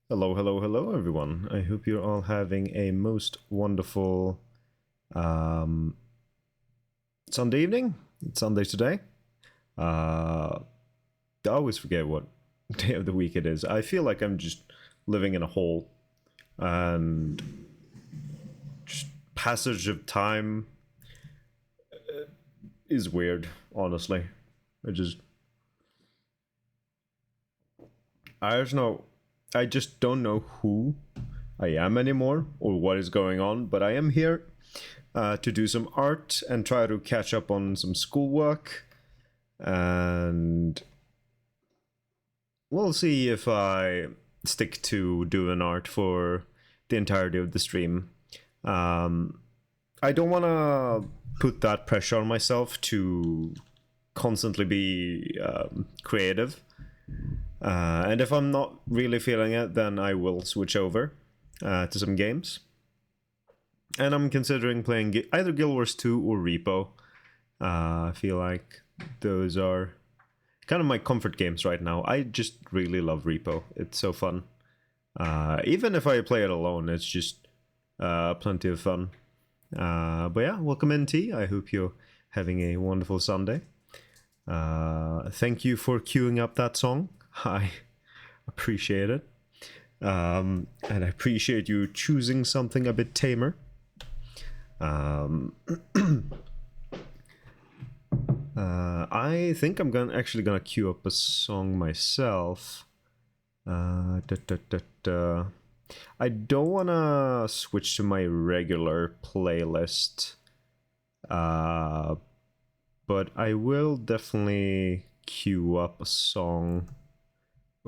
Hello, hello, hello, everyone. I hope you're all having a most wonderful um, Sunday evening. It's Sunday today. I always forget what day of the week it is. I feel like I'm just living in a hole, and just passage of time is weird. Honestly, I just, I just know, I just don't know who I am anymore or what is going on. But I am here to do some art and try to catch up on some schoolwork. And we'll see if I stick to doing art for the entirety of the stream. Um, I don't want to put that pressure on myself to constantly be creative. And if I'm not really feeling it, then I will switch over to some games. And I'm considering playing either Guild Wars 2 or R.E.P.O. I feel like those are kind of my comfort games right now. I just really love R.E.P.O. It's so fun. Even if I play it alone, it's just plenty of fun. But yeah, welcome in, T. I hope you're having a wonderful Sunday. Thank you for queuing up that song. I appreciate it. And I appreciate you choosing something a bit tamer. I think I'm actually gonna queue up a song myself. I don't wanna switch to my regular playlist, but I will definitely queue up a song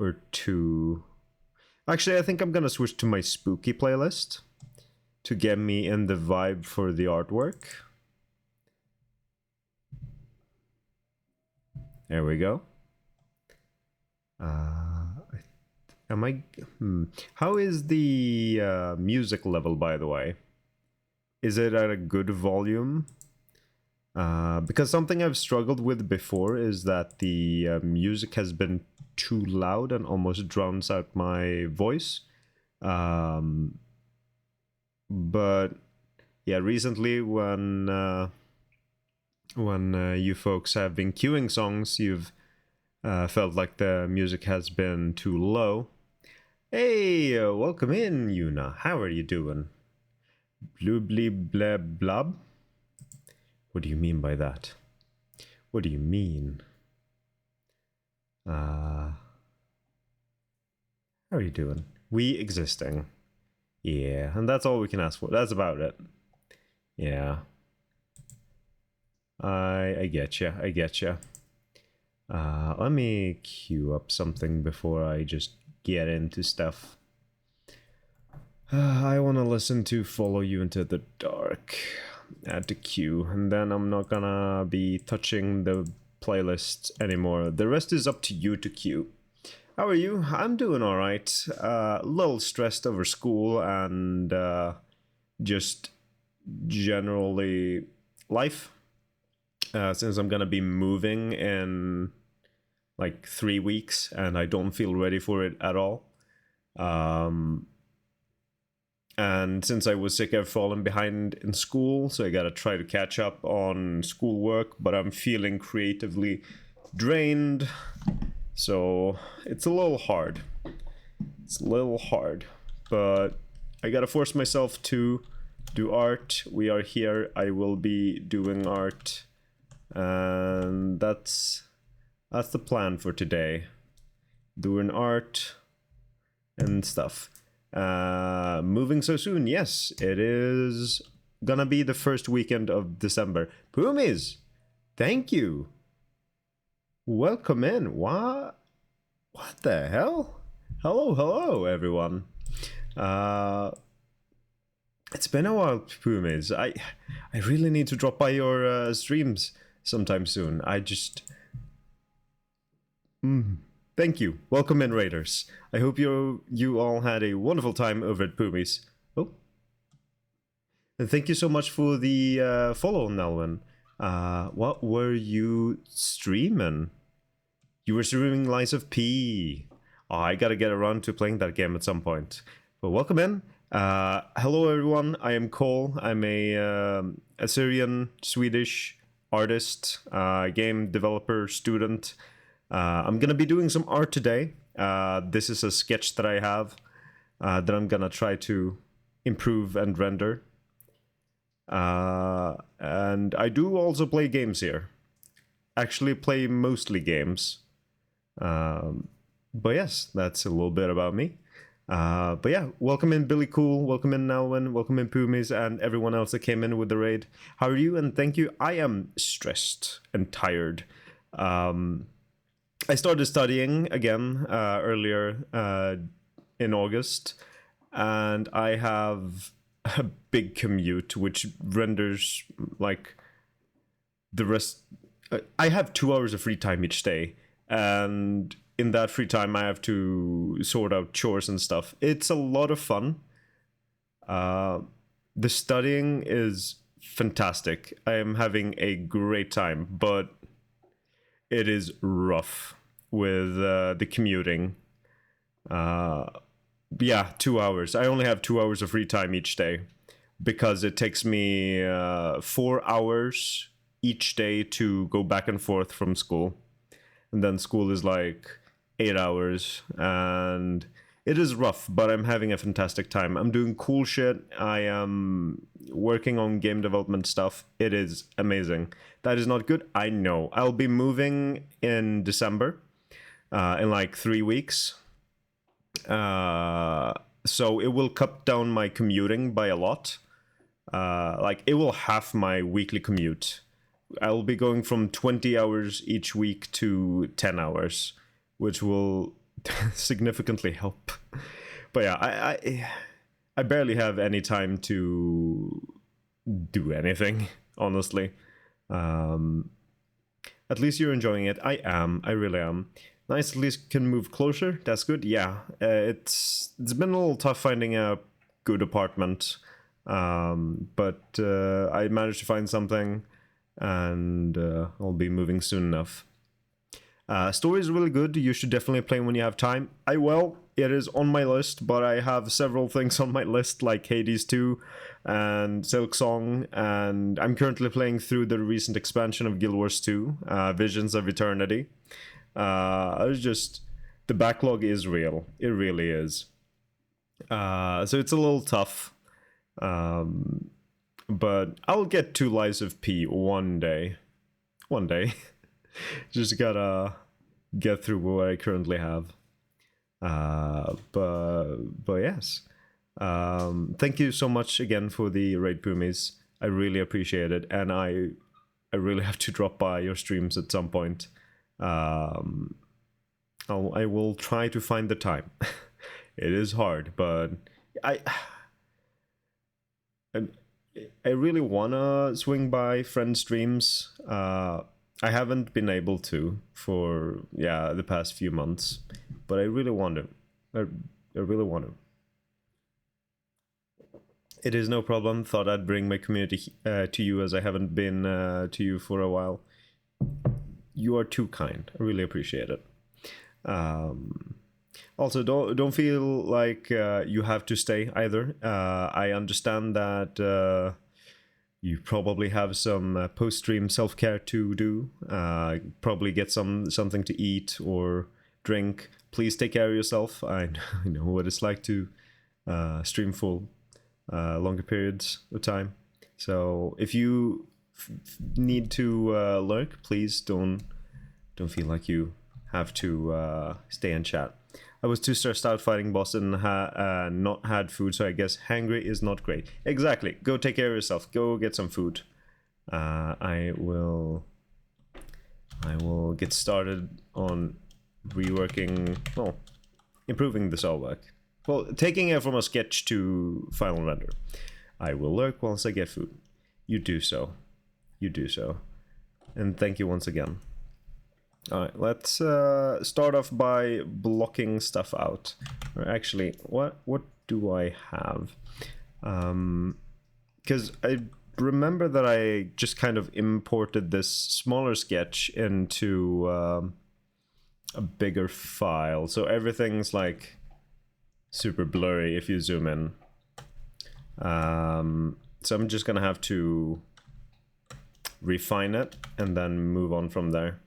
or two. Actually, I think I'm gonna switch to my spooky playlist to get me in the vibe for the artwork. There we go. Am I? How is the music level, by the way? Is it at a good volume? Because something I've struggled with before is that the music has been too loud and almost drowns out my voice. But yeah, recently when you folks have been queuing songs, you've felt like the music has been too low. Hey, welcome in, Yuna. How are you doing? Bloobly blab blub? What do you mean by that? What do you mean? How are you doing? We existing. Yeah, and that's all we can ask for. That's about it. Yeah. I get you. I get you. Let me queue up something before I just get into stuff. I want to listen to Follow You Into the Dark. Add to queue, and then I'm not gonna be touching the playlist anymore. The rest is up to you to queue. How are you? I'm doing alright. A little stressed over school and just generally life. Since I'm gonna be moving in like 3 weeks and I don't feel ready for it at all. And since I was sick, I've fallen behind in school, so I gotta try to catch up on schoolwork, but I'm feeling creatively drained, so it's a little hard. It's a little hard, but I gotta force myself to do art. We are here, I will be doing art, and that's the plan for today. Doing art and stuff. Moving so soon, yes, it is gonna be the first weekend of December. Poomies, thank you. Welcome in. What the hell? Hello, everyone. It's been a while, Poomies. I really need to drop by your streams sometime soon. I just thank you. Welcome in, Raiders. I hope you all had a wonderful time over at Poomies. Oh. And thank you so much for the follow, Nelwyn. What were you streaming? You were streaming Lies of P. I gotta get around to playing that game at some point. But welcome in. Hello, everyone. I am Cole. I'm a Assyrian Swedish artist, game developer, student. I'm gonna be doing some art today. This is a sketch that I have that I'm gonna try to improve and render. And I do also play games here. Actually, play mostly games. But yes, that's a little bit about me. But yeah, welcome in Billy Cool, welcome in Nalwyn, welcome in Pumis, and everyone else that came in with the raid. How are you? And thank you. I am stressed and tired. I started studying again earlier in August, and I have a big commute, which renders like the rest. I have 2 hours of free time each day, and in that free time I have to sort out chores and stuff. It's a lot of fun. The studying is fantastic. I am having a great time, but it is rough with the commuting. Yeah, 2 hours. I only have 2 hours of free time each day because it takes me 4 hours each day to go back and forth from school. And then school is like 8 hours, and it is rough, but I'm having a fantastic time. I'm doing cool shit. I am working on game development stuff. It is amazing. That is not good, I know. I'll be moving in December, in like 3 weeks. So it will cut down my commuting by a lot. Like, it will half my weekly commute. I'll be going from 20 hours each week to 10 hours, which will significantly help. But yeah, I barely have any time to do anything, honestly. At least you're enjoying it. I am. I really am. Nice, at least can move closer. That's good. Yeah, it's been a little tough finding a good apartment, but I managed to find something, and I'll be moving soon enough. Story is really good. You should definitely play when you have time. I will. It is on my list, but I have several things on my list, like Hades 2 and Silk Song, and I'm currently playing through the recent expansion of Guild Wars 2, Visions of Eternity. It's just, the backlog is real. It really is. So it's a little tough. But I'll get to Lies of P one day. One day. Just gotta get through what I currently have. But yes. Thank you so much again for the raid, Pumis. I really appreciate it, and I really have to drop by your streams at some point. I will try to find the time. It is hard, but I really wanna swing by friend streams. I haven't been able to for the past few months, but I really want to. I really want to. It is no problem. Thought I'd bring my community to you, as I haven't been to you for a while. You are too kind. I really appreciate it. Also, don't feel like you have to stay either. I understand that you probably have some post-stream self-care to do. Probably get something to eat or drink. Please take care of yourself. I know what it's like to stream for longer periods of time. So if you need to lurk, please don't feel like you have to stay and chat. I was too stressed out fighting boss and not had food, so I guess hangry is not great. Exactly. Go take care of yourself. Go get some food. I will get started on improving this artwork. Well, taking it from a sketch to final render. I will lurk once I get food. You do so. You do so. And thank you once again. Alright, let's start off by blocking stuff out. Or actually, what do I have? Because I remember that I just kind of imported this smaller sketch into a bigger file. So everything's like super blurry if you zoom in. So I'm just gonna have to refine it and then move on from there.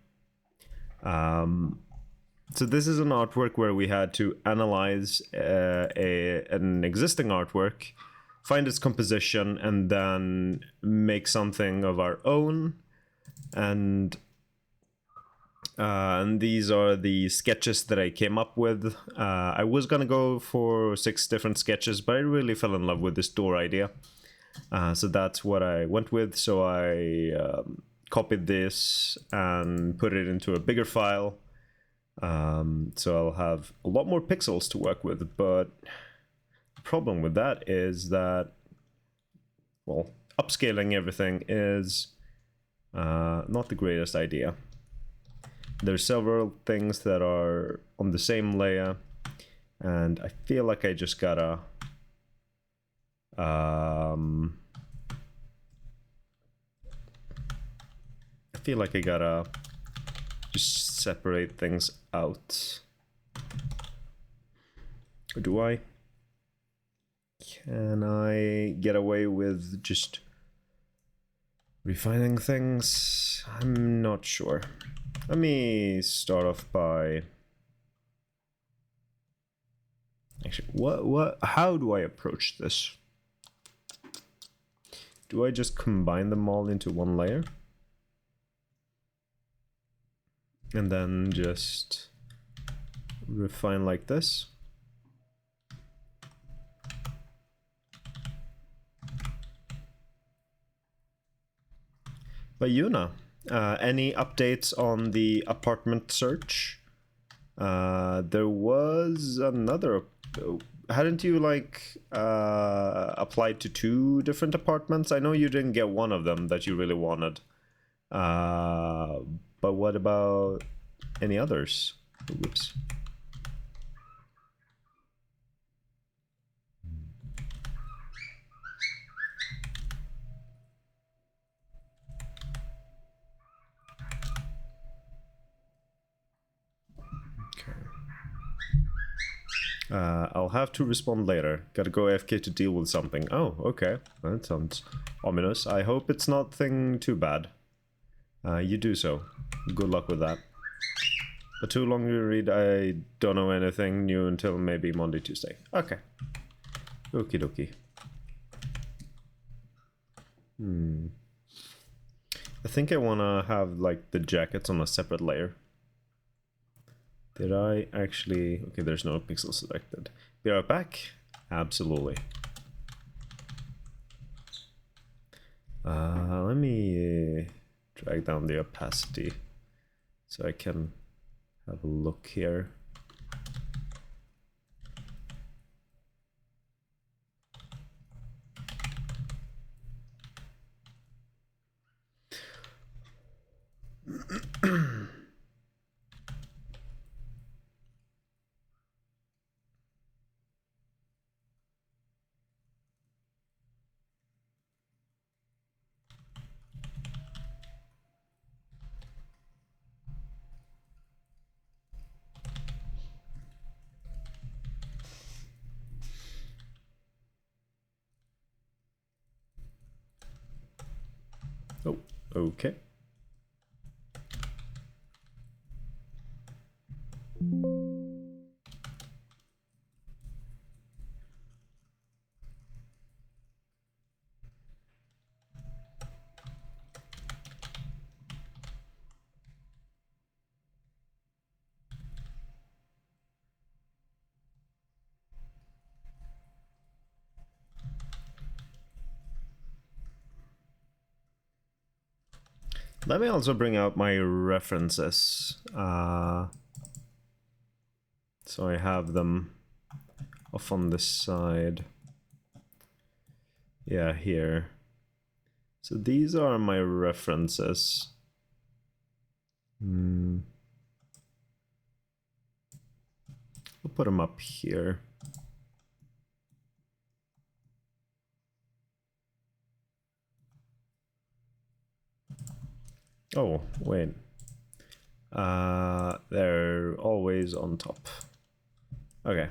So this is an artwork where we had to analyze an existing artwork, find its composition, and then make something of our own. And these are the sketches that I came up with. I was gonna go for 6 different sketches, but I really fell in love with this door idea. So that's what I went with. So I copied this and put it into a bigger file. So I'll have a lot more pixels to work with, but the problem with that is that, well, upscaling everything is not the greatest idea. There's several things that are on the same layer, and I feel like I just gotta just separate things out. Or do I? Can I get away with just refining things? I'm not sure. Let me start off by... Actually, how do I approach this? Do I just combine them all into one layer? And then just refine like this? But Yuna, any updates on the apartment search? There was another... Hadn't you, like, applied to 2 different apartments? I know you didn't get one of them that you really wanted. But what about any others? Oops. I'll have to respond later. Gotta go AFK to deal with something. Oh, okay. That sounds ominous. I hope it's nothing too bad. You do so. Good luck with that. But too long to read, I don't know anything new until maybe Monday, Tuesday. Okay. Okie dokie. I think I wanna have, like, the jackets on a separate layer. Did I actually... Okay, there's no pixel selected. Be right back? Absolutely. Let me drag down the opacity so I can have a look here. Oh, okay. Let me also bring out my references. So I have them off on this side. Yeah, here. So these are my references. I'll put them up here. Oh, wait. They're always on top. Okay.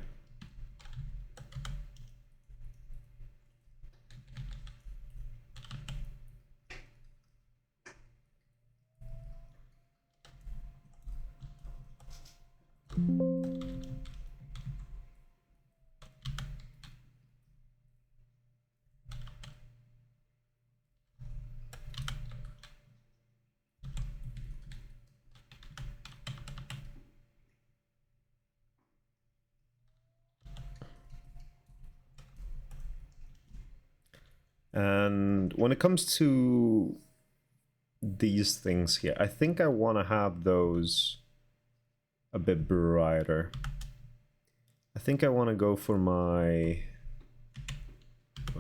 And when it comes to these things here, I think I want to have those a bit brighter. I think I want to go for my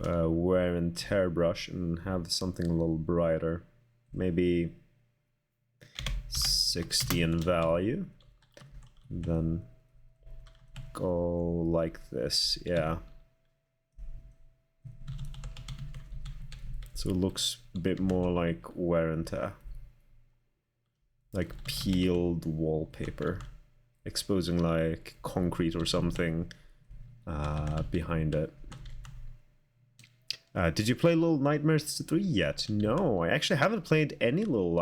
wear and tear brush and have something a little brighter. Maybe 60 in value. Then go like this, yeah. So it looks a bit more like wear and tear. Like peeled wallpaper. Exposing like concrete or something behind it. Did you play Little Nightmares 3 yet? No, I actually haven't played any Little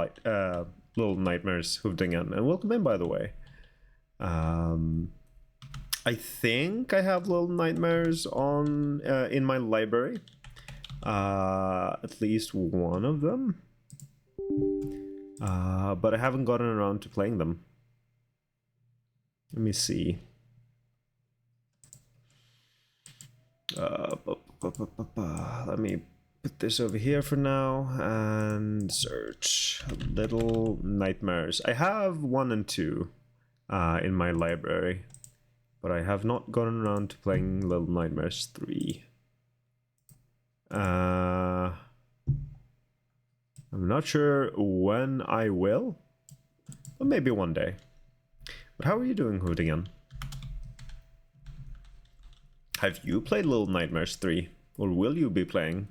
Nightmares Hoofdingen. And welcome in, by the way. I think I have Little Nightmares on in my library. At least one of them. But I haven't gotten around to playing them. Let me see. Let me put this over here for now and search Little Nightmares. I have 1 and 2 in my library, but I have not gotten around to playing Little Nightmares 3. I'm not sure when I will, but maybe one day. But how are you doing, Hoodigan? Have you played Little Nightmares 3? Or will you be playing?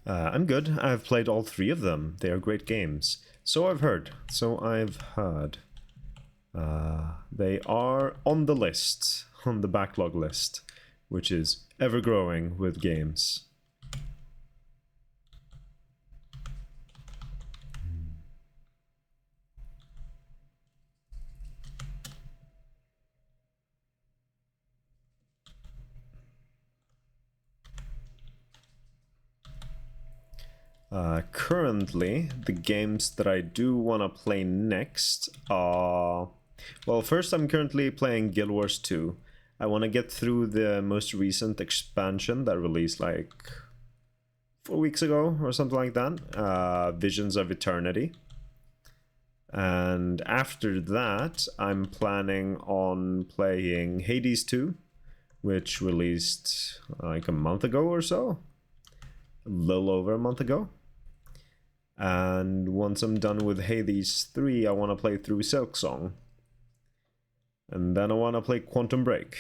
I'm good. I've played all 3 of them. They are great games. So I've heard. They are on the list, on the backlog list, which is ever growing with games. Currently, the games that I do want to play next are... Well, first I'm currently playing Guild Wars 2. I want to get through the most recent expansion that released like 4 weeks ago or something like that. Visions of Eternity. And after that, I'm planning on playing Hades 2, which released like a month ago or so. A little over a month ago. And once I'm done with Hades 3, I want to play through Silksong. And then I want to play Quantum Break.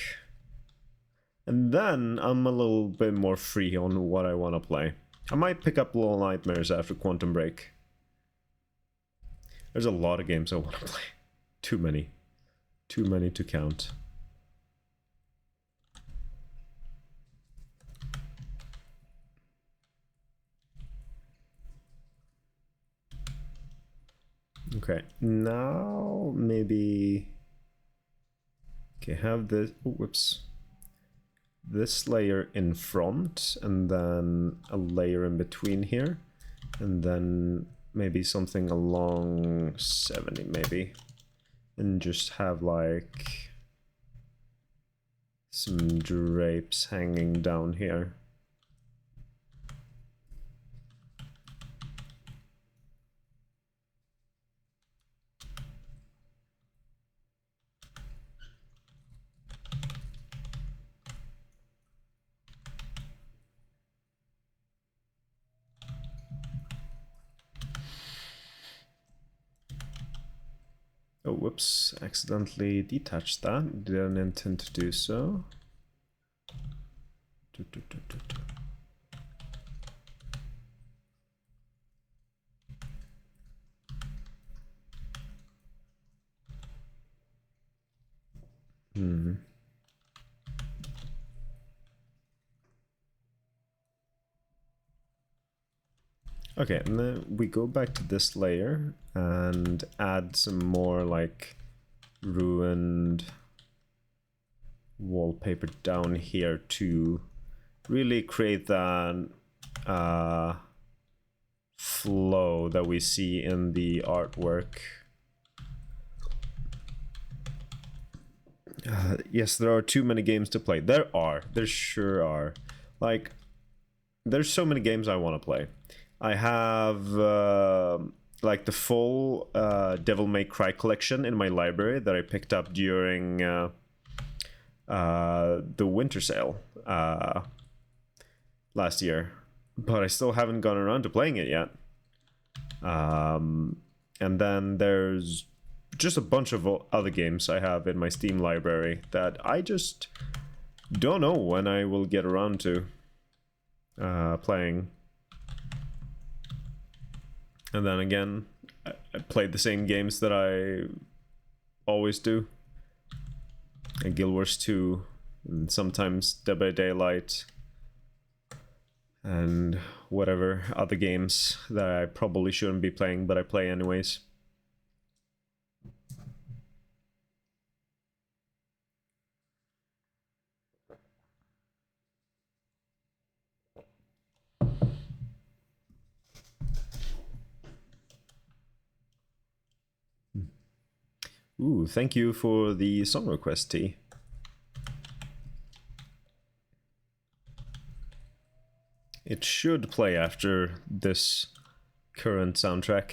And then I'm a little bit more free on what I want to play. I might pick up Little Nightmares after Quantum Break. There's a lot of games I want to play. Too many. Too many to count. Okay, now maybe... Okay, have this... Oh, whoops. This layer in front, and then a layer in between here. And then maybe something along 70, maybe. And just have, like... some drapes hanging down here. Oh, whoops, accidentally detached that. Didn't intend to do so. Hmm. Okay, and then we go back to this layer and add some more like ruined wallpaper down here to really create that flow that we see in the artwork. Yes, there are too many games to play. There sure are. Like, there's so many games I want to play. I have like the full Devil May Cry collection in my library that I picked up during the winter sale last year, but I still haven't gone around to playing it yet. And then there's just a bunch of other games I have in my Steam library that I just don't know when I will get around to playing. And then again, I played the same games that I always do. And Guild Wars 2, and sometimes Dead by Daylight, and whatever other games that I probably shouldn't be playing, but I play anyways. Ooh, thank you for the song request, T. It should play after this current soundtrack.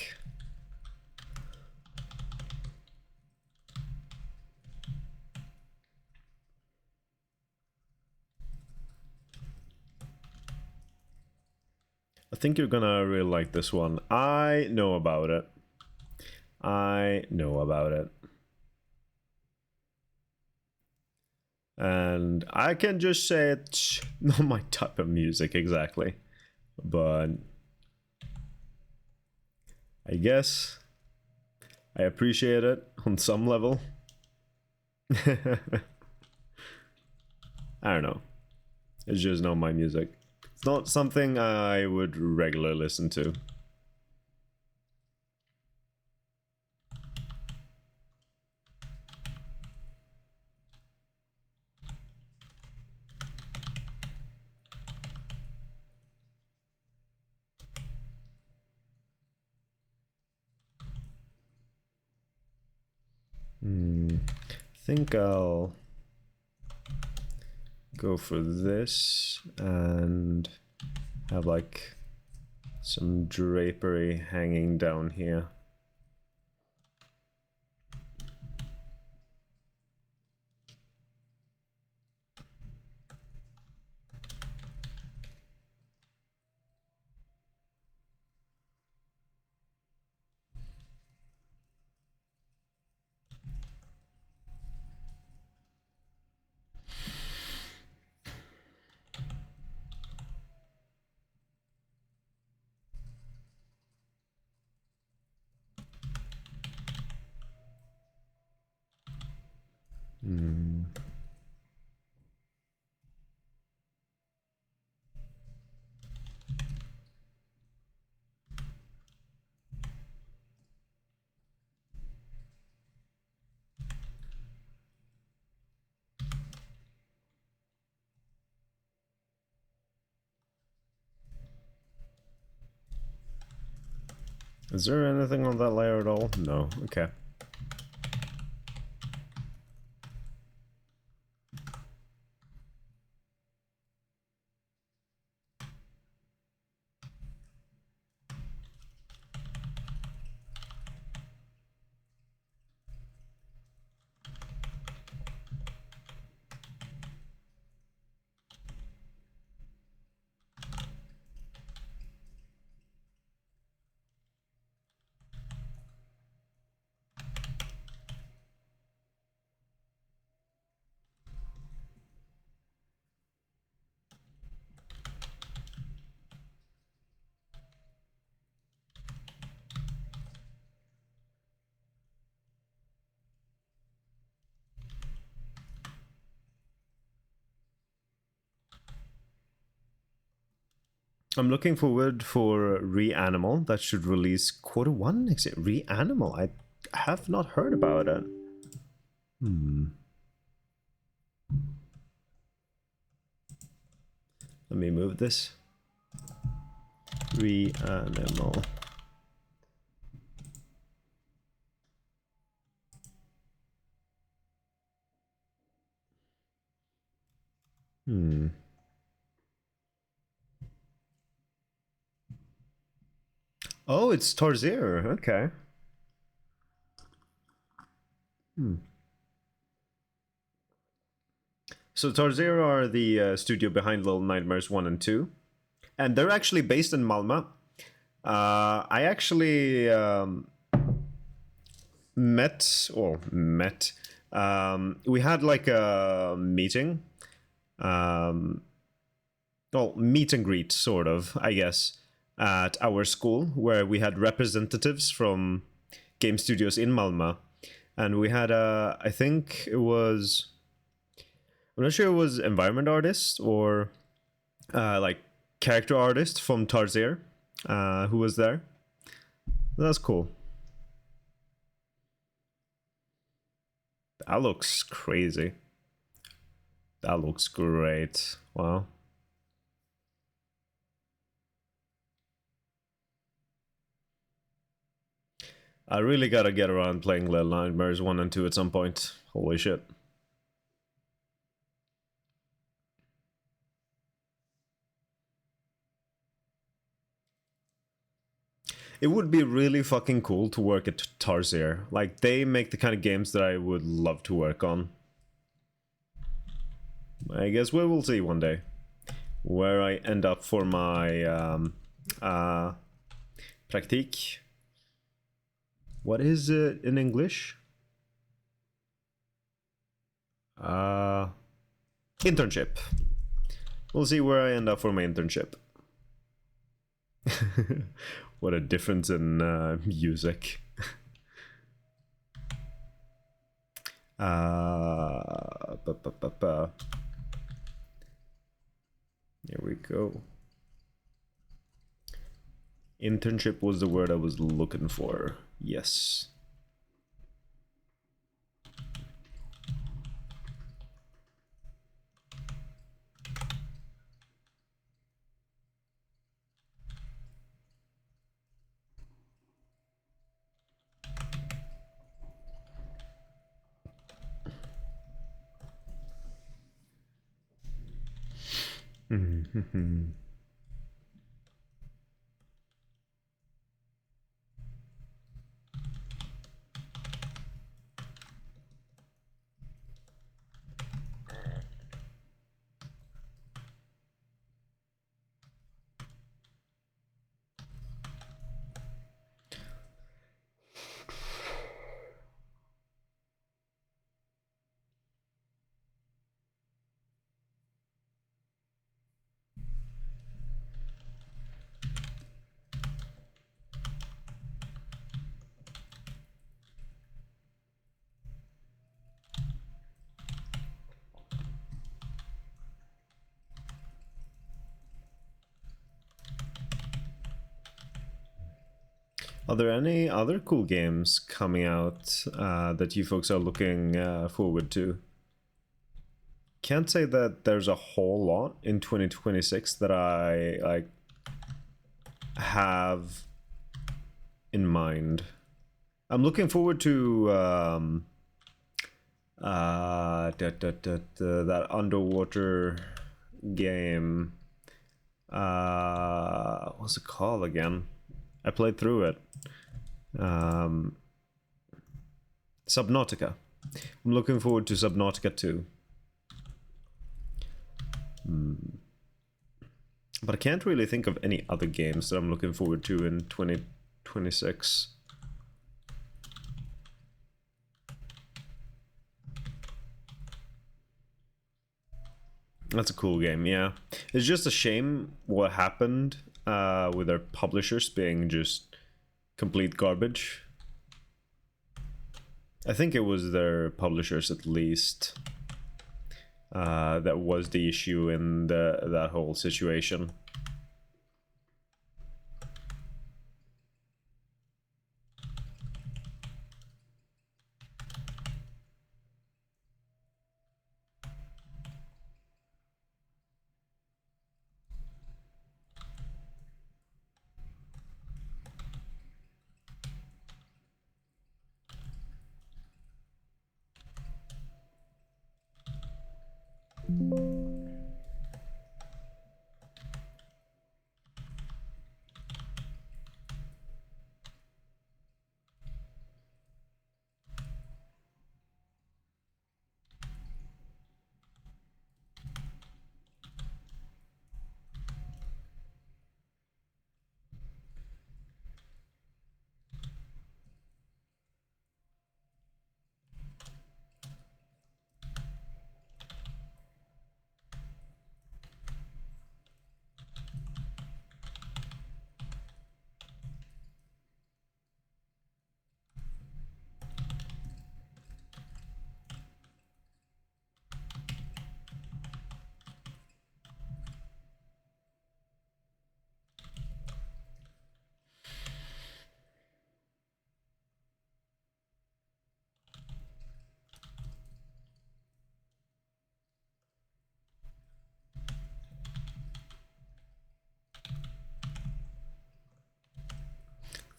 I think you're gonna really like this one. I know about it. I know about it. And I can just say it's not my type of music exactly. But I guess I appreciate it on some level. I don't know. It's just not my music. It's not something I would regularly listen to. I think I'll go for this and have like some drapery hanging down here. Is there anything on that layer at all? No. Okay. I'm looking forward for Reanimal. That should release Q1 next year. Reanimal? I have not heard about it. Let me move this. Reanimal. Oh, it's Tarsier. Okay. So Tarsier are the studio behind Little Nightmares 1 and 2. And they're actually based in Malmö. I actually met. We had like a meeting. Well, meet and greet, sort of, I guess, at our school, where we had representatives from game studios in Malmö. And we had I think it was, I'm not sure it was environment artist or like character artist from Tarsier who was there. That's cool. That looks crazy. That looks great. Wow. I really gotta get around playing Little Nightmares 1 and 2 at some point. Holy shit. It would be really fucking cool to work at Tarsier. Like, they make the kind of games that I would love to work on. I guess we will see one day where I end up for my praktik. What is it in English? Internship. We'll see where I end up for my internship. What a difference in music. Here we go. Internship was the word I was looking for. Yes. Are there any other cool games coming out that you folks are looking forward to? Can't say that there's a whole lot in 2026 that I like have in mind. I'm looking forward to that underwater game. What's it called again? I played through it. Subnautica. I'm looking forward to Subnautica 2. But I can't really think of any other games that I'm looking forward to in 2026. That's a cool game, yeah. It's just a shame what happened with their publishers being just complete garbage. I think it was their publishers at least that was the issue in that whole situation. I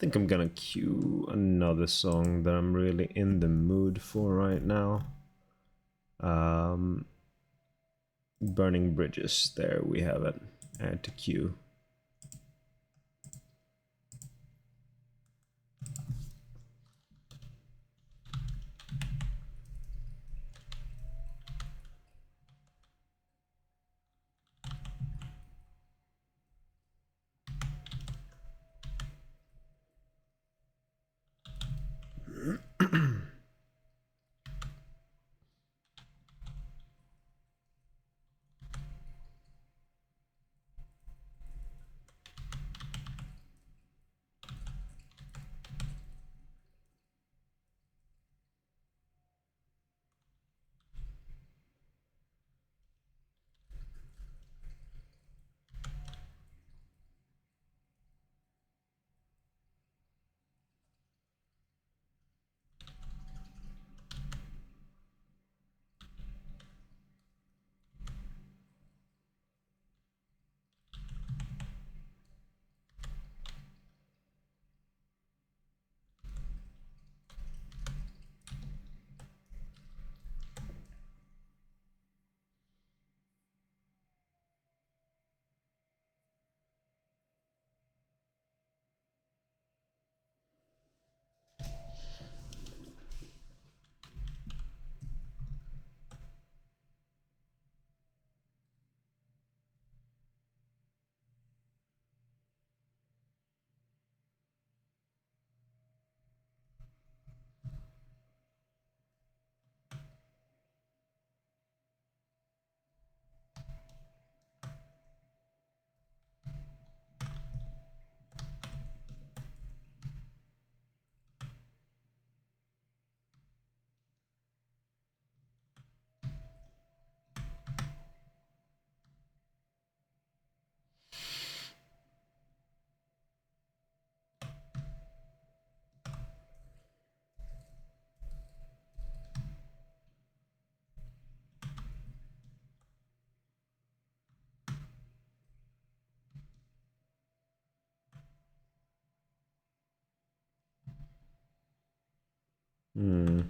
think I'm gonna cue another song that I'm really in the mood for right now. Burning Bridges, there we have it. Add to queue. Hmm.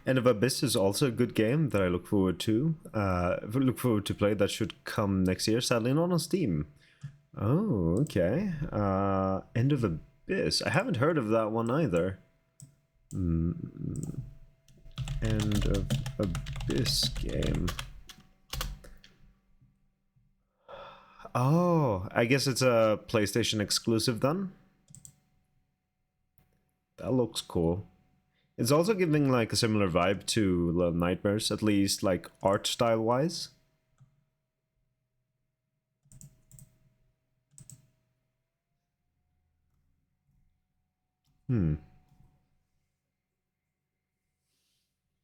End of Abyss is also a good game that I look forward to. Look forward to play. That should come next year. Sadly, not on Steam. Oh, okay. End of Abyss. I haven't heard of that one either. End of Abyss game. Oh, I guess it's a PlayStation exclusive then. That looks cool. It's also giving like a similar vibe to Little Nightmares, at least like art style wise.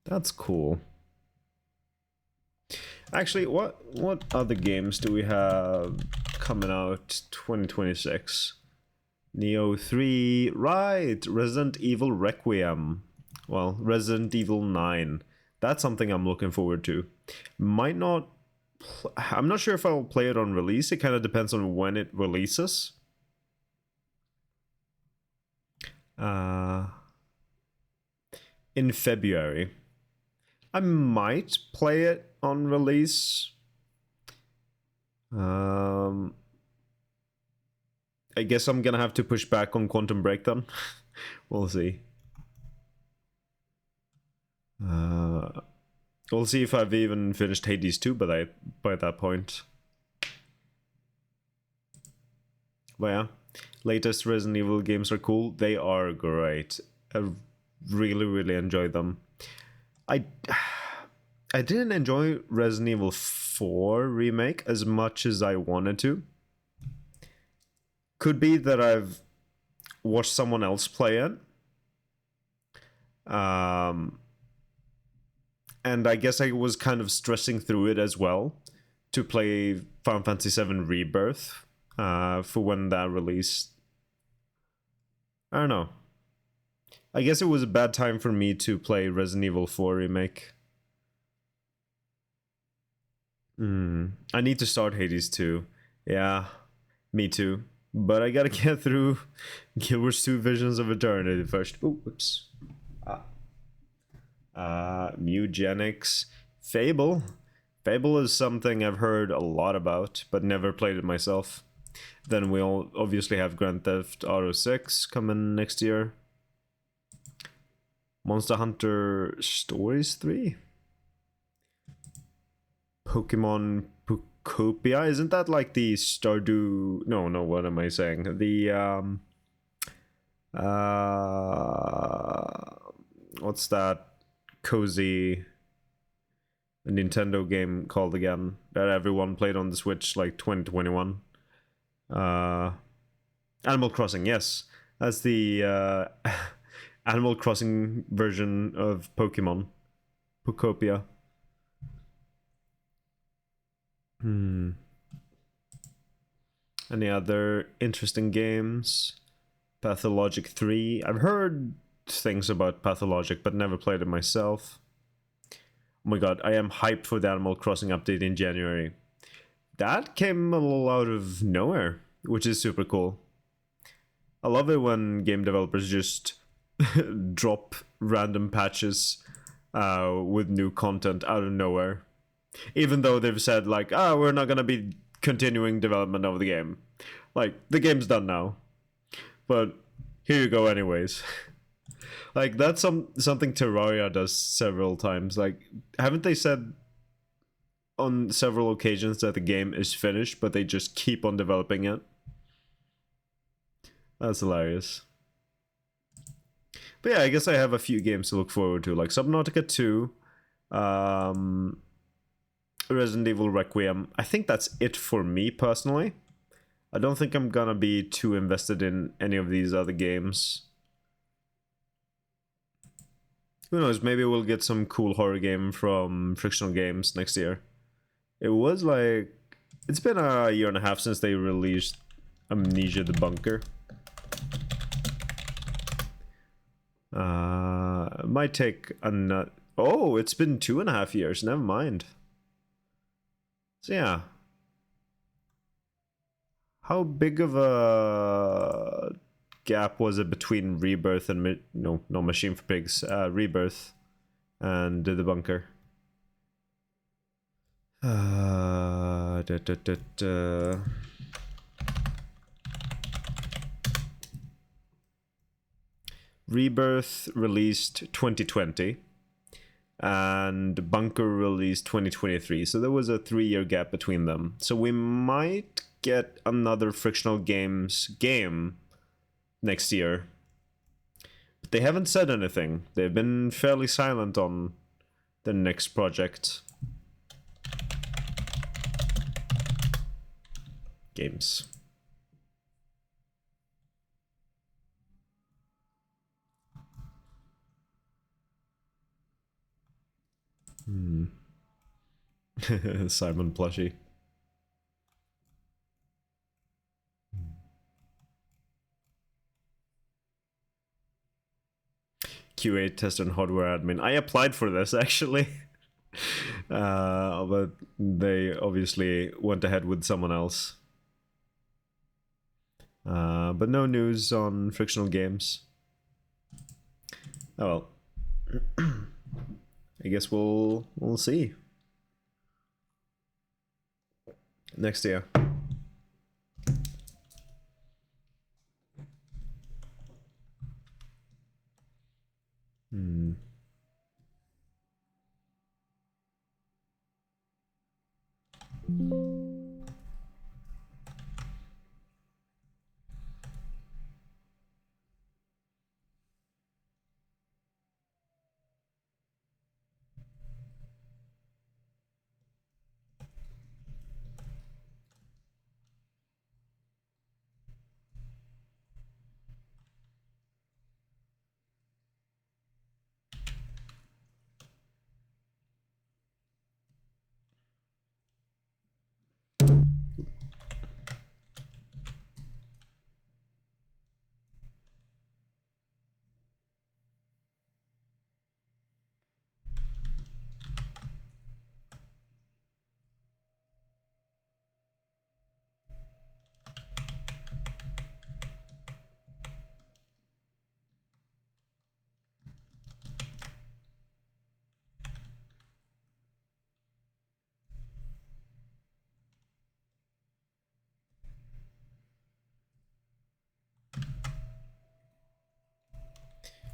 That's cool. Actually, what other games do we have coming out 2026? Neo 3, right, Resident Evil Requiem. Well, Resident Evil 9. That's something I'm looking forward to. Might not... I'm not sure if I'll play it on release. It kind of depends on when it releases. In February. I might play it on release. I guess I'm gonna have to push back on Quantum Break then. We'll see. We'll see if I've even finished Hades 2 by that point. But yeah, latest Resident Evil games are cool. They are great. I really enjoyed them. I didn't enjoy Resident Evil 4 remake as much as I wanted to. Could be that I've watched someone else play it. And I guess I was kind of stressing through it as well to play Final Fantasy VII Rebirth for when that released. I don't know. I guess it was a bad time for me to play Resident Evil 4 remake. I need to start Hades 2. Yeah, me too. But I gotta get through Guild Wars 2 Visions of Eternity first. Oh, whoops. Mugenics. Fable. Fable is something I've heard a lot about, but never played it myself. Then we all obviously have Grand Theft Auto 6 coming next year. Monster Hunter Stories 3? Pokemon Pukopia? Isn't that like the Stardew... No, what am I saying? The, what's that cozy Nintendo game called again that everyone played on the Switch like 2021? Animal Crossing, yes. That's the Animal Crossing version of Pokemon. Pukopia. Any other interesting games? Pathologic 3. I've heard things about Pathologic, but never played it myself. Oh my god, I am hyped for the Animal Crossing update in January. That came a little out of nowhere, which is super cool. I love it when game developers just drop random patches with new content out of nowhere. Even though they've said, like, we're not gonna be continuing development of the game. Like, the game's done now. But here you go anyways. Like, that's something Terraria does several times. Like, haven't they said on several occasions that the game is finished, but they just keep on developing it? That's hilarious. But yeah, I guess I have a few games to look forward to, like Subnautica 2, Resident Evil Requiem. I think that's it for me personally. I don't think I'm gonna be too invested in any of these other games. Who knows, maybe we'll get some cool horror game from Frictional Games next year. It was like... It's been a year and a half since they released Amnesia the Bunker. Might take a... Oh, it's been 2.5 years, never mind. So yeah. How big of a gap was it between Rebirth and... No, Machine for Pigs. Rebirth and the Bunker. Rebirth released 2020 and Bunker released 2023, so there was a 3-year gap between them. So we might get another Frictional Games game next year, but they haven't said anything. They've been fairly silent on the next project. Games. Simon plushie. QA test and hardware admin. I applied for this actually. But they obviously went ahead with someone else. But no news on frictional games. Oh well. I guess we'll see next year.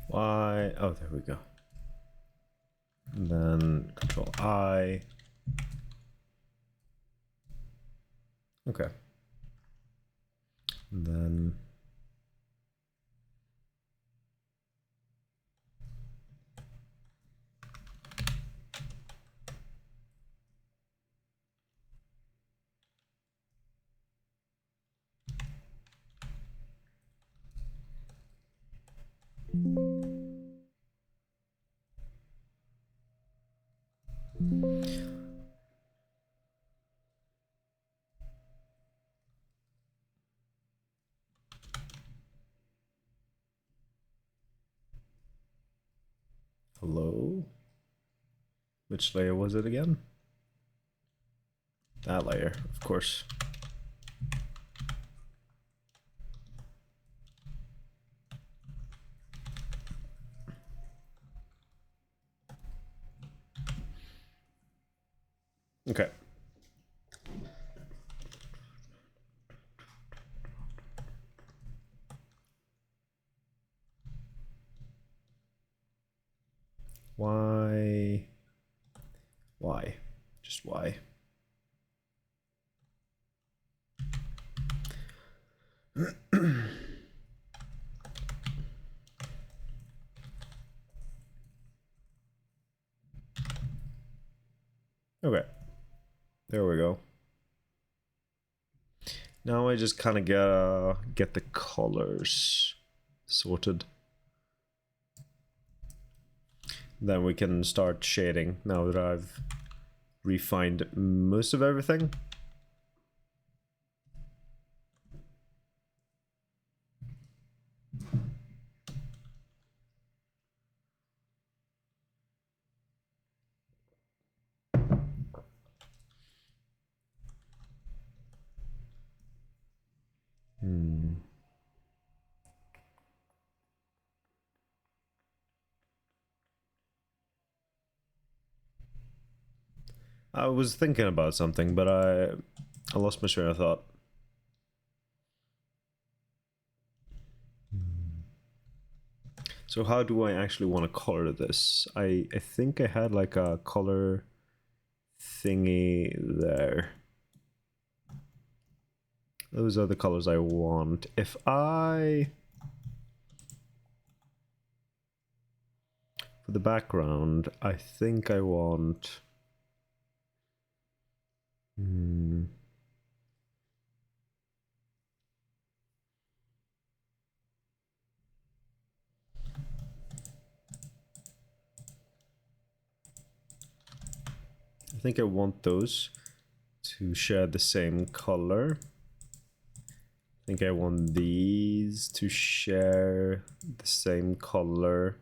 Why? Oh, there we go. And then Control I. Okay. And then hello? Which layer was it again? That layer, of course. Okay. Why? Why? Just why? Okay. There we go. Now I just kind of gotta get the colors sorted. Then we can start shading now that I've refined most of everything. I was thinking about something, but I lost my train of thought. So how do I actually want to color this? I think I had like a color thingy there. Those are the colors I want. If I... For the background, I think I want... I think I want those to share the same color. I think I want these to share the same color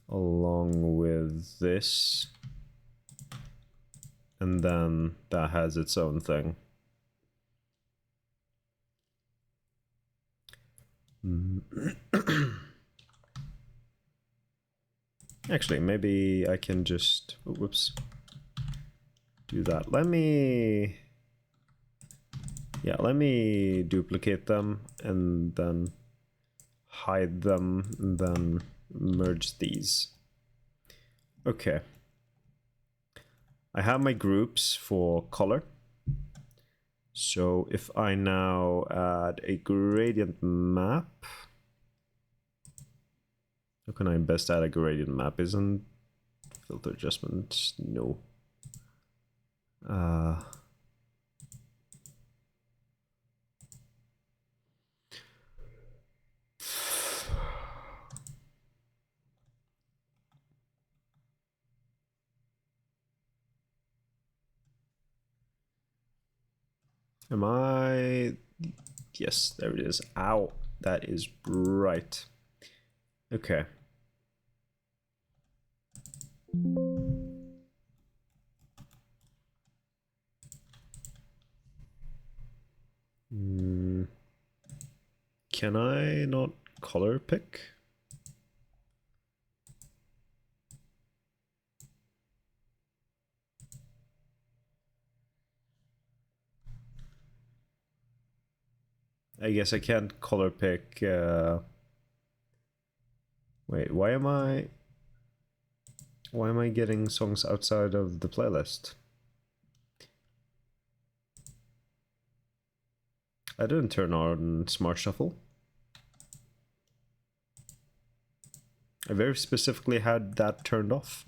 along with this. And then that has its own thing. Actually, maybe I can just, oh, whoops, do that. Let me duplicate them and then hide them and then merge these. Okay. I have my groups for color. So if I now add a gradient map, how can I best add a gradient map? Isn't filter adjustment? No. Am I? Yes, there it is. Ow, that is bright. Okay. Can I not color pick? I guess I can't color pick. Wait, why am I getting songs outside of the playlist? I didn't turn on Smart Shuffle. I very specifically had that turned off.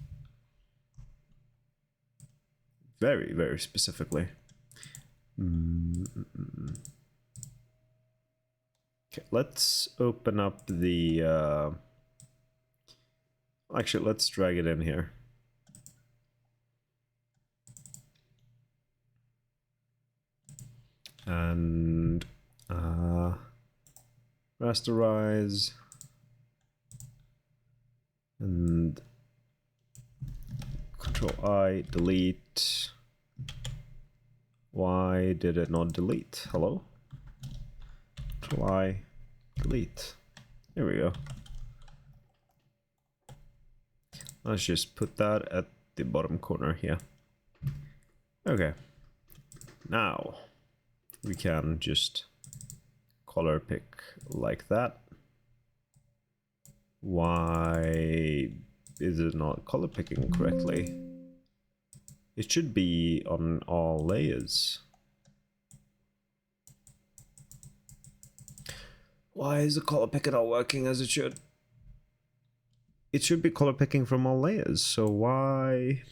Very, very specifically. Okay, let's open up the... Actually, let's drag it in here. And rasterize. And Control I, delete. Why did it not delete? Hello? Control I, delete. There we go. Let's just put that at the bottom corner here. Okay. Now we can just color pick like that. Why is it not color picking correctly? It should be on all layers. Why is the color picker not working as it should? It should be color picking from all layers, so why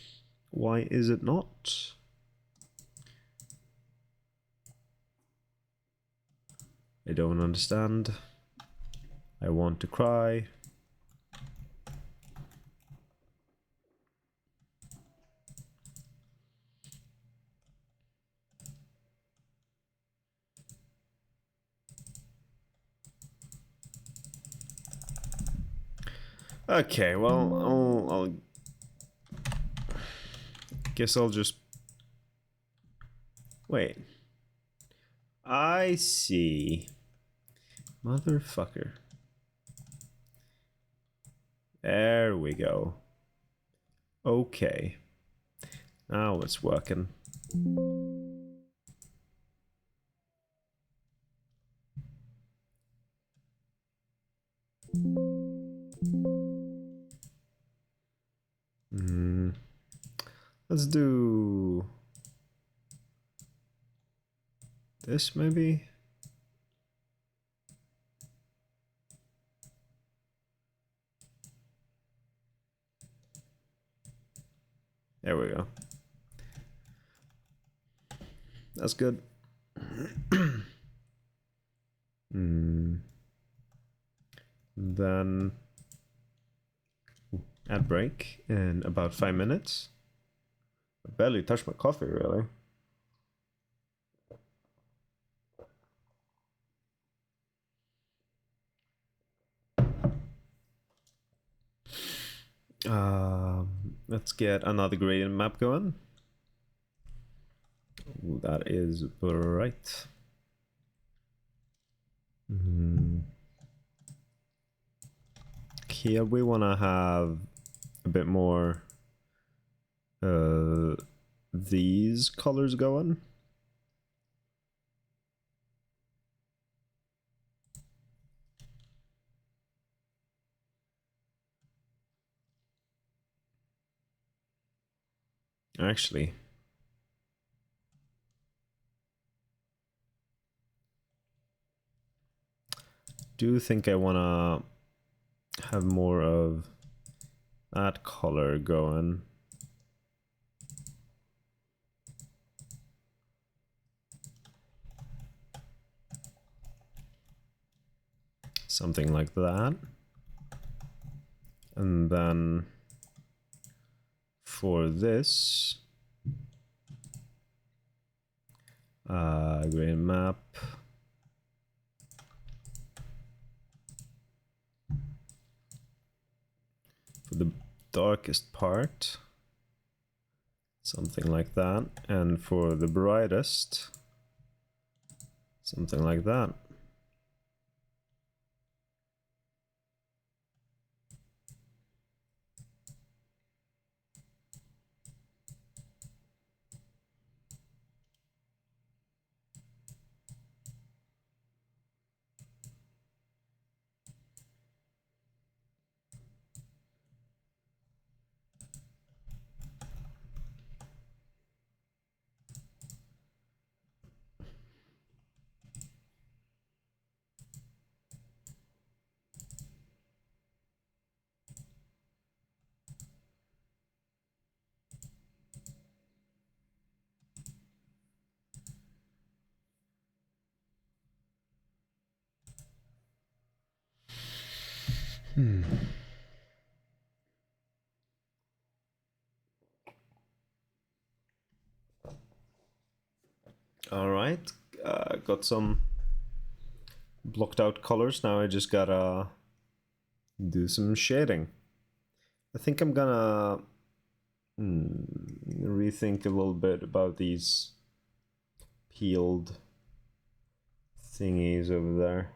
is it not? I don't understand. I want to cry. Okay, well, I'll guess I'll just wait. I see. Motherfucker. There we go. Okay. Now it's working. Let's do this maybe. There we go. That's good. Then ad break in about 5 minutes. I barely touched my coffee, really. Let's get another gradient map going. Ooh, that is bright. Here we want to have a bit more these colors going. Actually, do think I want to have more of that color going. Something like that. And then for this gradient map, for the darkest part, something like that, and for the brightest, something like that. All right, got some blocked out colors. Now I just gotta do some shading. I think I'm gonna rethink a little bit about these peeled thingies over there.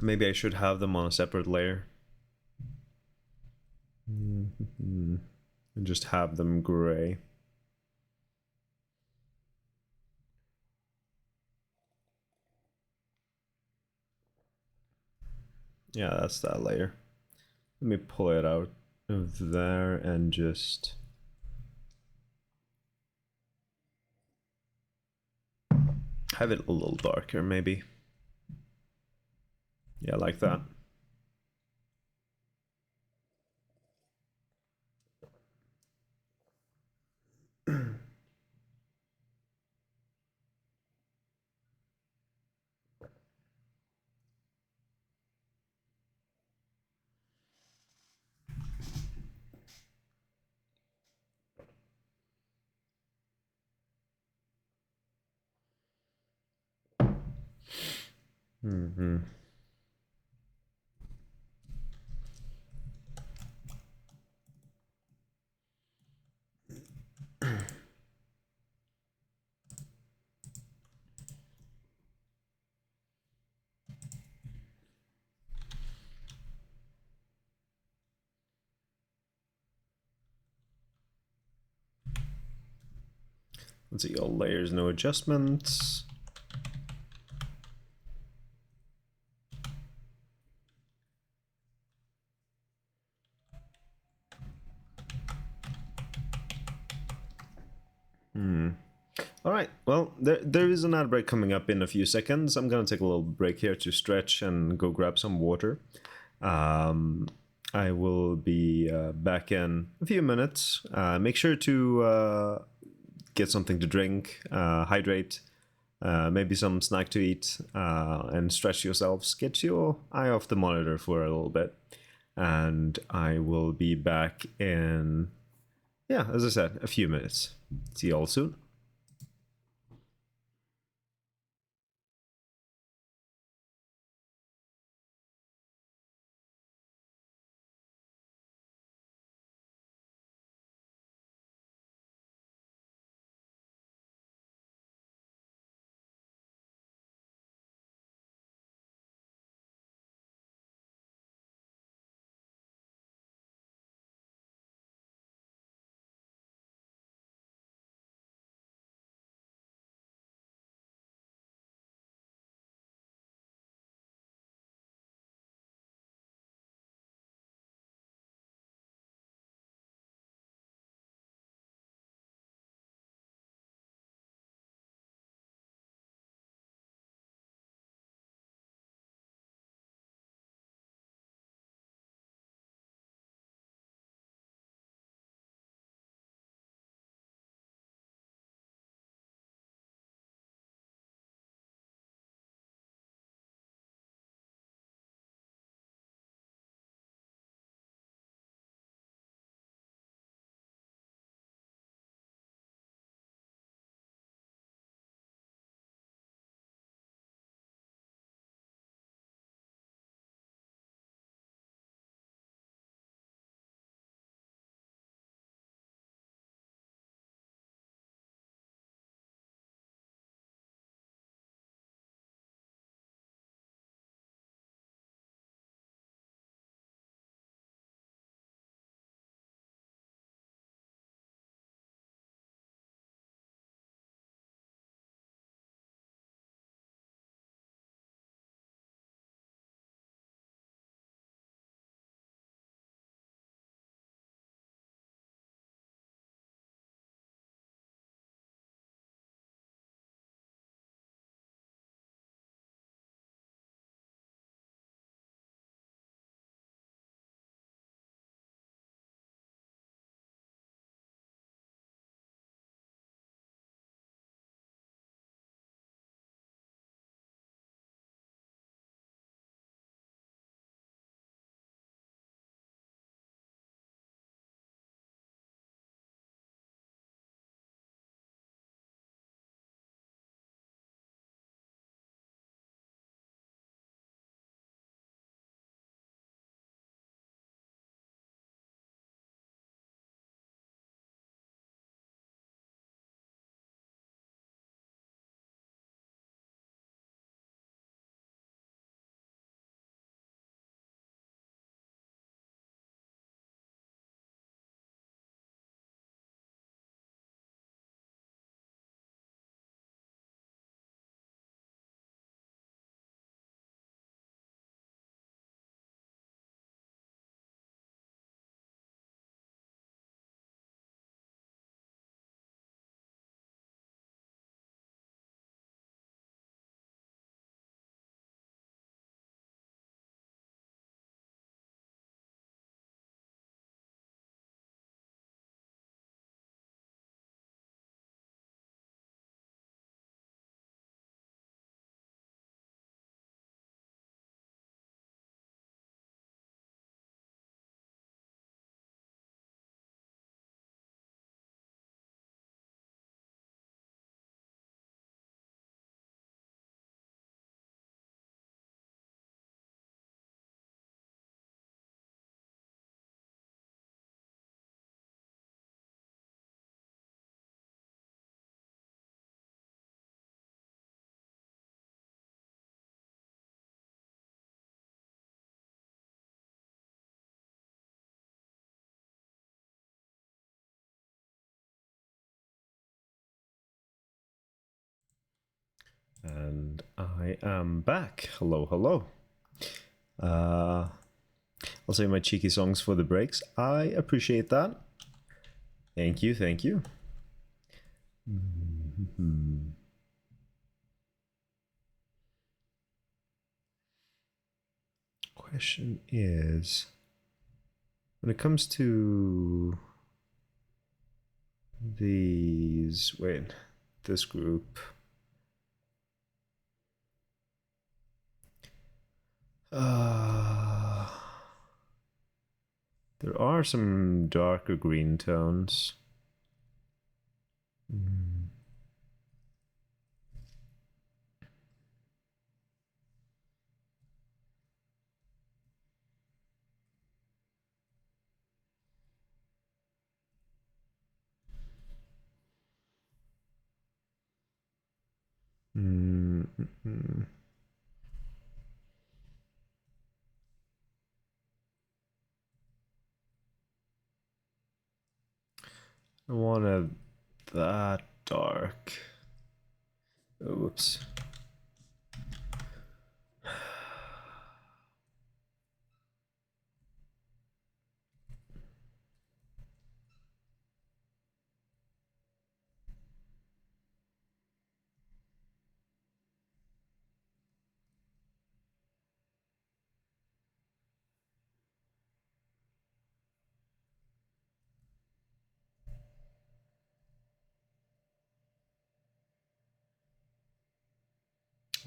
Maybe I should have them on a separate layer. And just have them gray. Yeah, that's that layer. Let me pull it out of there and just have it a little darker, maybe. Yeah, like that. Let's see, all layers, no adjustments. All right, well, there is an ad break coming up in a few seconds. I'm gonna take a little break here to stretch and go grab some water. I will be back in a few minutes. Make sure to get something to drink, hydrate, maybe some snack to eat, and stretch yourselves. Get your eye off the monitor for a little bit. and I will be back in, yeah, as I said, a few minutes. See you all soon. And I am back. Hello, hello. I'll say my cheeky songs for the breaks. I appreciate that. Thank you, thank you. Question is, when it comes to these, wait, this group. There are some darker green tones. I want it that dark. Oops.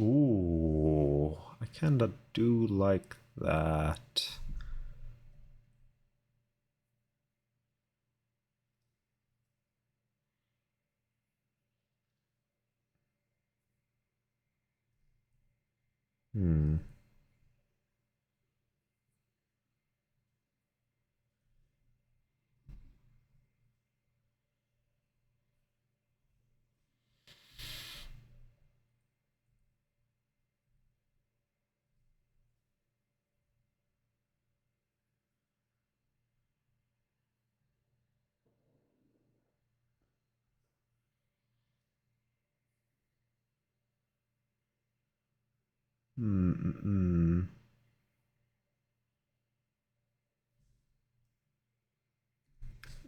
Ooh, I kinda do like that. Hmm.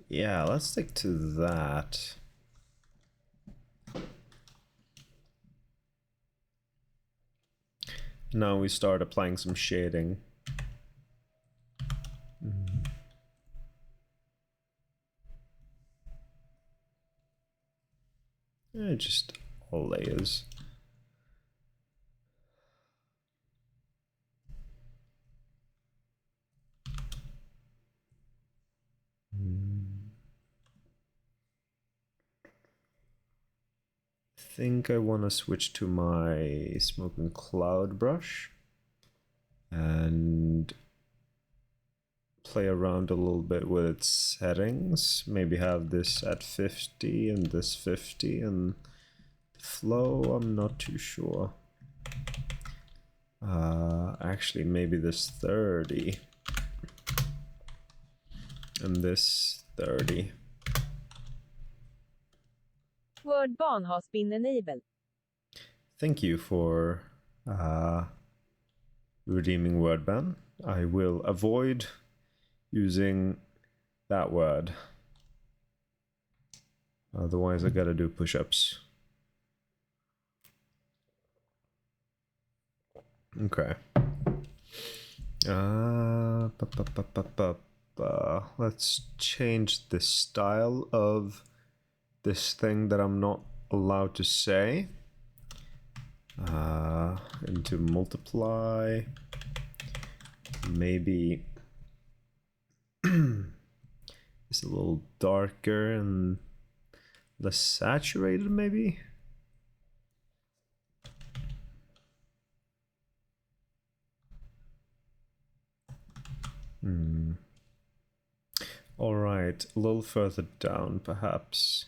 Yeah, let's stick to that. Now we start applying some shading. Just all layers. I think I want to switch to my smoke and cloud brush and play around a little bit with its settings. Maybe have this at 50 and this 50 and flow, I'm not too sure. Actually, maybe this 30 and this 30. Wordban has been enabled. Thank you for redeeming wordban. I will avoid using that word. Otherwise, I gotta do push-ups. Okay. Let's change the style of this thing that I'm not allowed to say into multiply. Maybe it's a little darker and less saturated, maybe. All right, a little further down, perhaps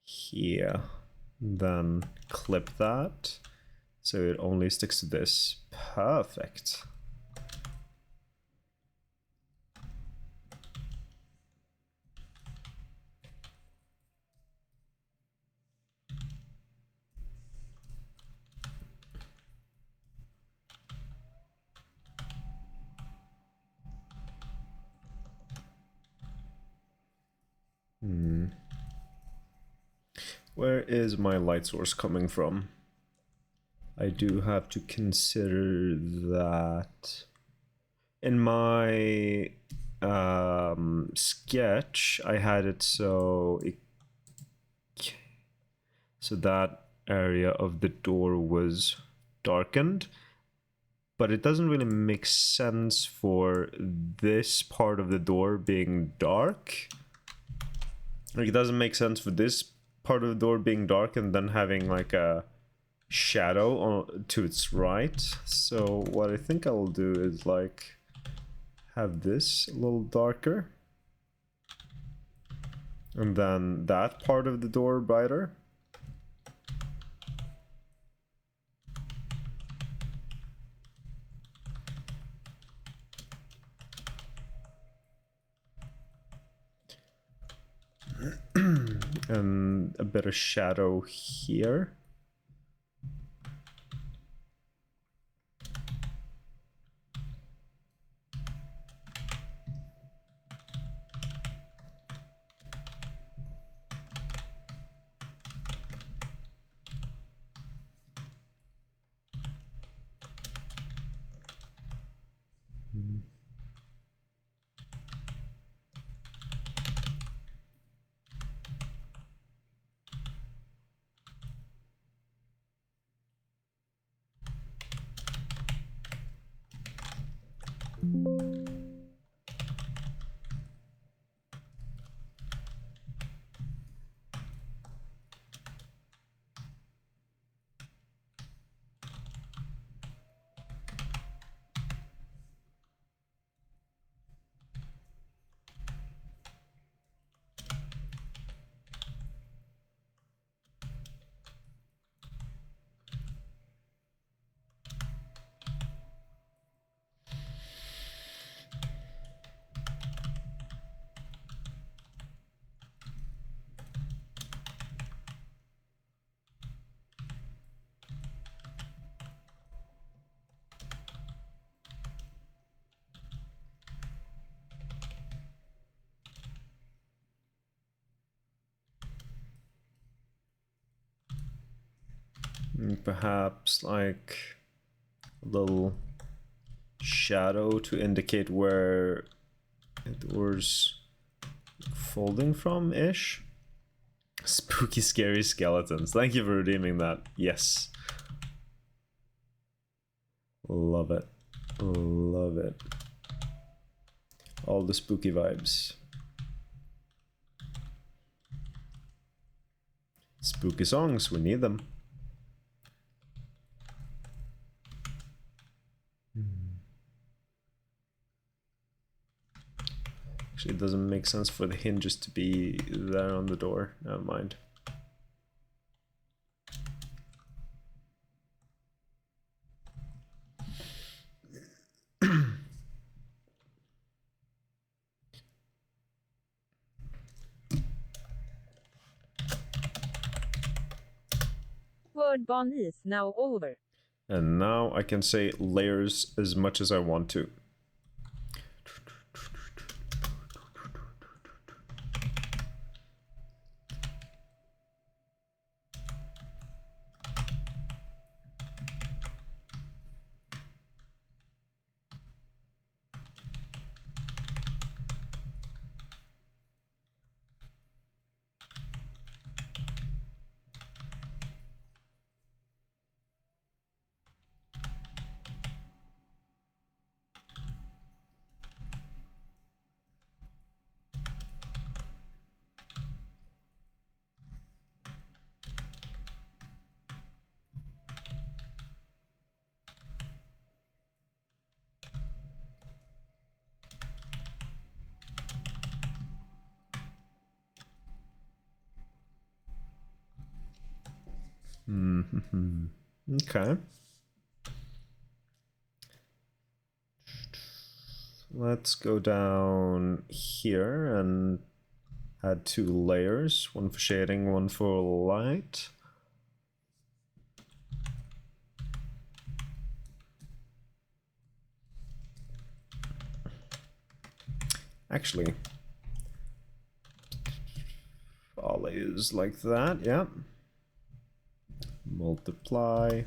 here. Then clip that so it only sticks to this. Perfect. Where is my light source coming from? I do have to consider that. In my sketch, I had it so that area of the door was darkened. but it doesn't really make sense for this part of the door being dark. Like, it doesn't make sense for this part of the door being dark and then having like a shadow to its right. So what I think I'll do is like have this a little darker, and then that part of the door brighter. And a bit of shadow here. Perhaps like a little shadow to indicate where the door's folding from ish. Spooky, scary skeletons. Thank you for redeeming that. Yes. Love it. Love it. All the spooky vibes. Spooky songs, we need them. Actually, it doesn't make sense for the hinges to be there on the door. Never mind. Word ban is now over. And now I can say layers as much as I want to. Okay. Let's go down here and add 2 layers, one for shading, one for light. Actually, all layers like that, yeah. Multiply.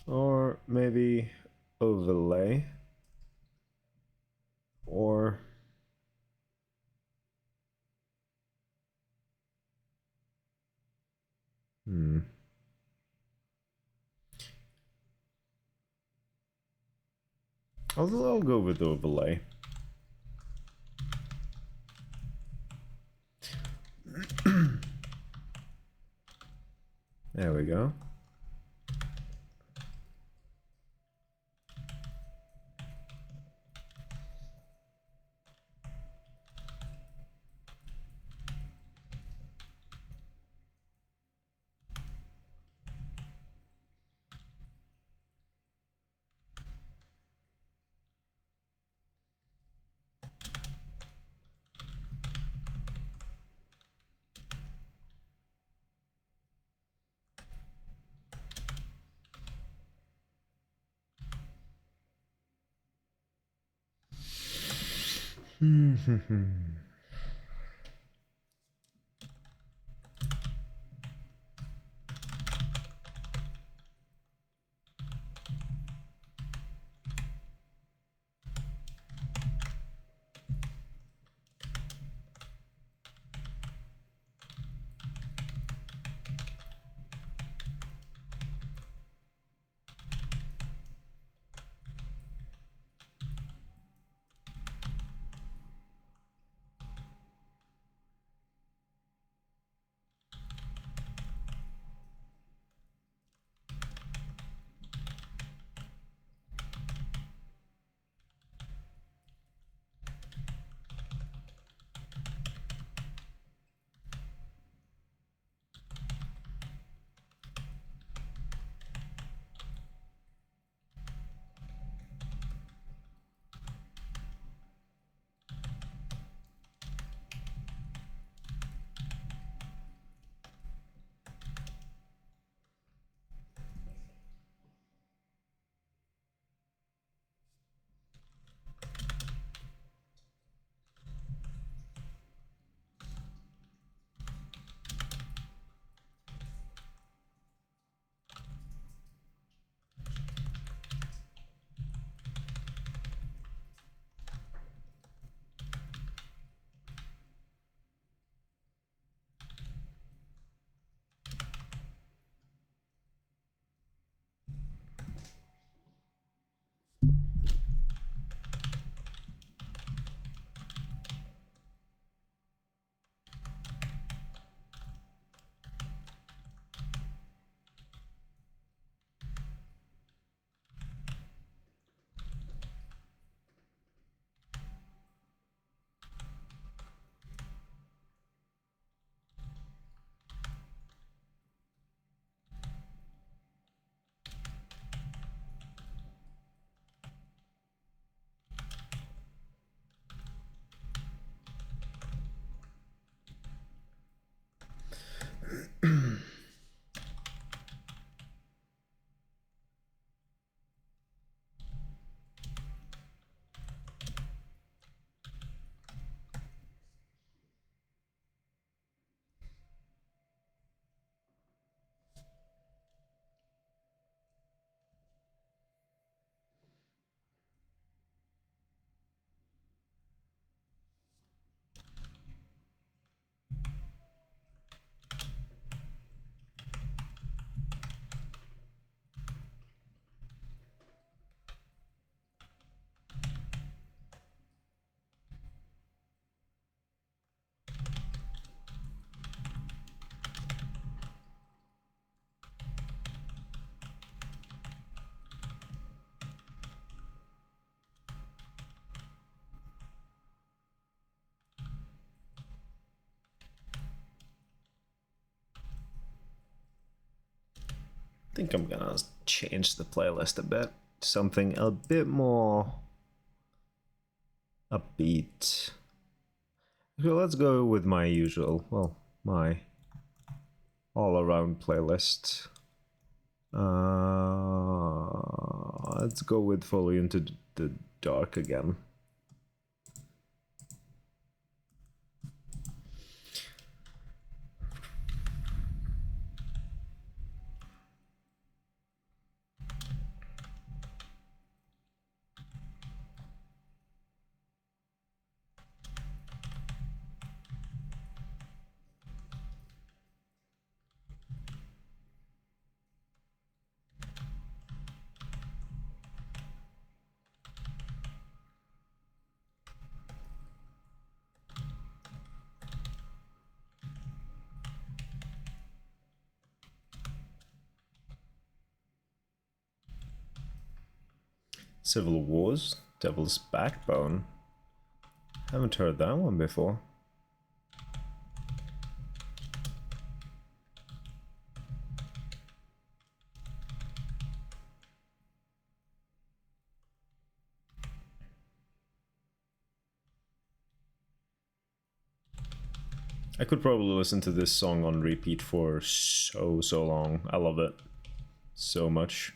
Or maybe overlay. Or I'll go with overlay. There we go. I think I'm gonna change the playlist a bit. Something a bit more upbeat. So let's go with my usual, well, my all-around playlist. Let's go with Fully Into the Dark again. Civil Wars, Devil's Backbone. Haven't heard that one before. I could probably listen to this song on repeat for so long. I love it so much.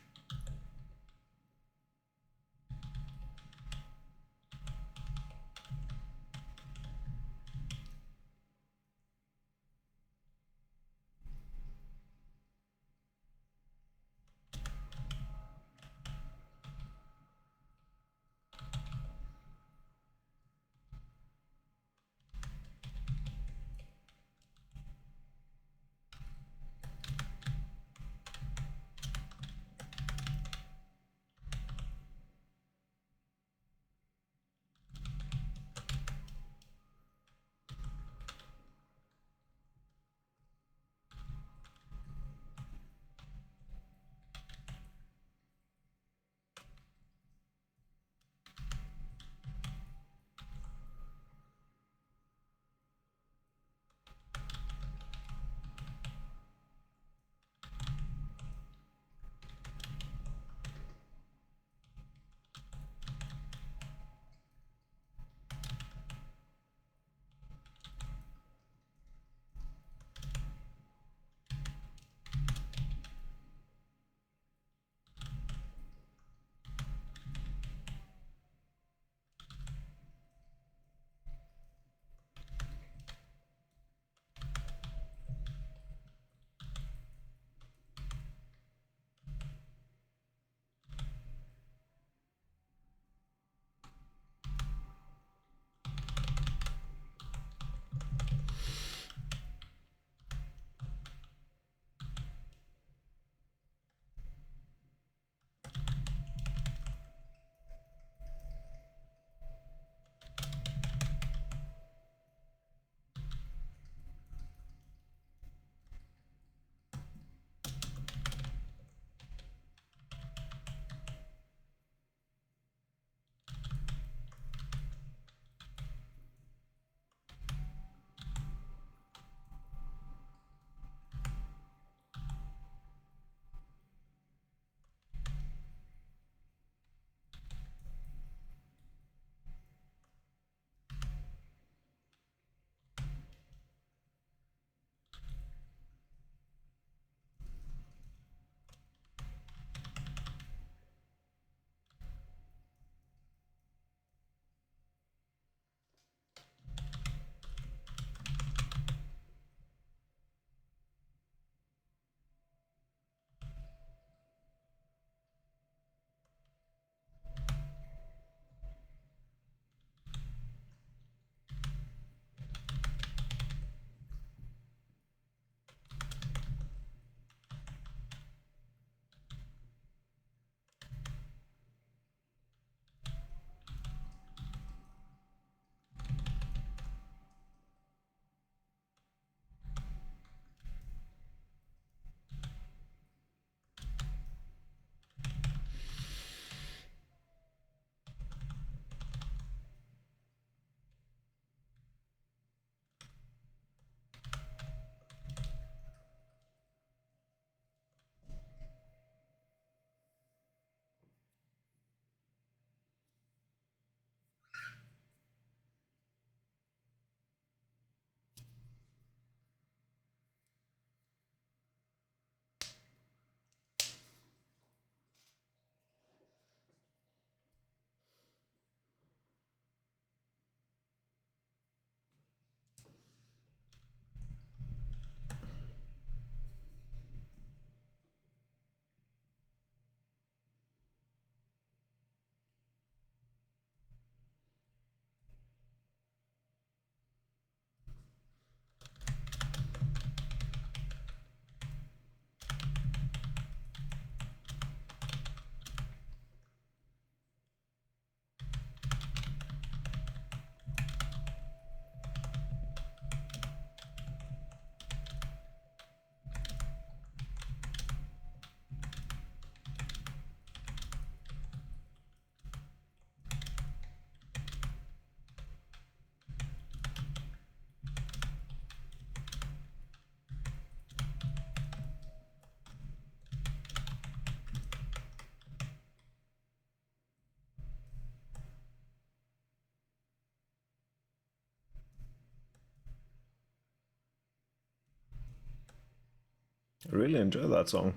I really enjoy that song.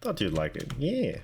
Thought you'd like it. Yeah.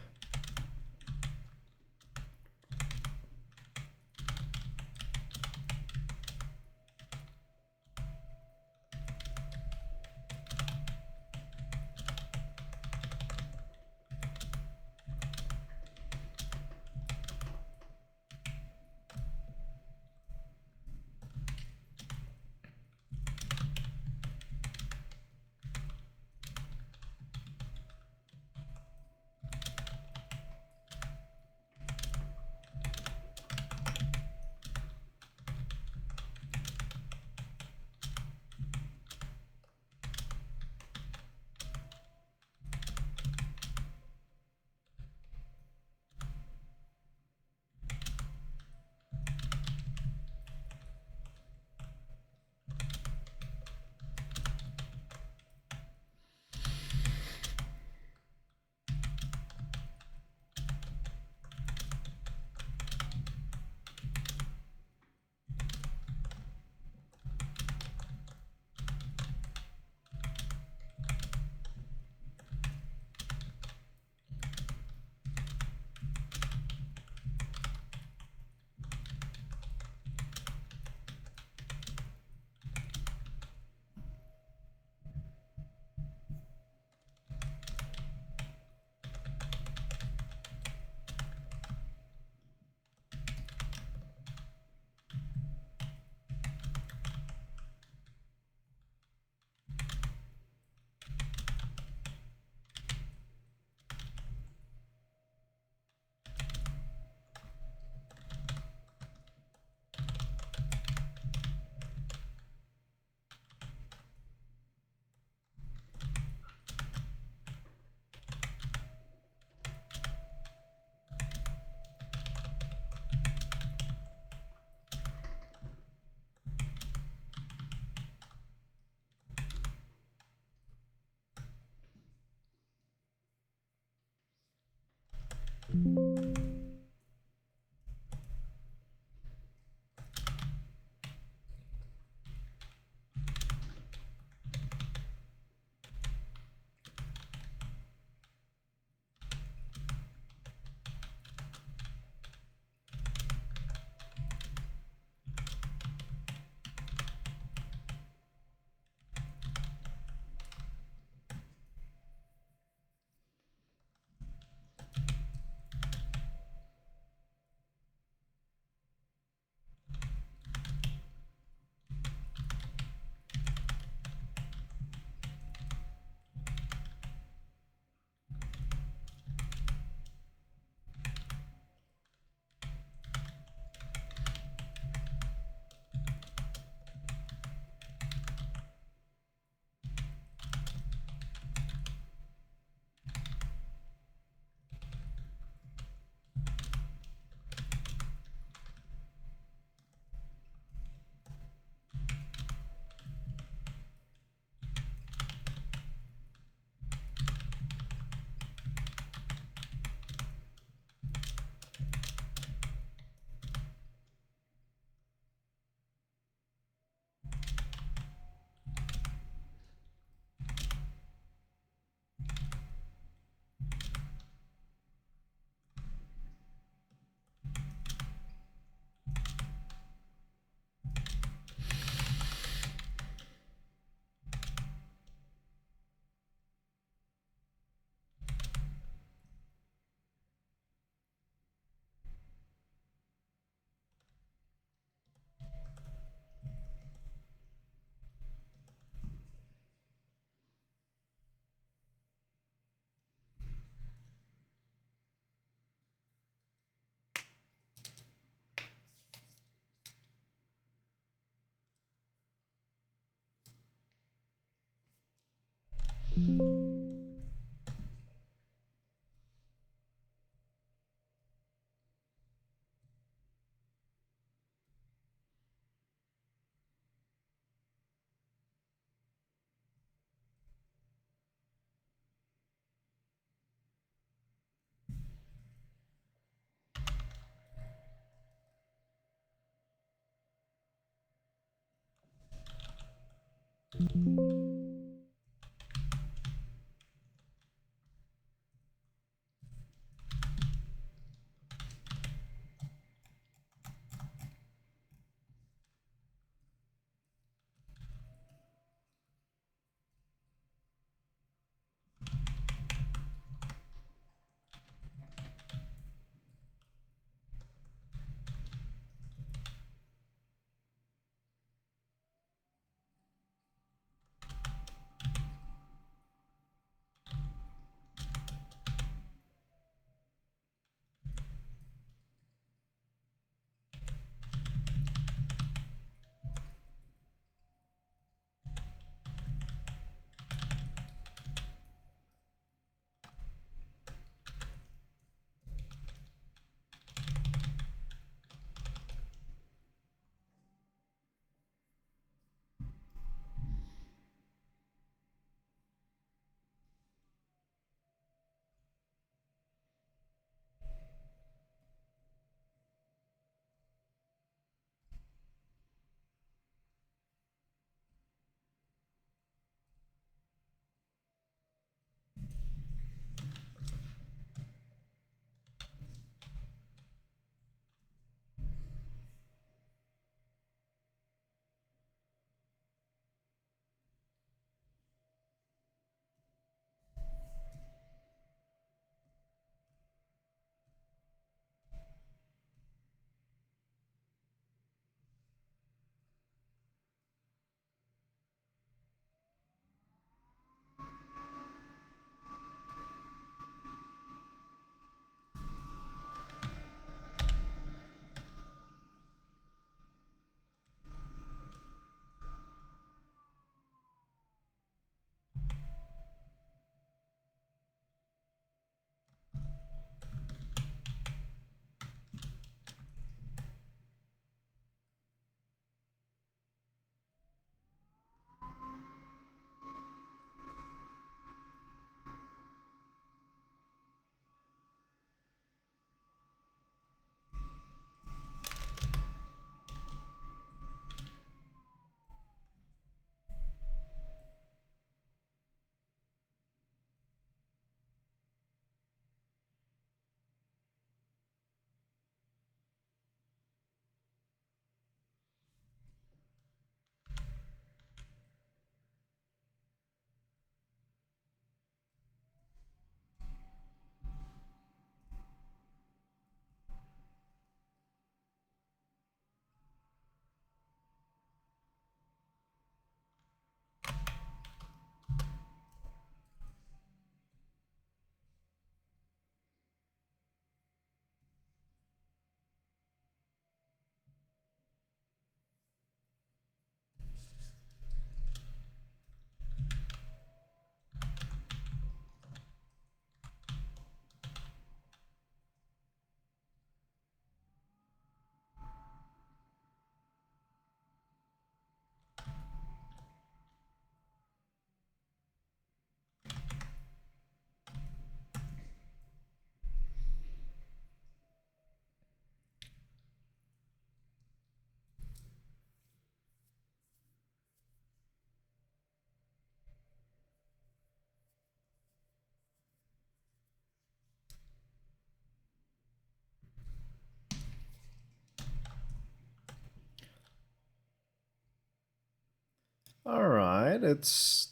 All right, it's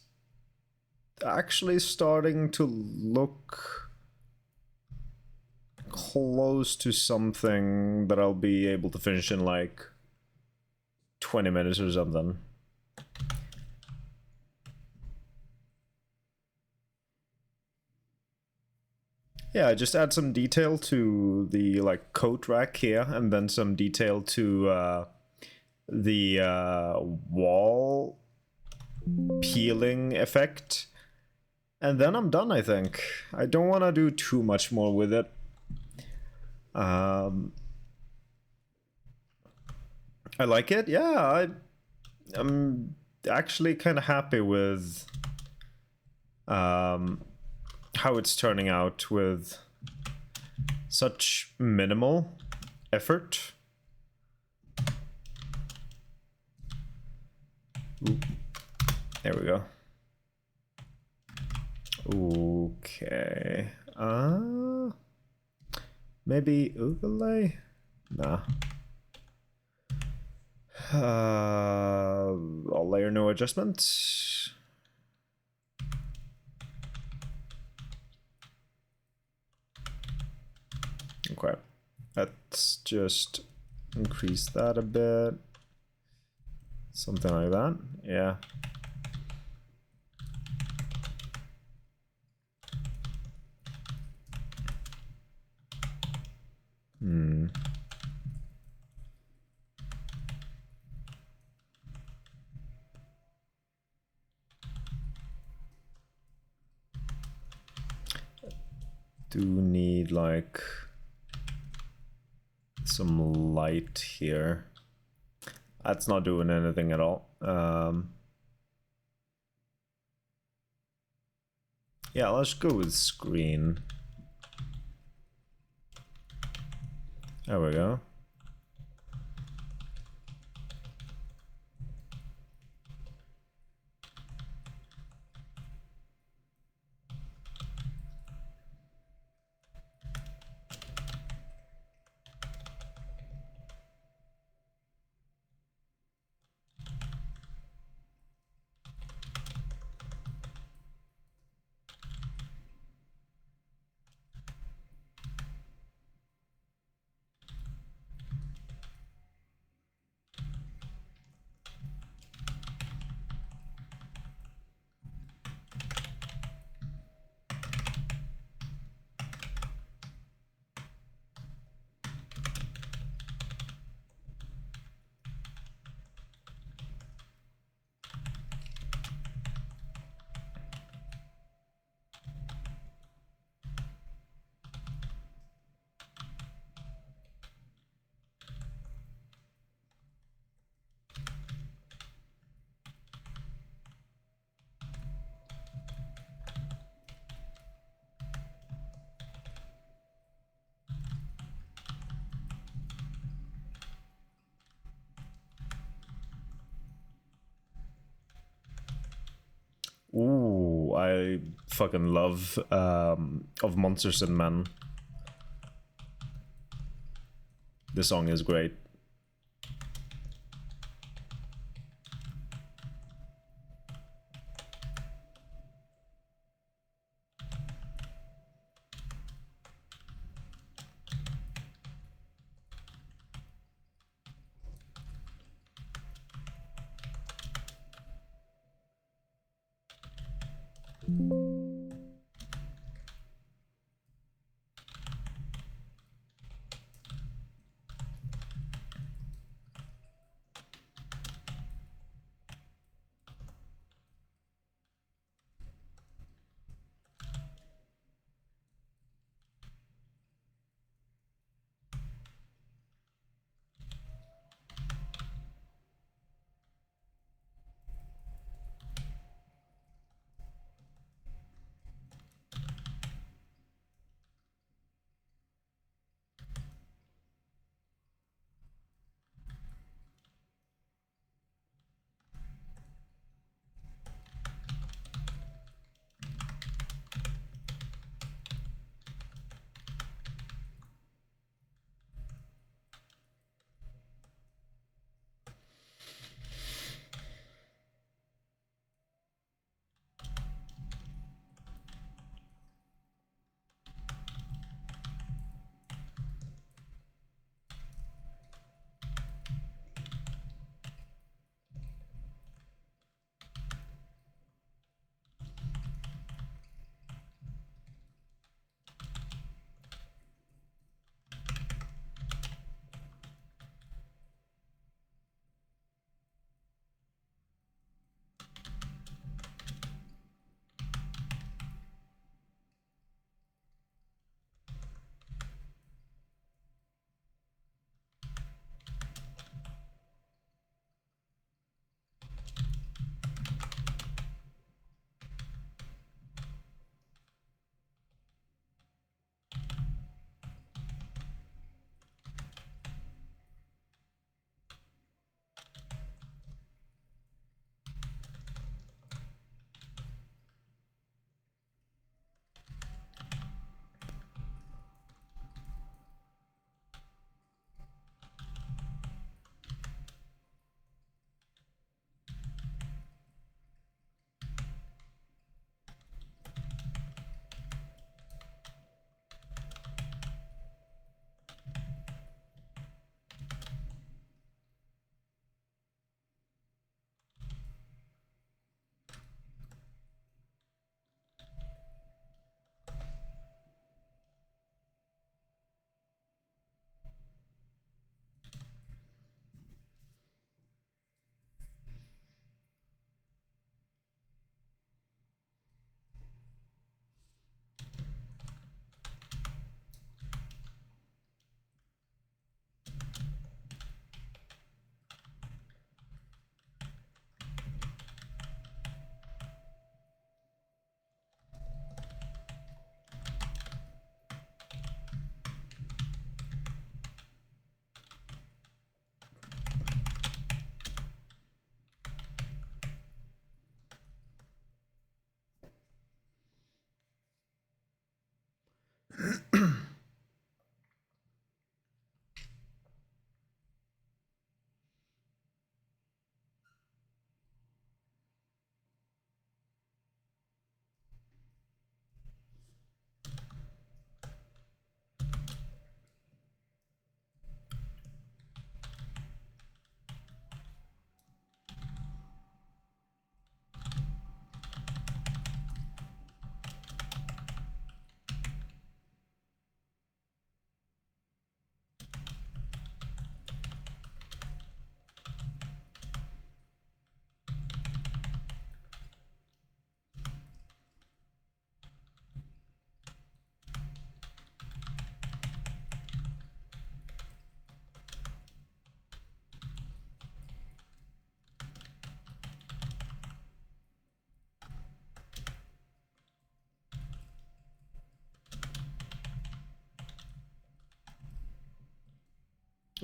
actually starting to look close to something that I'll be able to finish in like 20 minutes or something. Yeah, just add some detail to the like coat rack here, and then some detail to the wall peeling effect. And then I'm done, I think. I don't want to do too much more with it. I like it. Yeah, I'm actually kind of happy with how it's turning out with such minimal effort. Ooh. Here we go. Okay. Maybe overlay? Nah. All layer, no adjustments. Okay. Let's just increase that a bit. Something like that. Yeah. Do need like some light here. That's not doing anything at all. Yeah, let's go with screen. There we go. Ooh, I fucking love of Monsters and Men. This song is great.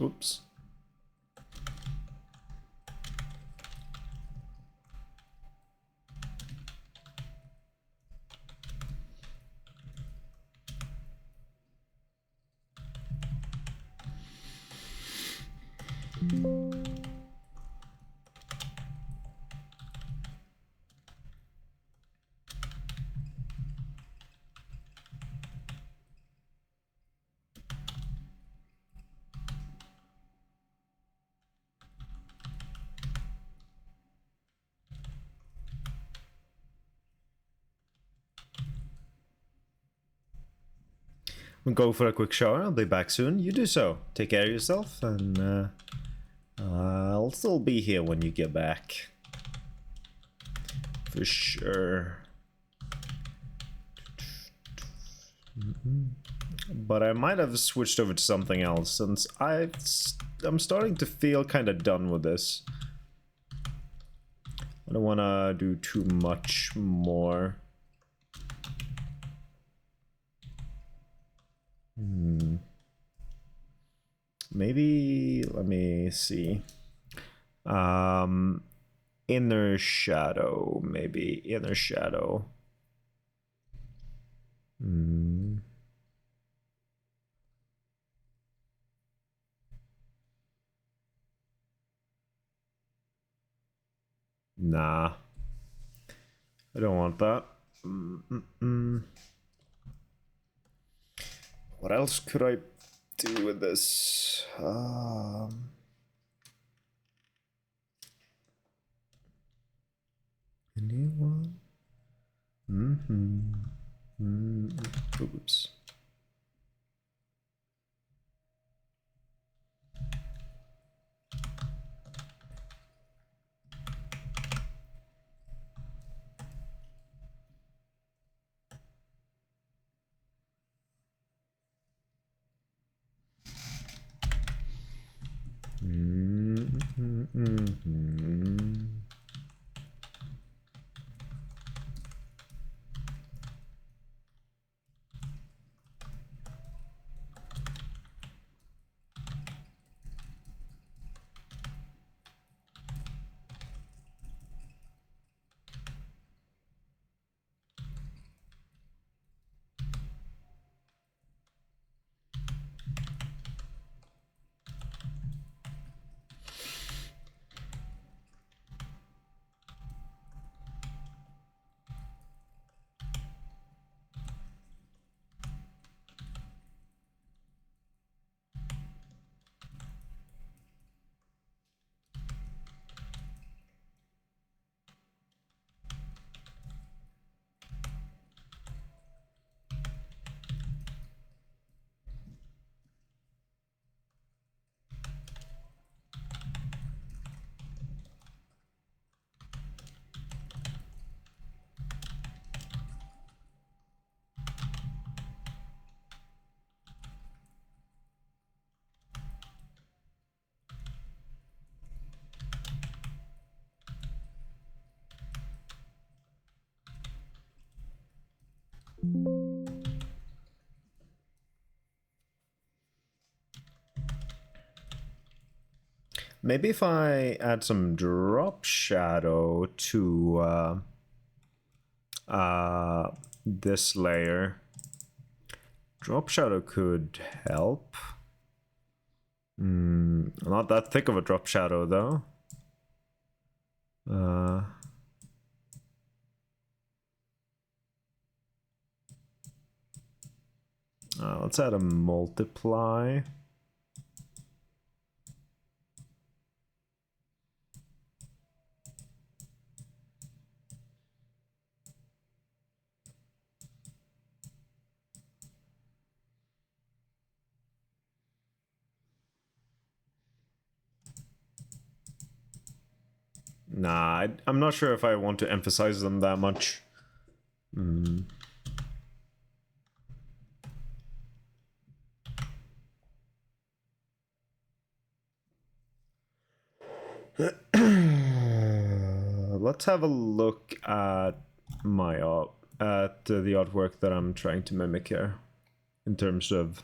Oops. We'll go for a quick shower. I'll be back soon. You do so. Take care of yourself, and I'll still be here when you get back. For sure. But I might have switched over to something else since I'm starting to feel kind of done with this. I don't want to do too much more. Maybe, let me see. Inner shadow, maybe. Inner shadow. Nah. I don't want that. What else could I do with this? Anyone? Oops. Maybe if I add some drop shadow to this layer, drop shadow could help. Not that thick of a drop shadow though. Let's add a multiply. Nah, I'm not sure if I want to emphasize them that much. Let's have a look at my the artwork that I'm trying to mimic here in terms of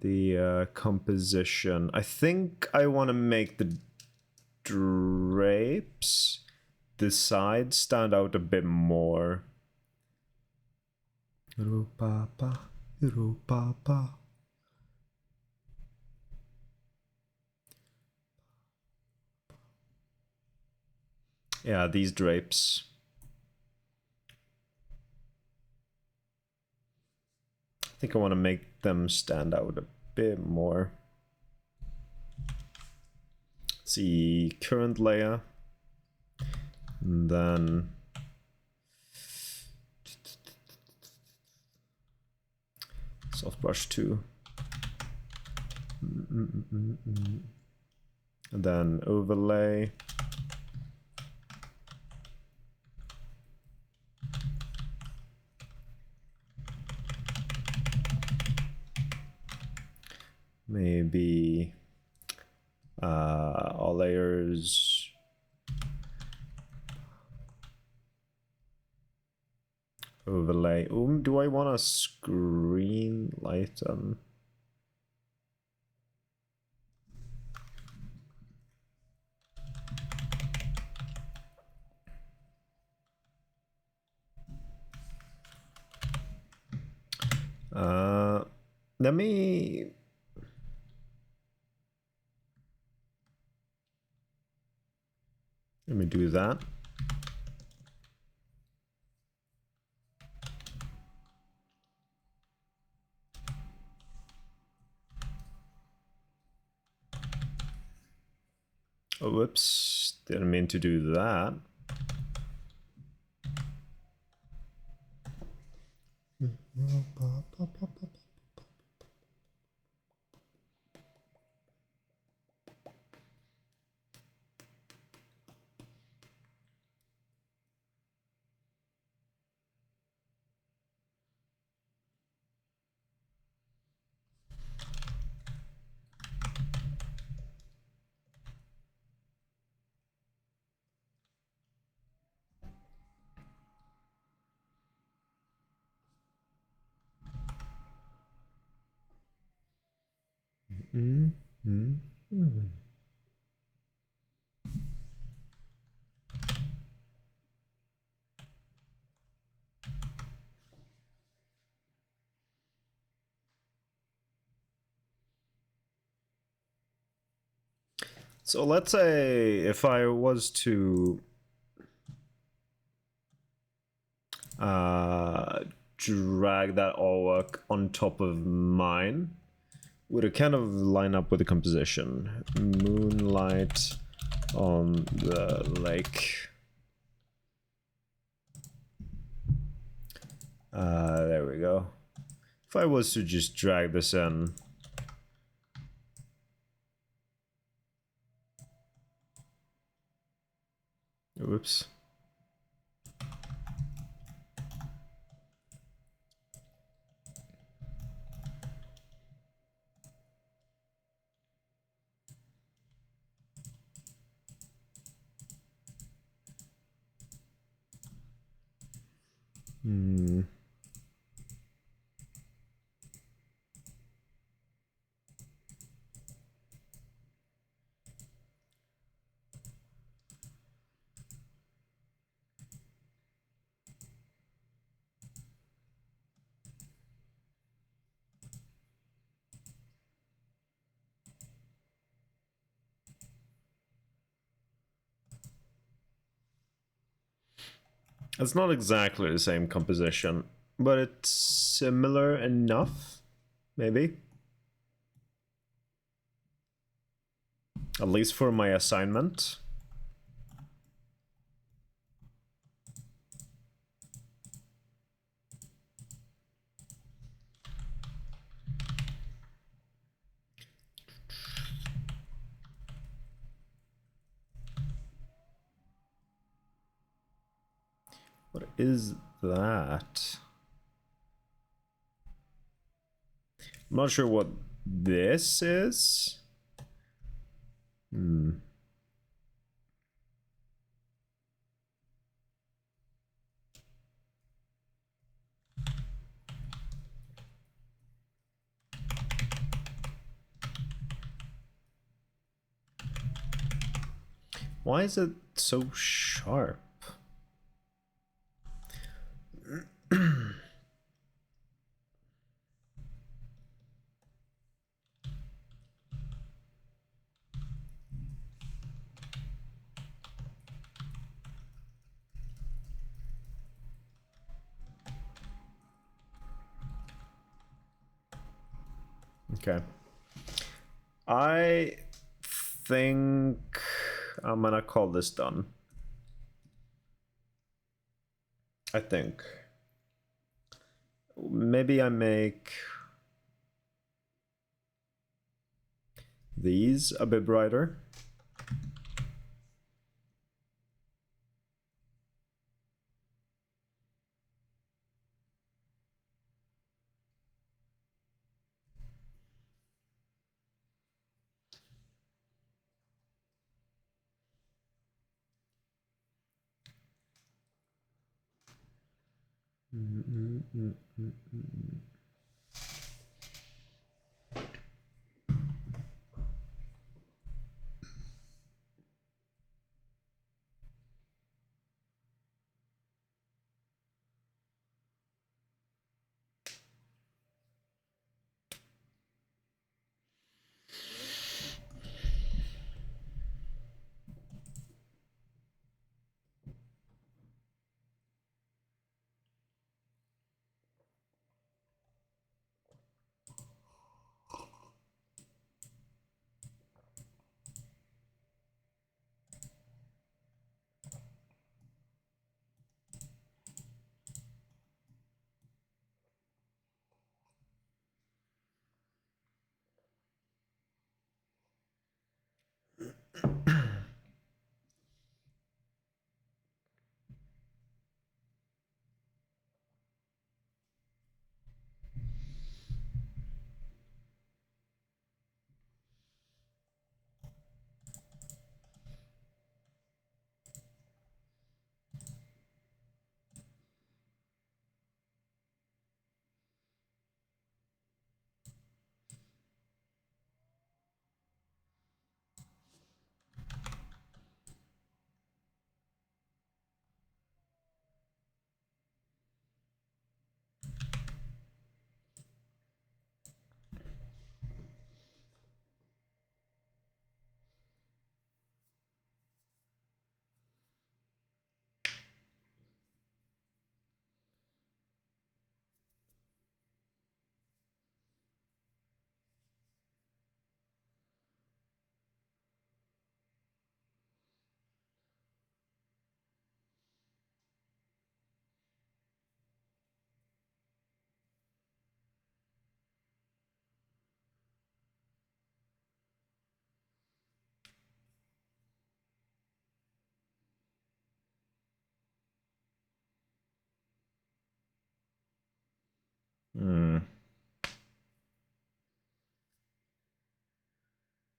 the composition. I think I want to make the drapes, the sides, stand out a bit more. Yeah, these drapes. I think I want to make them stand out a bit more. Let's see, current layer. And then soft brush 2. And then overlay. Maybe all layers. Overlay. Do I want a screen lighten? Let me do that. Oh, whoops, didn't mean to do that. So let's say if I was to drag that artwork on top of mine, would it kind of line up with the composition? Moonlight on the lake. There we go. If I was to just drag this in. Whoops. It's not exactly the same composition, but it's similar enough, maybe. At least for my assignment. What is that? I'm not sure what this is. Why is it so sharp? Okay. I think I'm gonna call this done. I think. Maybe I make these a bit brighter.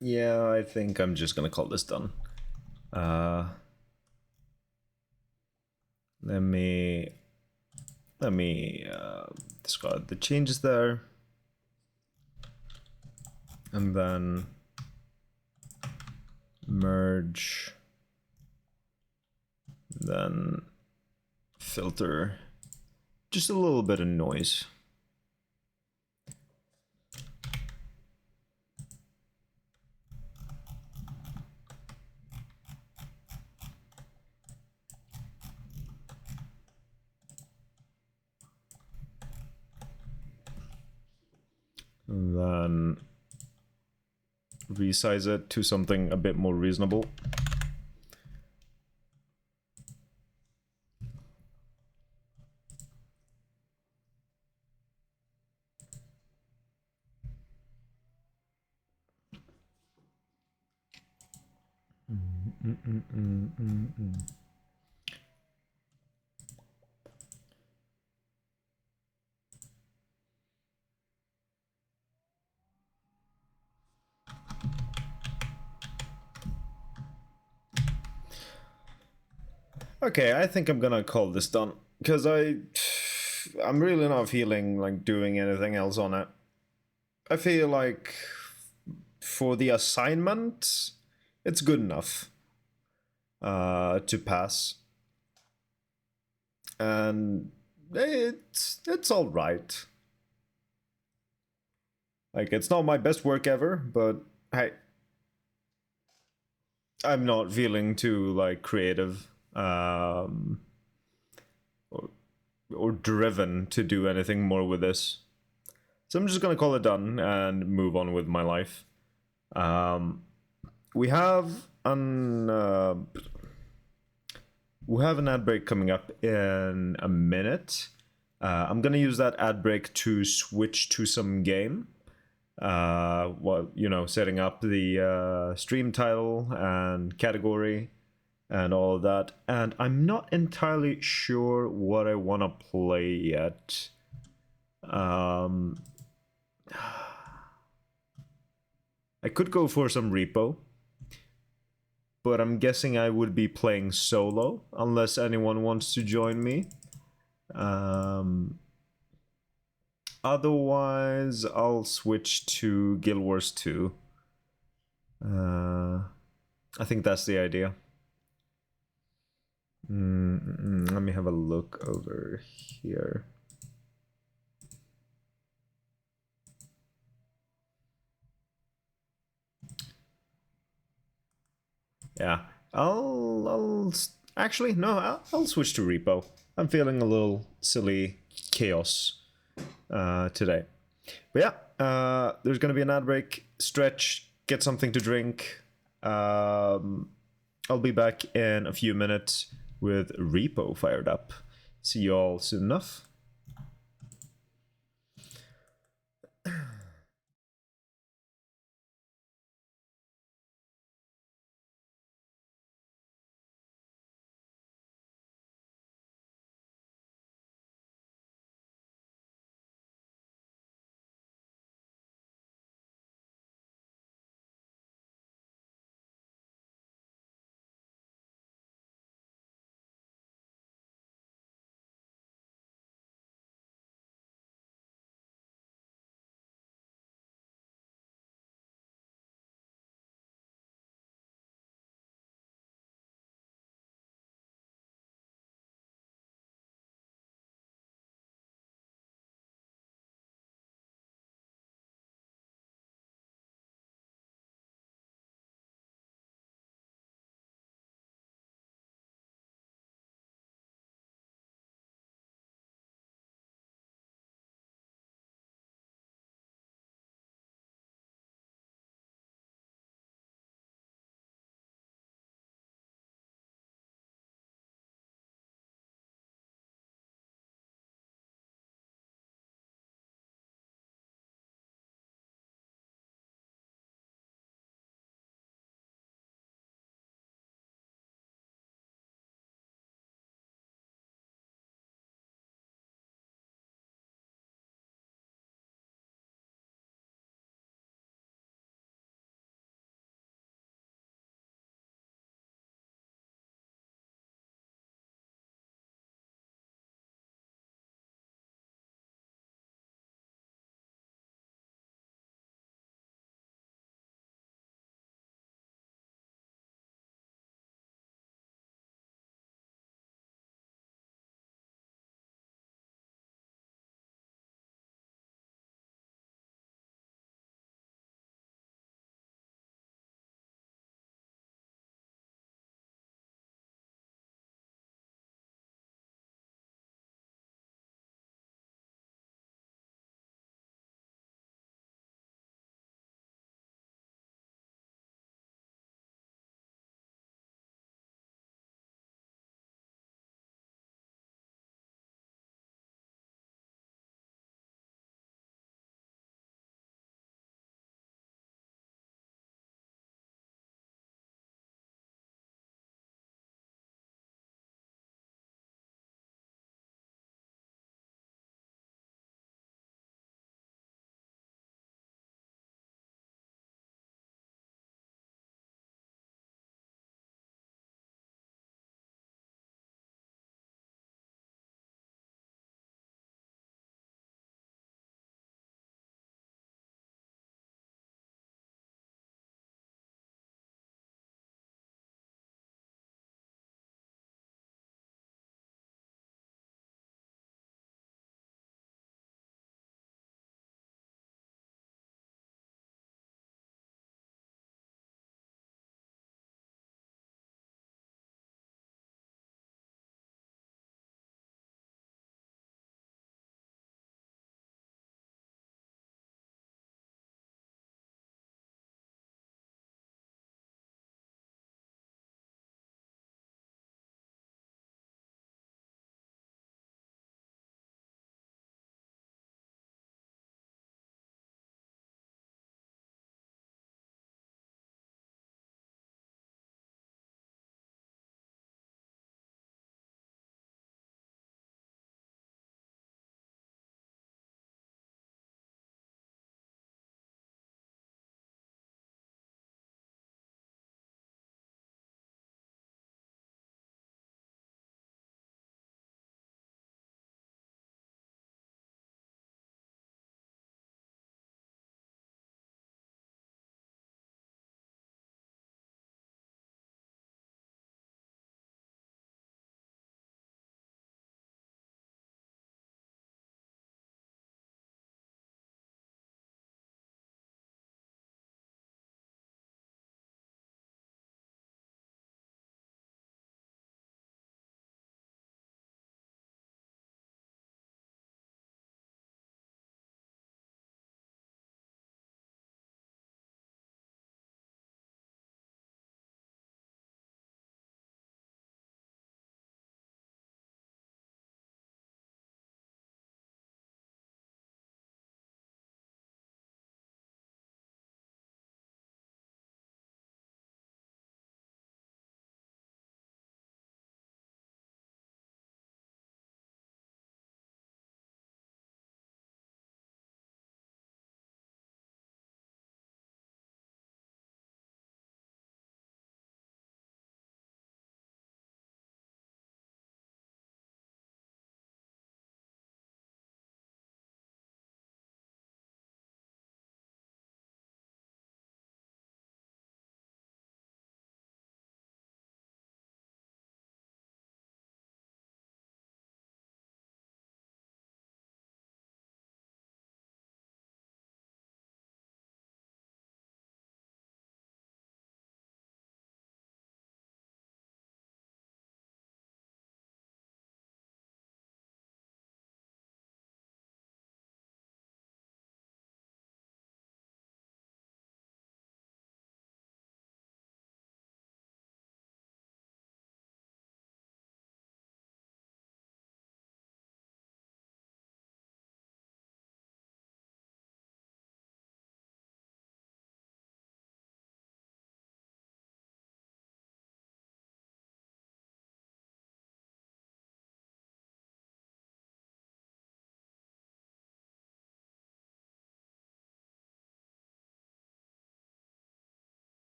Yeah, I think I'm just gonna call this done. Let me discard the changes there, and then merge, then filter, just a little bit of noise. And then resize it to something a bit more reasonable. Okay, I think I'm gonna call this done, because I'm really not feeling like doing anything else on it. I feel like for the assignment, it's good enough. to pass, and it's all right. Like, it's not my best work ever, but hey, I'm not feeling too like creative or driven to do anything more with this. So I'm just gonna call it done and move on with my life. We have an ad break coming up in a minute. I'm gonna use that ad break to switch to some game. Well, setting up the stream title and category and all of that. And I'm not entirely sure what I want to play yet. I could go for some R.E.P.O, but I'm guessing I would be playing solo unless anyone wants to join me. Otherwise, I'll switch to Guild Wars 2. I think that's the idea. Let me have a look over here. Yeah, I'll actually no, I'll switch to R.E.P.O. I'm feeling a little silly chaos today. But yeah, there's gonna be an ad break. Stretch, get something to drink. I'll be back in a few minutes with R.E.P.O fired up. See you all soon enough.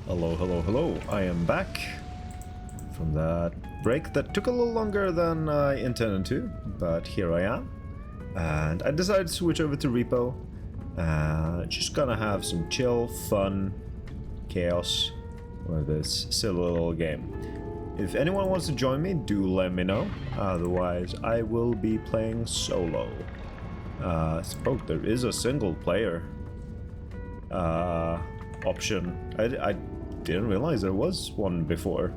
Hello, hello, hello. I am back from that break that took a little longer than I intended to, but here I am. And I decided to switch over to R.E.P.O. Just gonna have some chill, fun, chaos with this silly little game. If anyone wants to join me, do let me know. Otherwise, I will be playing solo. Oh, there is a single player option. I didn't realize there was one before.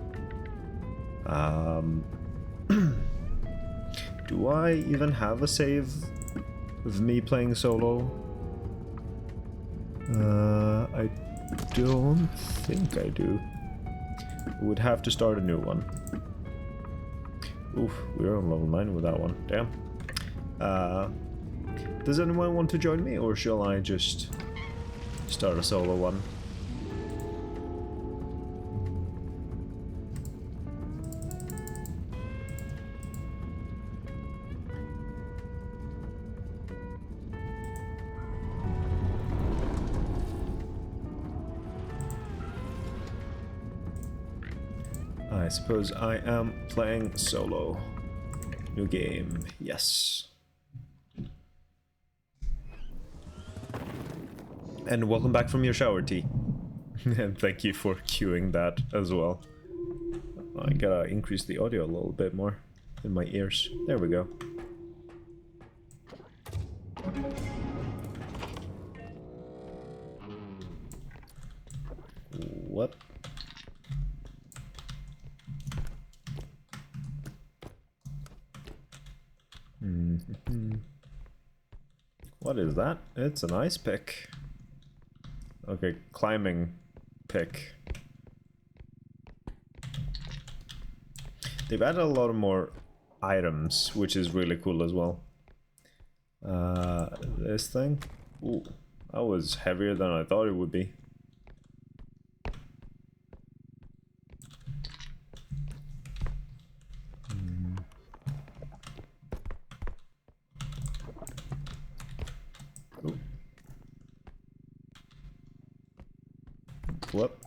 Do I even have a save of me playing solo? I don't think I do. Would have to start a new one. Oof, we're on level 9 with that one. Damn. Does anyone want to join me, or shall I just start a solo one? I suppose I am playing solo. New game, yes. And welcome back from your shower, T. And thank you for cueing that as well. I gotta increase the audio a little bit more in my ears. There we go. What? What is that? It's an ice pick. Okay, climbing pick. They've added a lot of more items, which is really cool as well. This thing? Ooh, that was heavier than I thought it would be. Ooh. Whoop.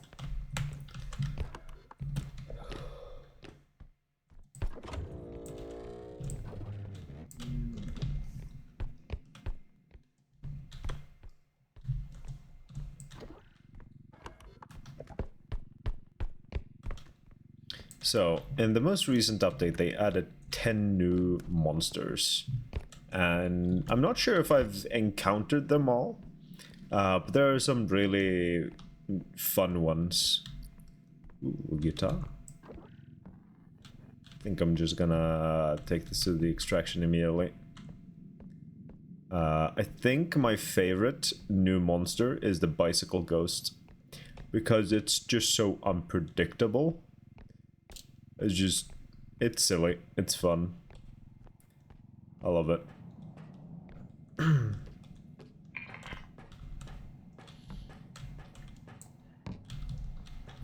So, in the most recent update, they added 10 new monsters. And I'm not sure if I've encountered them all, but there are some really fun ones. Ooh, guitar. I think I'm just gonna take this to the extraction immediately. I think my favorite new monster is the bicycle ghost, because it's just so unpredictable. It's silly, it's fun. I love it.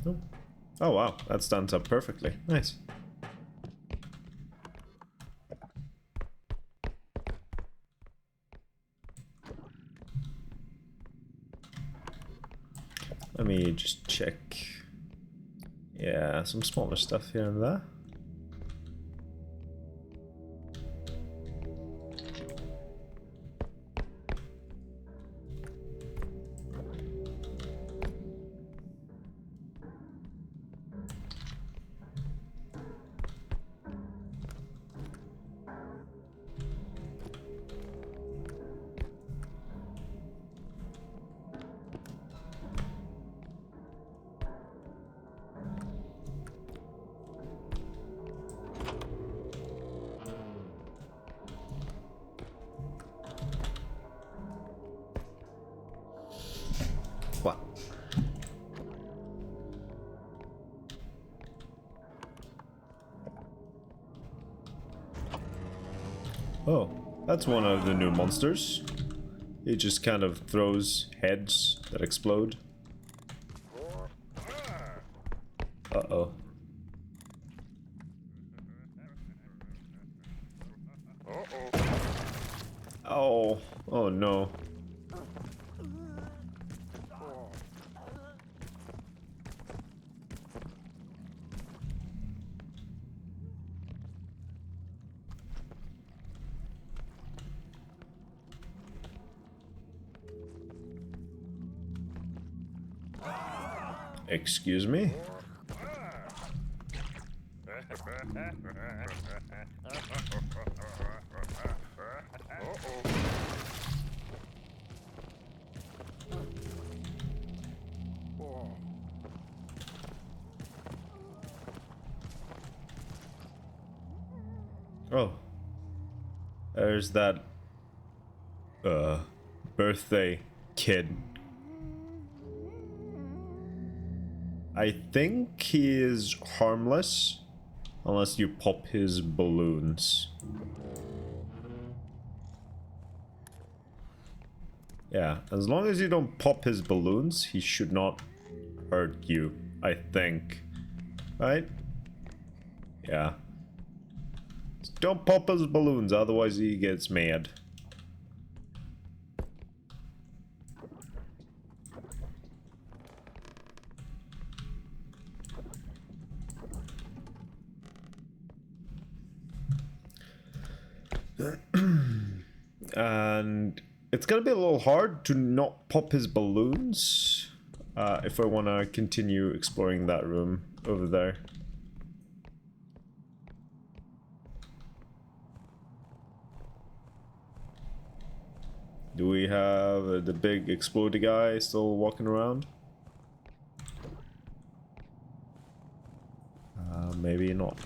Oh. Oh wow, that stands up perfectly. Nice. Let me just check. Yeah, some smaller stuff here and there. What? Oh, that's one of the new monsters. It just kind of throws heads that explode. Uh-oh. Oh, oh no. Excuse me? Oh. There's that birthday kid. I think he is harmless unless you pop his balloons. Yeah, as long as you don't pop his balloons, he should not hurt you, I think. Right? Yeah. Don't pop his balloons, otherwise he gets mad. And it's gonna be a little hard to not pop his balloons if I want to continue exploring that room over there. Do we have the big explodey guy still walking around? Maybe not.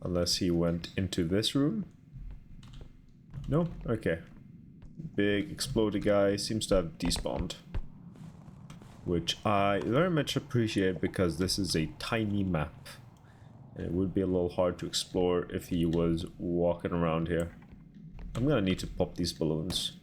Unless he went into this room? No? Okay. Big explodey guy seems to have despawned. Which I very much appreciate because this is a tiny map. And it would be a little hard to explore if he was walking around here. I'm gonna need to pop these balloons.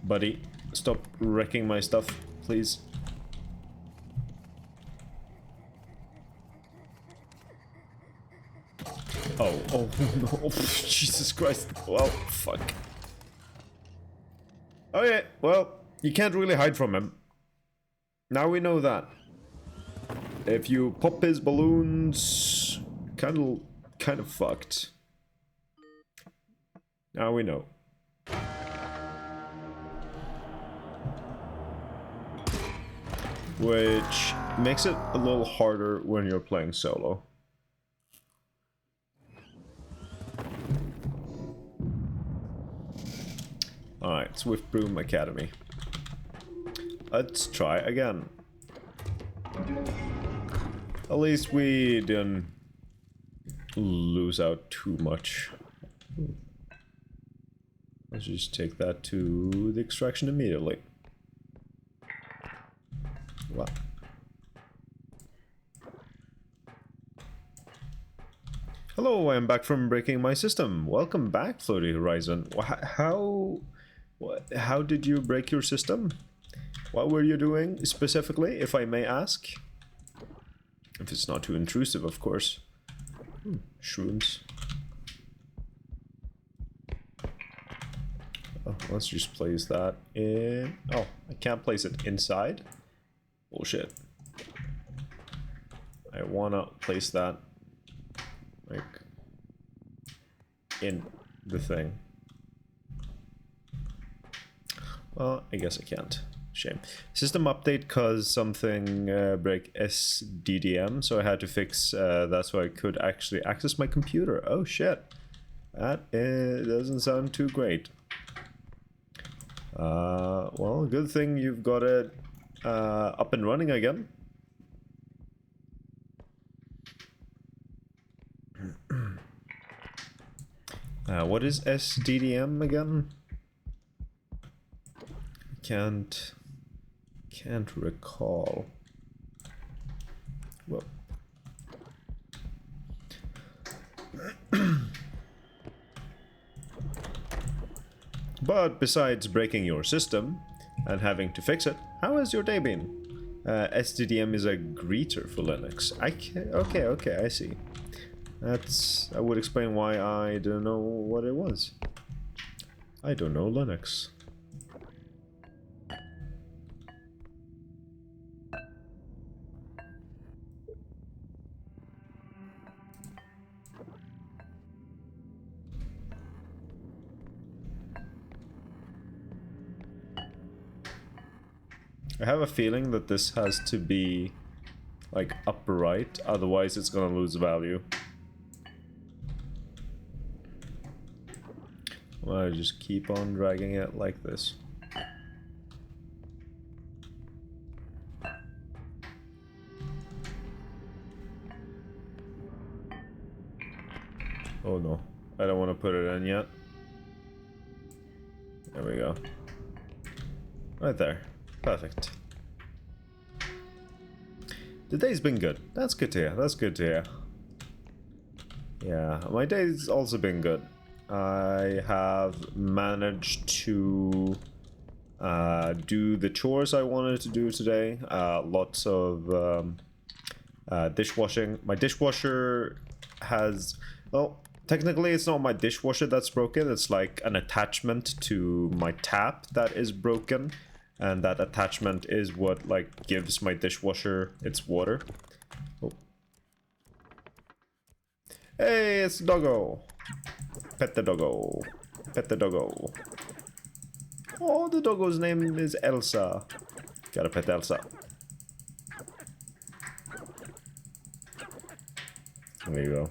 Buddy, stop wrecking my stuff, please. Oh no, Jesus Christ. Well, fuck. Okay, well, you can't really hide from him. Now we know that. If you pop his balloons, kind of fucked. Now we know. Which makes it a little harder when you're playing solo. Alright, Swift Broom Academy. Let's try again. At least we didn't lose out too much. Let's just take that to the extraction immediately. Wow. Hello, I'm back from breaking my system. Welcome back, Floaty Horizon. How did you break your system? What were you doing specifically, if I may ask? If it's not too intrusive, of course. Shrooms. Oh, let's just place that in... Oh, I can't place it inside? Bullshit. I wanna place that, like, in the thing. Well, I guess I can't. Shame. System update caused something break SDDM, so I had to fix that so I could actually access my computer. Oh shit. That doesn't sound too great. Well, good thing you've got it up and running again. What is SDDM again? Can't recall. Well, but besides breaking your system and having to fix it, how has your day been? SDDM is a greeter for Linux. Okay, I see. That would explain why I don't know what it was. I don't know Linux. I have a feeling that this has to be like upright, otherwise it's gonna lose value. Well, I just keep on dragging it like this. Oh no, I don't want to put it in yet. There we go. Right there. Perfect. The day's been good. That's good to hear. That's good to hear. Yeah, my day's also been good. I have managed to do the chores I wanted to do today. Lots of dishwashing. My dishwasher has... Well, technically it's not my dishwasher that's broken. It's like an attachment to my tap that is broken. And that attachment is what like gives my dishwasher its water. Oh. Hey, it's doggo. Pet the doggo. Pet the doggo. Oh, the doggo's name is Elsa. Gotta pet Elsa. There you go.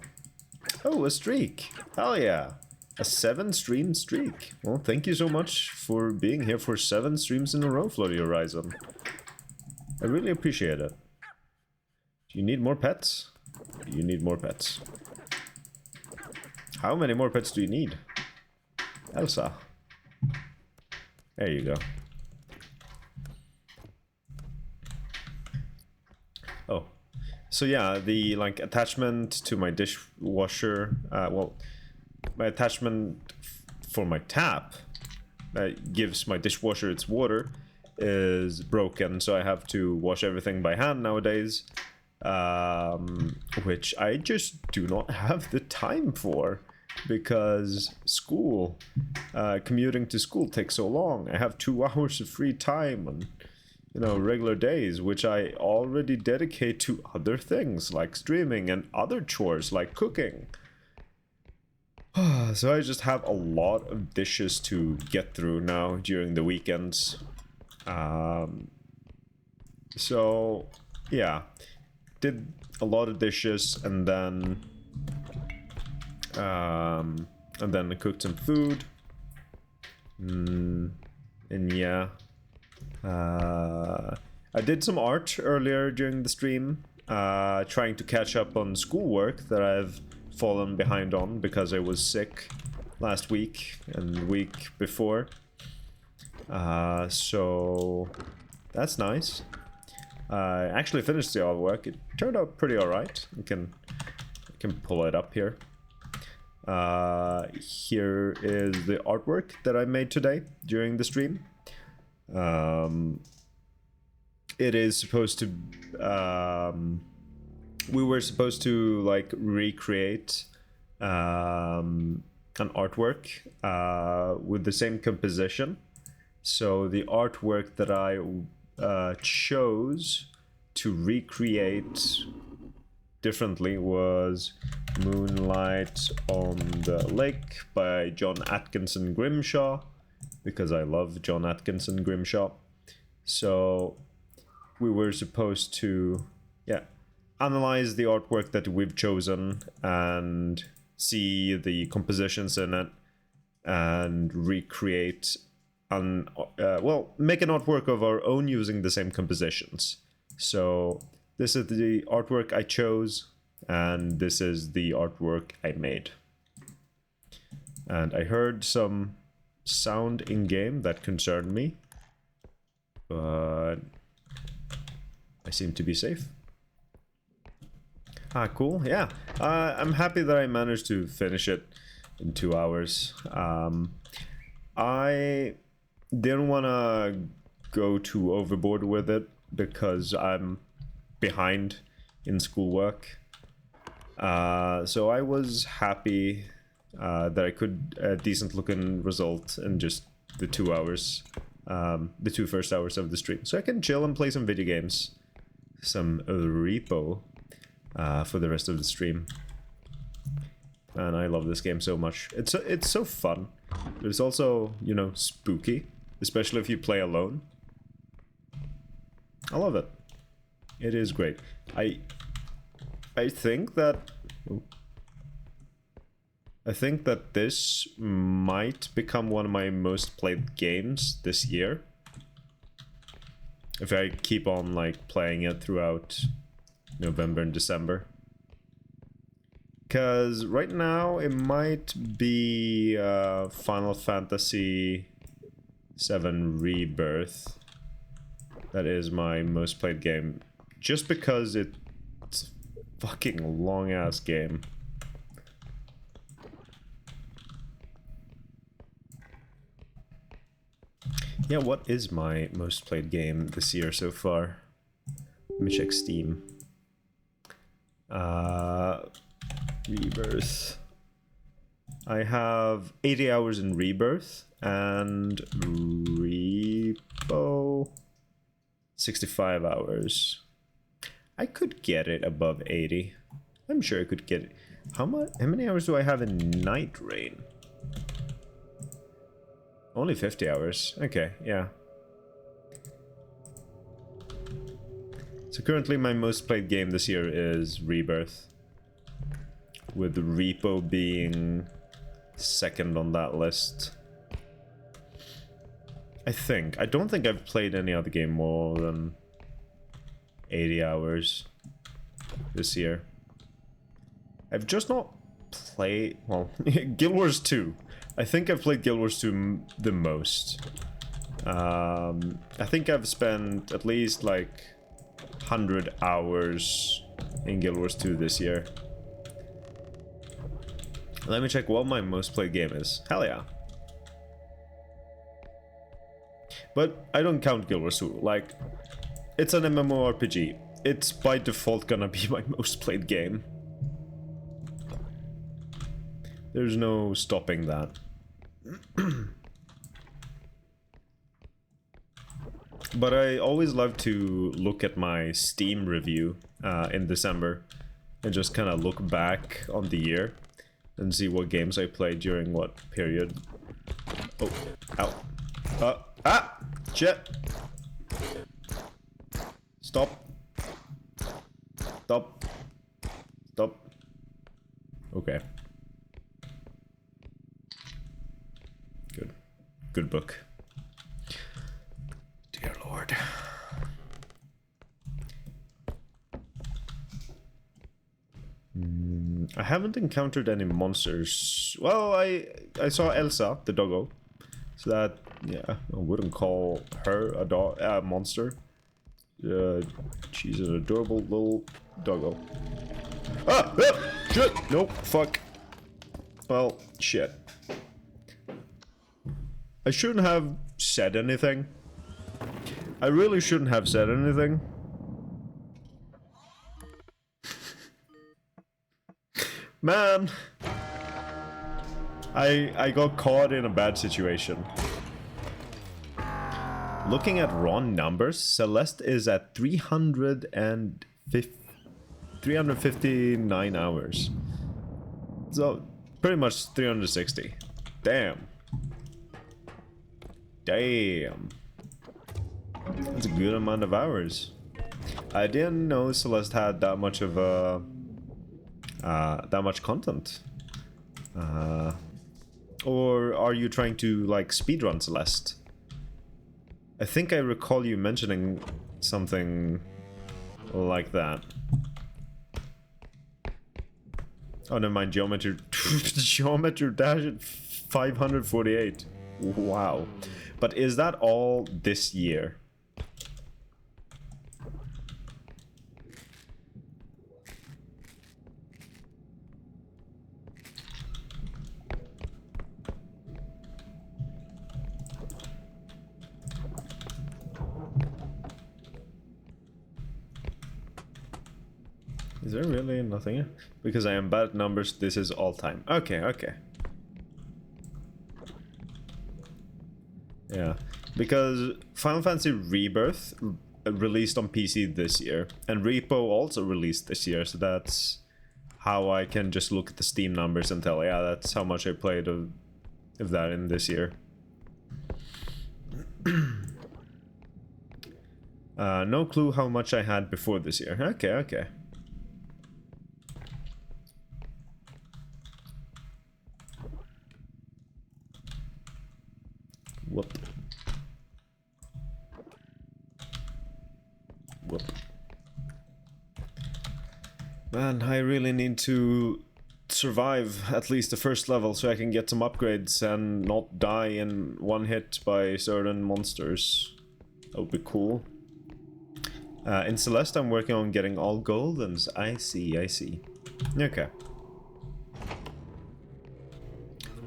Oh, a streak. Hell yeah. A 7-stream streak. Well, thank you so much for being here for 7 streams in a row, Floaty Horizon. I really appreciate it. Do you need more pets? You need more pets. How many more pets do you need? Elsa. There you go. Oh. So yeah, the like attachment to my dishwasher, well, my attachment for my tap that gives my dishwasher its water is broken, so I have to wash everything by hand nowadays, which I just do not have the time for because school, commuting to school takes so long. I have 2 hours of free time on, you know, regular days, which I already dedicate to other things like streaming and other chores like cooking. So I just have a lot of dishes to get through now during the weekends. So yeah, did a lot of dishes and then I cooked some food. And yeah, I did some art earlier during the stream, trying to catch up on schoolwork that I've fallen behind on because I was sick last week and the week before. So that's nice. I actually finished the artwork. It turned out pretty alright. I can pull it up here. Here is the artwork that I made today during the stream. It is supposed to we were supposed to like recreate an artwork with the same composition. So the artwork that I chose to recreate differently was Moonlight on the Lake by John Atkinson Grimshaw, because I love John Atkinson Grimshaw. So we were supposed to, yeah, analyze the artwork that we've chosen and see the compositions in it and recreate well, make an artwork of our own using the same compositions. So this is the artwork I chose, and this is the artwork I made. And I heard some sound in game that concerned me, but I seem to be safe. Ah, cool. Yeah, I'm happy that I managed to finish it in 2 hours. I didn't want to go too overboard with it because I'm behind in schoolwork. So I was happy that I could a decent looking result in just the 2 hours, the 2 first hours of the stream. So I can chill and play some video games, some R.E.P.O for the rest of the stream. And I love this game so much. It's so fun, but it's also, you know, spooky, especially if you play alone. I love it. It is great. I think that this might become one of my most played games this year. If I keep on like playing it throughout November and December. Because right now it might be Final Fantasy VII Rebirth. That is my most played game. Just because it's a fucking long ass game. Yeah, what is my most played game this year so far? Let me check Steam. Rebirth. I have 80 hours in Rebirth and R.E.P.O 65 hours. I could get it above 80. I'm sure I could get it. How many hours do I have in Night Rain? Only 50 hours. Okay, yeah. So currently my most played game this year is Rebirth, with R.E.P.O being second on that list. I don't think I've played any other game more than 80 hours this year. I've just not played, well, Guild Wars 2. I think I've played Guild Wars 2 the most. I think I've spent at least like 100 hours in Guild Wars 2 this year. Let me check what my most played game is. Hell yeah. But I don't count Guild Wars 2. Like, it's an MMORPG. It's by default gonna be my most played game. There's no stopping that. But I always love to look at my Steam review in December and just kind of look back on the year and see what games I played during what period. Oh, ow. Shit. Stop. Stop. Stop. Okay. Good. Good book. Dear Lord. I haven't encountered any monsters. Well, I saw Elsa, the doggo. So that, yeah, I wouldn't call her a monster. She's an adorable little doggo. Ah! Shit! Nope, fuck. Well, shit. I shouldn't have said anything. I really shouldn't have said anything. Man, I got caught in a bad situation. Looking at raw numbers, Celeste is at 359 hours. So, pretty much 360. Damn. Damn. That's a good amount of hours. I didn't know Celeste had that much of a... that much content. Or are you trying to, like, speedrun Celeste? I think I recall you mentioning something like that. Oh, never mind, Geometry... Geometry Dash at 548. Wow. But is that all this year? Is there really nothing here? Because I am bad at numbers, this is all time. Okay, okay. Yeah, because Final Fantasy Rebirth released on PC this year, and R.E.P.O also released this year, so that's how I can just look at the Steam numbers and tell, yeah, that's how much I played of that in this year. No clue how much I had before this year. Okay, okay. Whoop. Whoop. Man, I really need to survive at least the first level so I can get some upgrades and not die in one hit by certain monsters. That would be cool. In Celeste, I'm working on getting all goldens. I see, I see. Okay.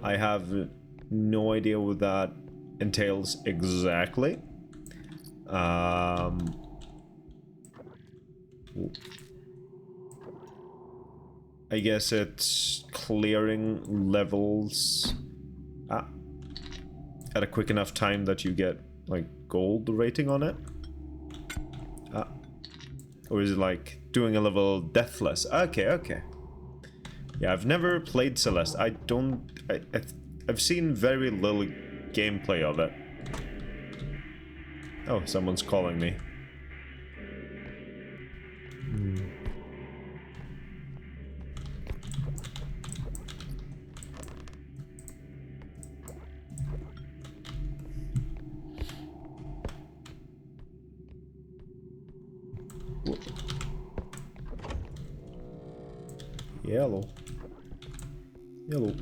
I have no idea what that entails exactly. I guess it's clearing levels at a quick enough time that you get like gold rating on it. Or is it like doing a level deathless? Okay, okay. Yeah, I've never played Celeste. I've seen very little gameplay of it. Oh, someone's calling me. Yellow. Yellow.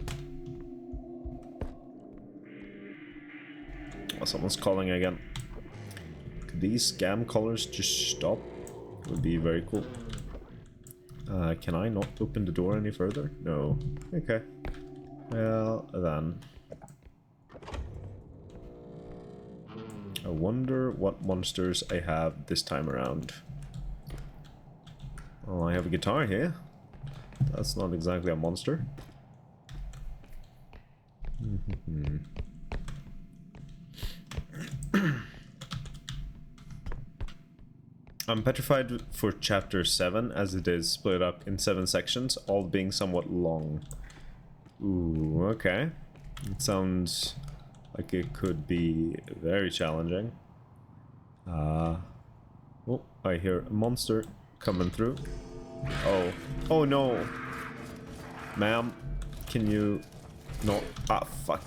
Oh, someone's calling again. Could these scam callers just stop? Would be very cool. Can I not open the door any further? No. Okay. Well, then. I wonder what monsters I have this time around. Oh, I have a guitar here. That's not exactly a monster. I'm petrified for chapter 7 as it is split up in 7 sections, all being somewhat long. Ooh, okay. It sounds like it could be very challenging. Oh, I hear a monster coming through. Oh. Oh no! Ma'am, can you not... Ah, fuck.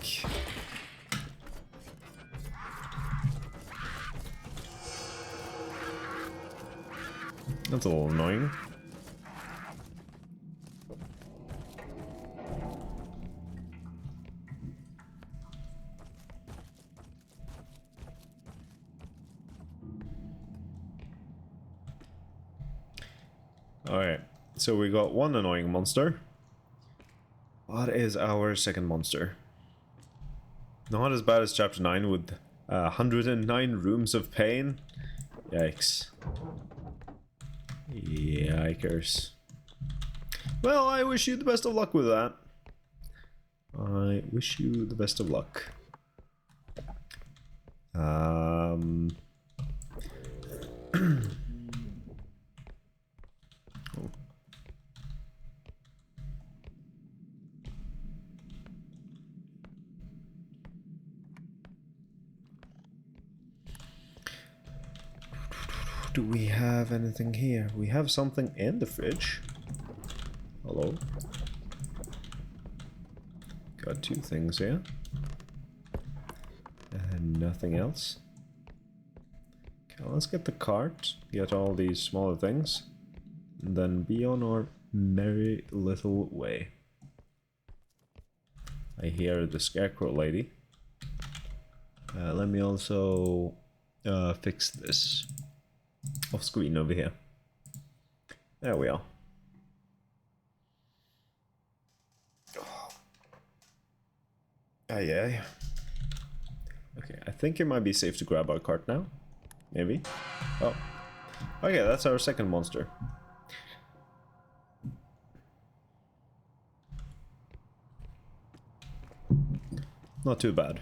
That's a little annoying. Alright, so we got one annoying monster. What is our second monster? Not as bad as chapter 9 with 109 rooms of pain. Yikes. Yikers. Well, I wish you the best of luck with that. I wish you the best of luck. Do we have anything here? We have something in the fridge. Hello? Got 2 things here. And nothing else. Okay, let's get the cart. Get all these smaller things. And then be on our merry little way. I hear the scarecrow lady. Let me also fix this. Off screen over here. There we are. Aye aye. Okay, I think it might be safe to grab our cart now. Maybe. Oh. Okay, that's our second monster. Not too bad.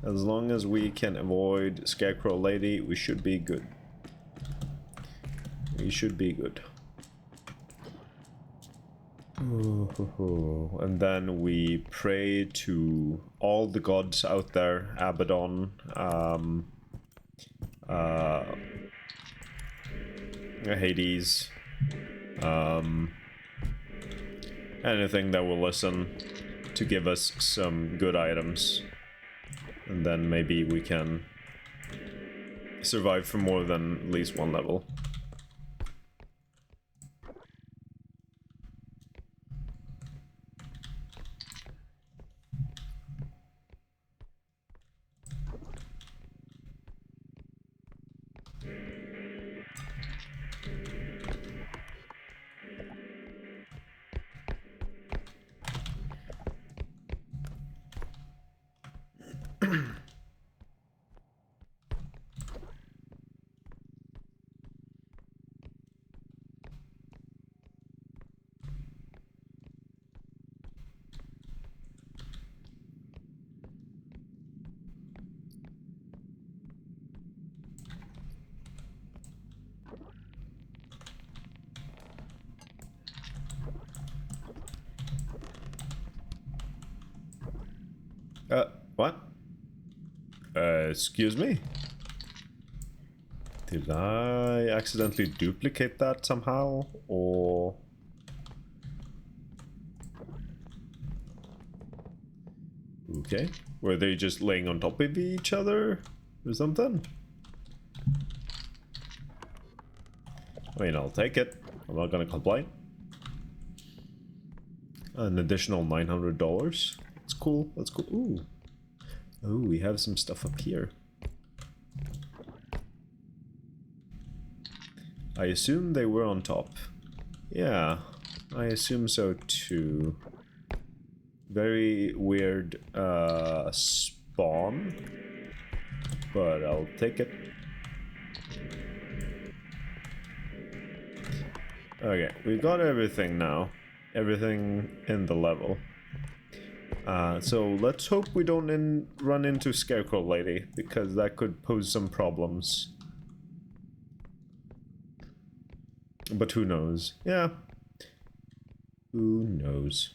As long as we can avoid Scarecrow Lady, we should be good. We should be good. And then we pray to all the gods out there, Abaddon, Hades, anything that will listen to give us some good items. And then maybe we can survive for more than at least one level. What? Excuse me? Did I accidentally duplicate that somehow, or... Okay. Were they just laying on top of each other or something? I mean, I'll take it. I'm not gonna complain. An additional $900. That's cool. That's cool. Ooh. Oh, we have some stuff up here. I assume they were on top. Yeah, I assume so too. Very weird spawn, but I'll take it. Okay, we got everything now. Everything in the level. So let's hope we don't run into Scarecrow Lady, because that could pose some problems. But who knows? Yeah. Who knows?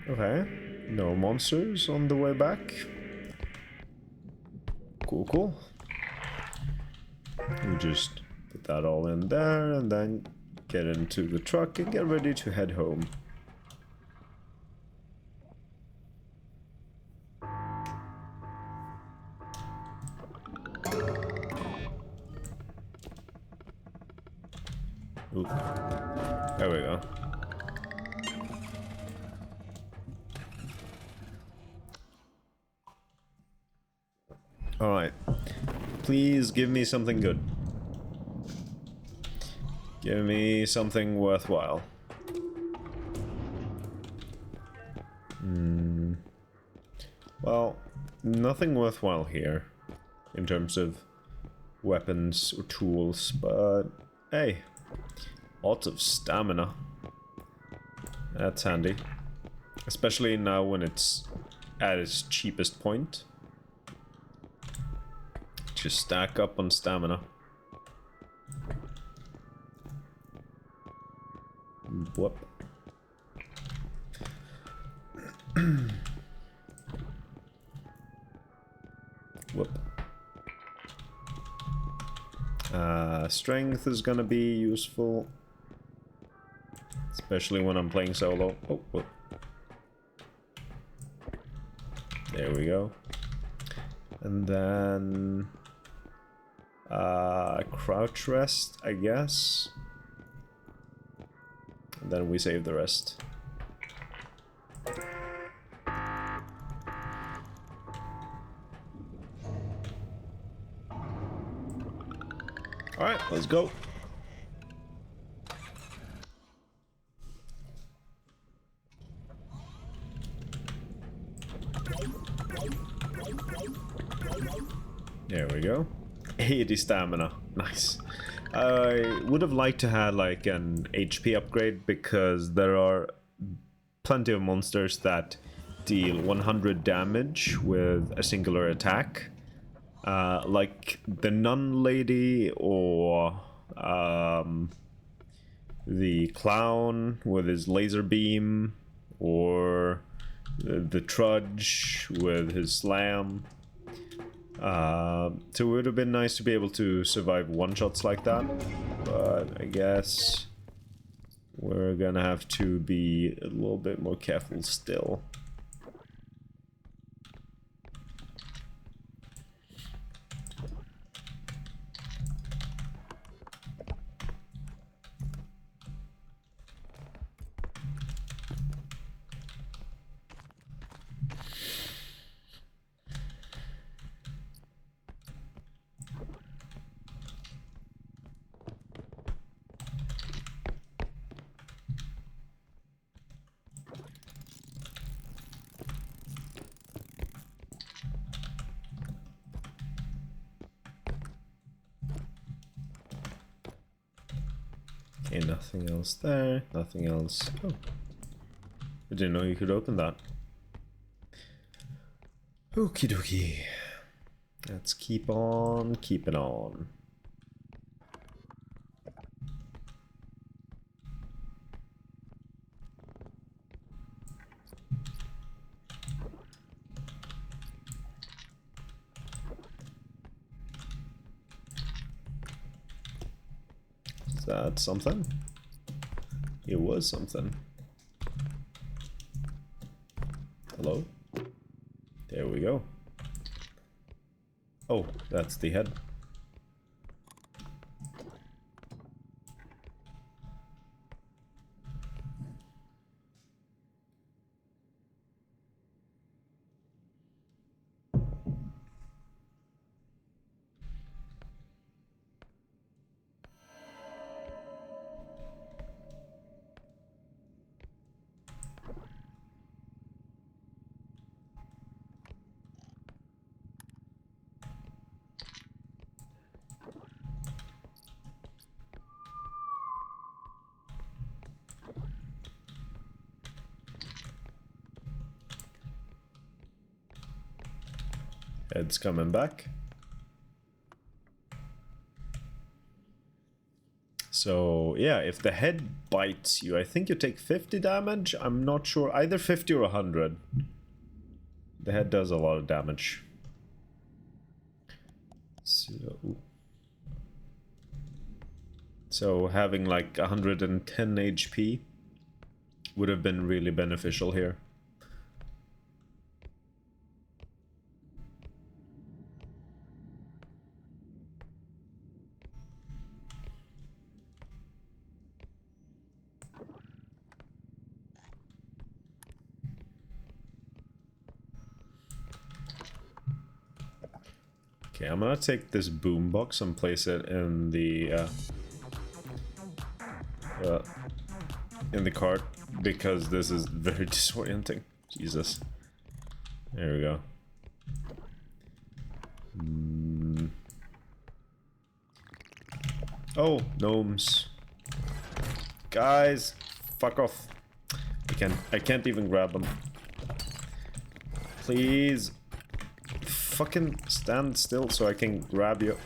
Okay, no monsters on the way back. Cool, cool. We just put that all in there and then get into the truck and get ready to head home. Ooh. There we go. Alright. Please give me something good. Give me something worthwhile. Well, nothing worthwhile here in terms of weapons or tools, but hey, lots of stamina. That's handy. Especially now when it's at its cheapest point. Just stack up on stamina. Whoop. Whoop. Strength is gonna be useful. Especially when I'm playing solo. Oh, whoop. There we go. And then... crouch rest, I guess. And then we save the rest. Alright, let's go. There we go. 80 stamina. Nice. I would have liked to have like an HP upgrade because there are plenty of monsters that deal 100 damage with a singular attack. Like the Nun Lady or the Clown with his laser beam, or the Trudge with his slam. So it would have been nice to be able to survive one-shots like that, but I guess we're gonna have to be a little bit more careful still. Okay, nothing else there, nothing else. Oh, I didn't know you could open that. Okie dokie. Let's keep on keeping on. Is that something? It was something. Hello? There we go. Oh, that's the head. Head's coming back. So, yeah, if the head bites you, I think you take 50 damage. I'm not sure. Either 50 or 100. The head does a lot of damage. So having like 110 HP would have been really beneficial here. Okay, I'm gonna take this boombox and place it in the cart because this is very disorienting. Jesus. There we go. Oh, gnomes. Guys, fuck off. I can't even grab them. Please. Fucking stand still so I can grab you.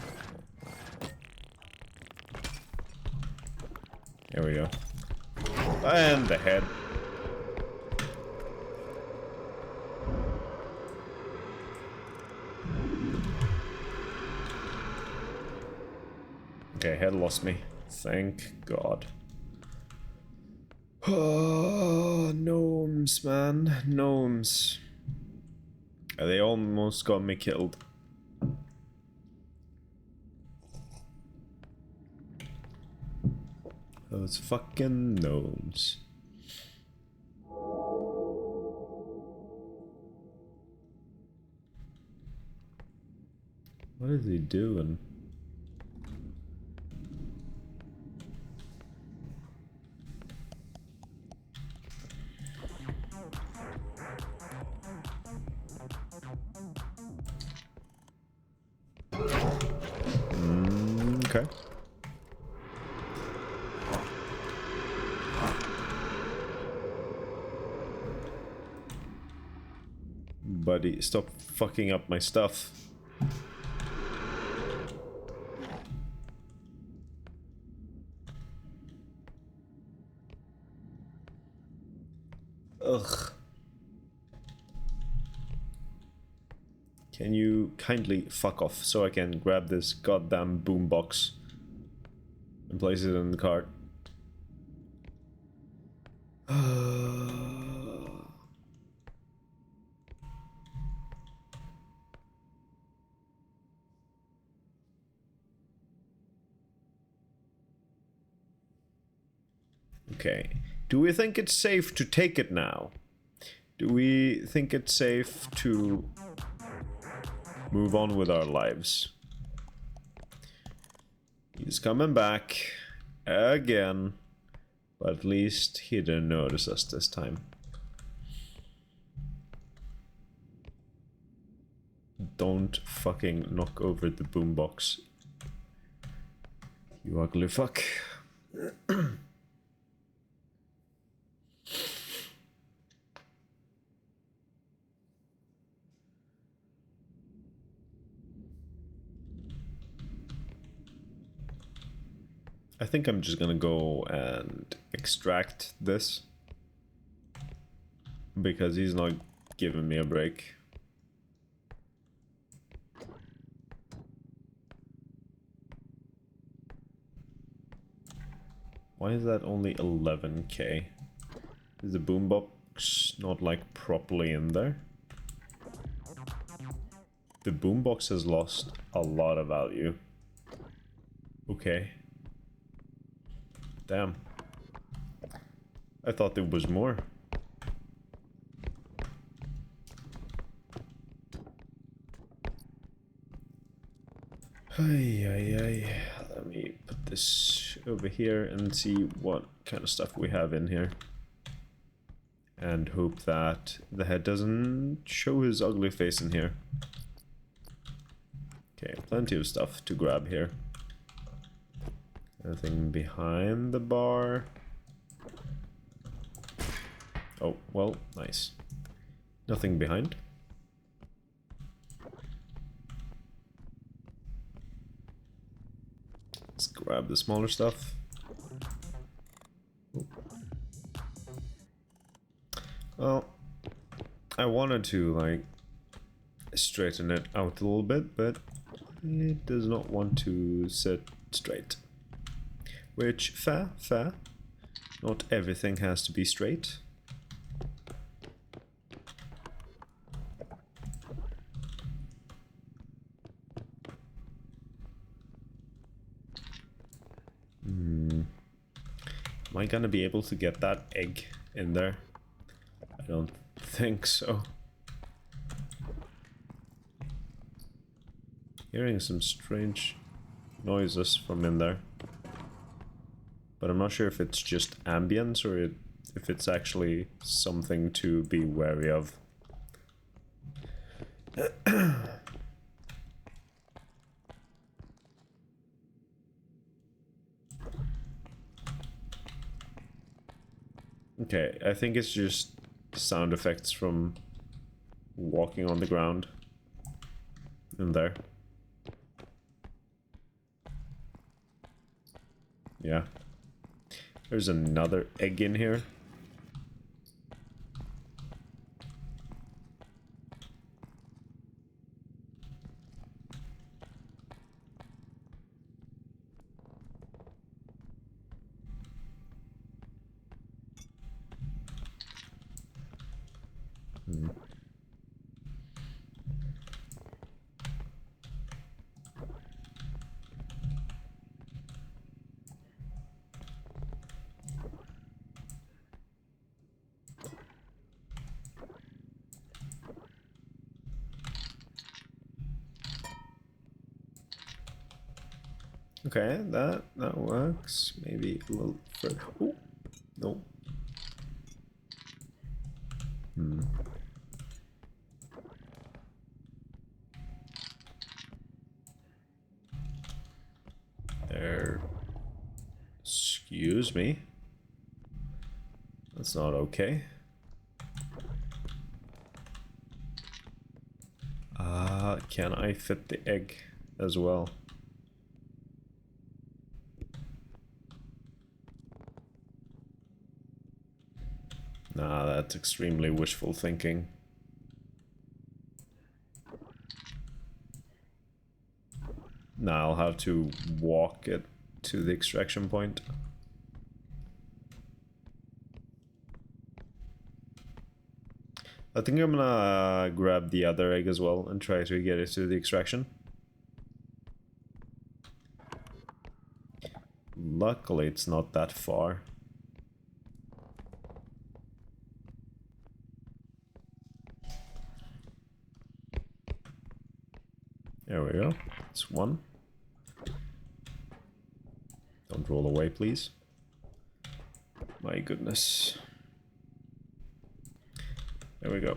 There we go. And the head. Okay, head lost me. Thank God. Oh, gnomes, man. Gnomes. They almost got me killed. Those fucking gnomes. What is he doing? Okay. Buddy, stop fucking up my stuff. Ugh. Can you kindly fuck off so I can grab this goddamn boombox and place it in the cart? Okay. Do we think it's safe to take it now? Do we think it's safe to move on with our lives? He's coming back again, but at least he didn't notice us this time. Don't fucking knock over the boombox, you ugly fuck. I think I'm just gonna go and extract this because he's not giving me a break. Why is that only 11k? Is the boombox not like properly in there? The boombox has lost a lot of value. Okay. Damn. I thought there was more. Let me put this over here and see what kind of stuff we have in here. And hope that the head doesn't show his ugly face in here. Okay, plenty of stuff to grab here. Anything behind the bar? Oh, well, nice. Nothing behind. Let's grab the smaller stuff. Oh. Well, I wanted to, like, straighten it out a little bit, but it does not want to sit straight. Which, fair. Not everything has to be straight. Am I gonna be able to get that egg in there? I don't think so. Hearing some strange noises from in there. But I'm not sure if it's just ambience or if it's actually something to be wary of. Okay, I think it's just sound effects from walking on the ground in there. Yeah. There's another egg in here. Okay, that works. Maybe a little further. Oh, no. excuse me. That's not okay. Can I fit the egg as well? Nah, that's extremely wishful thinking. Now I'll have to walk it to the extraction point. I think I'm gonna grab the other egg as well and try to get it to the extraction. Luckily, it's not that far. There we go. It's one. Don't roll away, please. My goodness. There we go.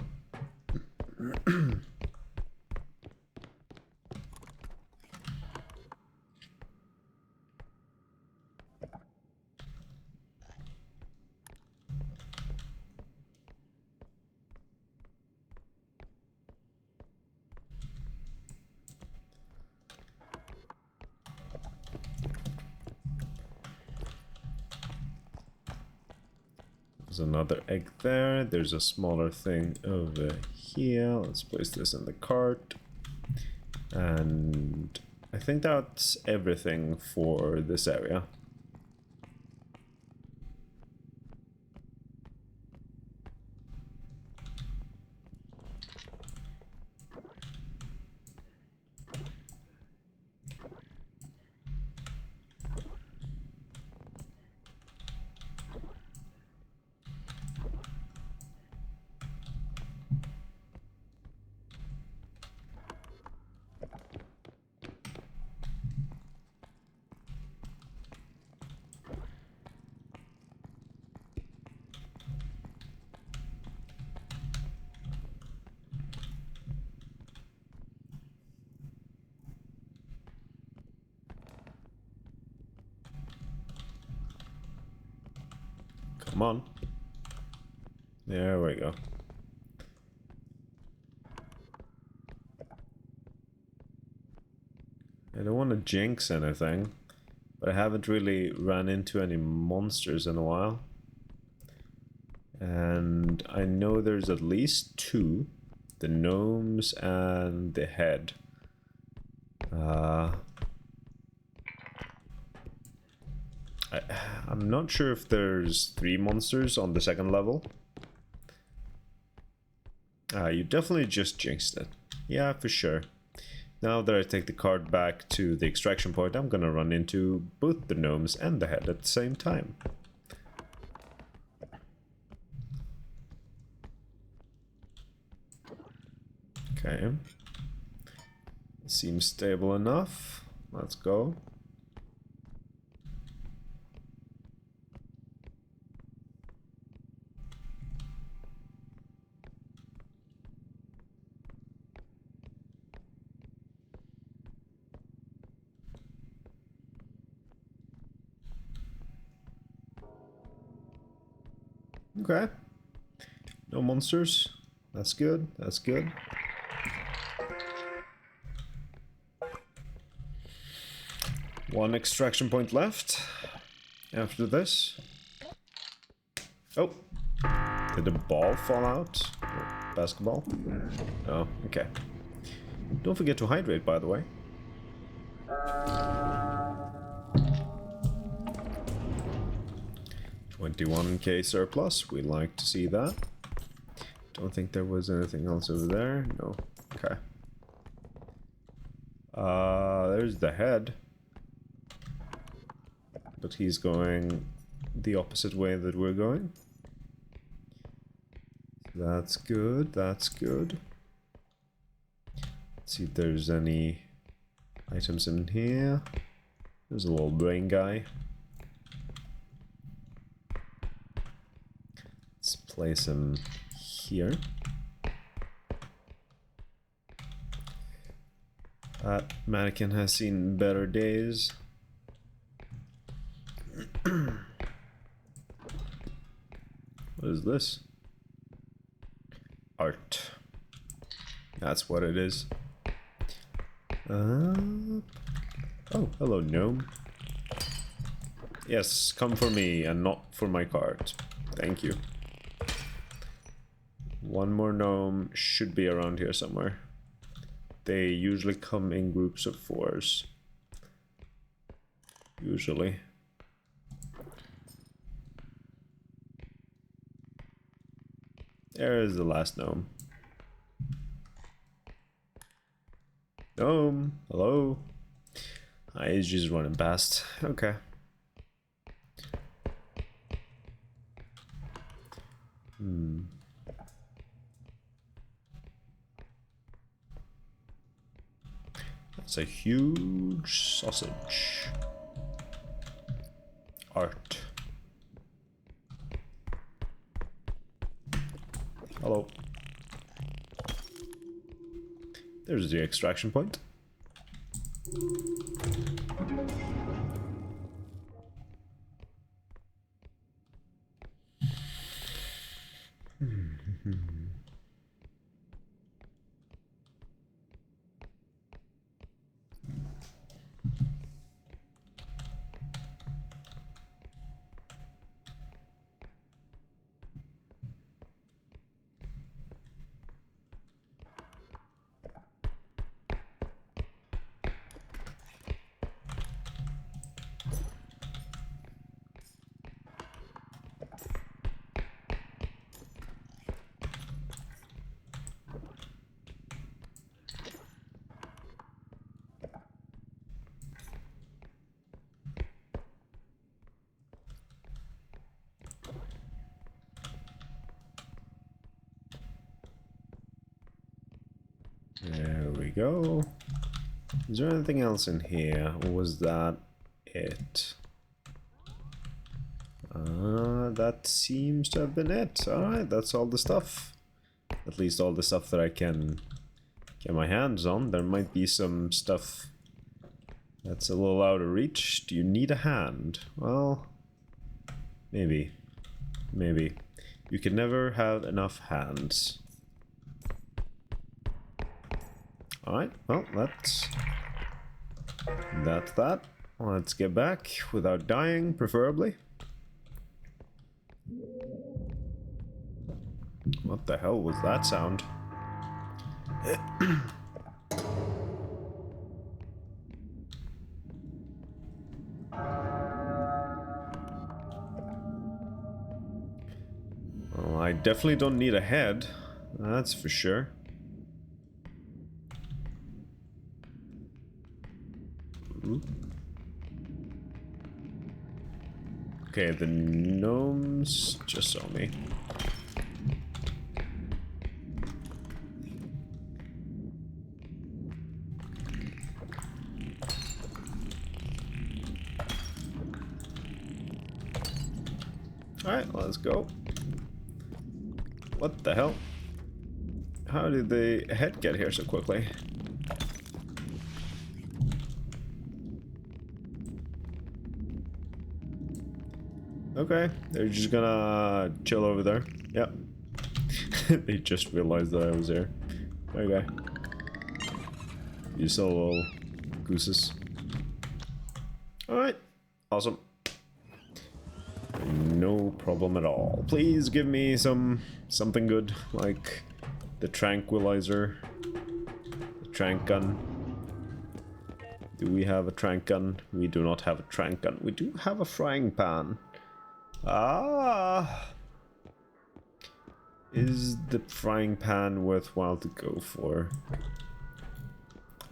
There's another egg there. There's a smaller thing over here. Let's place this in the cart. And I think that's everything for this area. Come on. There we go. I don't want to jinx anything, but I haven't really run into any monsters in a while. And I know there's at least two. The gnomes and the head. I'm not sure if there's 3 monsters on the second level. You definitely just jinxed it. Yeah, for sure. Now that I take the card back to the extraction point, I'm gonna run into both the gnomes and the head at the same time. Okay. Seems stable enough. Let's go. Okay. No monsters. That's good. That's good. One extraction point left after this. Oh. Did the ball fall out? Or basketball? Oh, okay. Don't forget to hydrate, by the way. $21K surplus. We like to see that. Don't think there was anything else over there. No. Okay. There's the head. But he's going the opposite way that we're going. That's good. That's good. Let's see if there's any items in here. There's a little brain guy. Let's place him here. That mannequin has seen better days. What is this? Art. That's what it is. Oh, hello, gnome. Yes, come for me and not for my cart. Thank you. One more gnome should be around here somewhere. They usually come in groups of 4s. Usually. There is the last gnome. Gnome, hello. He's just running past. Okay. That's a huge sausage. Art. Hello. There's the extraction point. There we go. Is there anything else in here, or was that it? That seems to have been it. Alright, that's all the stuff. At least all the stuff that I can get my hands on. There might be some stuff that's a little out of reach. Do you need a hand? Well, maybe. Maybe. You can never have enough hands. Alright, well, that's that. Let's get back without dying, preferably. What the hell was that sound? Well, I definitely don't need a head, that's for sure. Okay, the gnomes just saw me. Alright, let's go. What the hell? How did the head get here so quickly? Okay, they're just gonna chill over there. Yep. They just realized that I was there. Okay. You still little gooses. Alright. Awesome. No problem at all. Please give me something good, like the tranquilizer, the trank gun. Do we have a trank gun? We do not have a trank gun. We do have a frying pan. Ah! Is the frying pan worthwhile to go for?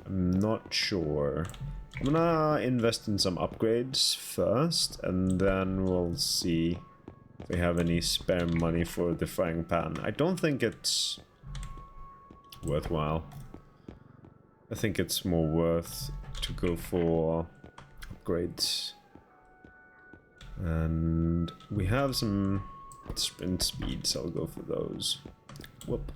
I'm not sure. I'm gonna invest in some upgrades first, and then we'll see if we have any spare money for the frying pan. I don't think it's worthwhile. I think it's more worth to go for upgrades. And we have some sprint speed, so I'll go for those. Whoop.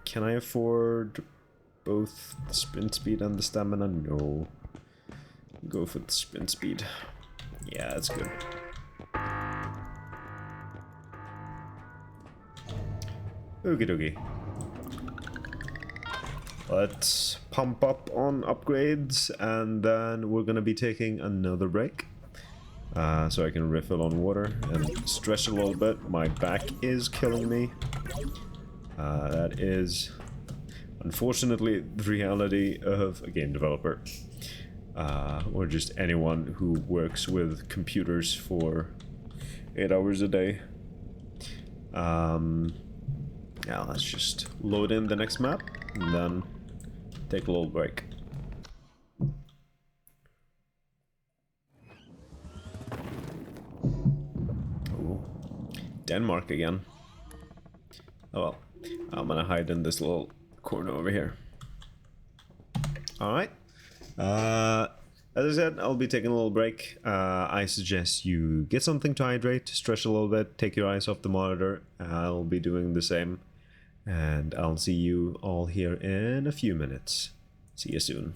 Can I afford both the sprint speed and the stamina? No. Go for the sprint speed. Yeah, that's good. Okie dokie. Let's pump up on upgrades, and then we're gonna be taking another break. So I can refill on water and stretch a little bit. My back is killing me. That is unfortunately the reality of a game developer. Or just anyone who works with computers for 8 hours a day. Yeah, let's just load in the next map and then take a little break. Ooh. Denmark again. Oh well, I'm gonna hide in this little corner over here. Alright. As I said, I'll be taking a little break. I suggest you get something to hydrate, stretch a little bit, take your eyes off the monitor. I'll be doing the same. And I'll see you all here in a few minutes. See you soon.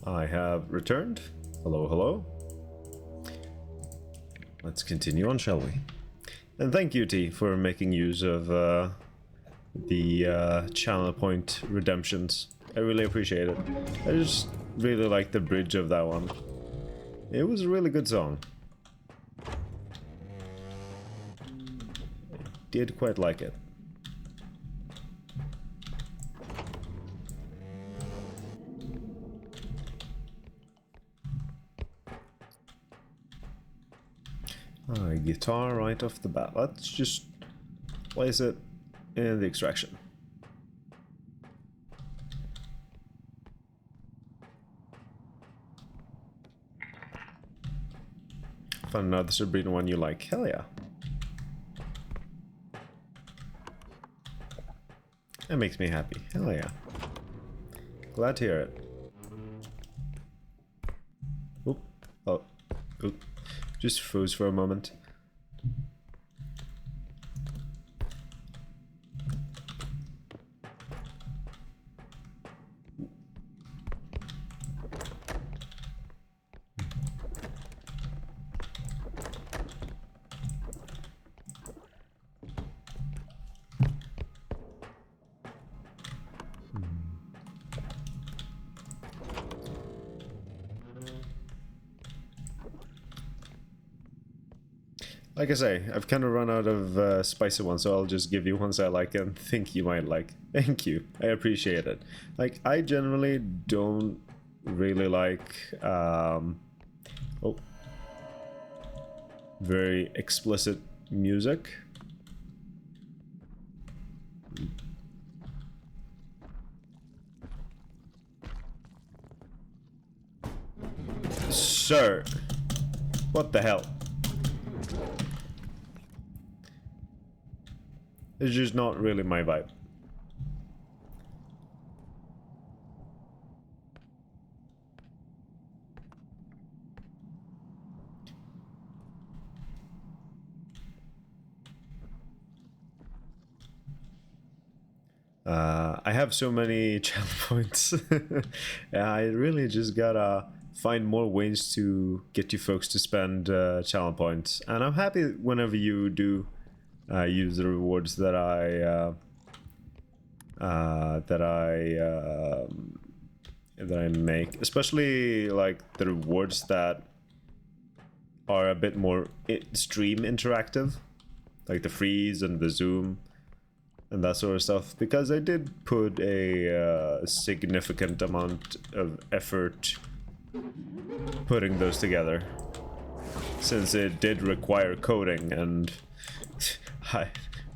I have returned. Hello, hello. Let's continue on, shall we? And thank you, T, for making use of the channel point redemptions. I really appreciate it. I just really like the bridge of that one. It was a really good song. I did quite like it. Guitar right off the bat. Let's just place it in the extraction. Find another Sabrina one you like. Hell yeah. That makes me happy. Hell yeah. Glad to hear it. Oop. Oh. Oop. Just froze for a moment. Like I say, I've kind of run out of spicy ones, so I'll just give you ones I like and think you might like. Thank you. I appreciate it. Like, I generally don't really like very explicit music. Sir, what the hell? It's just not really my vibe. I have so many channel points. I really just gotta find more ways to get you folks to spend channel points. And I'm happy whenever you do use the rewards that I make, especially like the rewards that are a bit more stream interactive, like the freeze and the zoom and that sort of stuff, because I did put a significant amount of effort putting those together, since it did require coding, and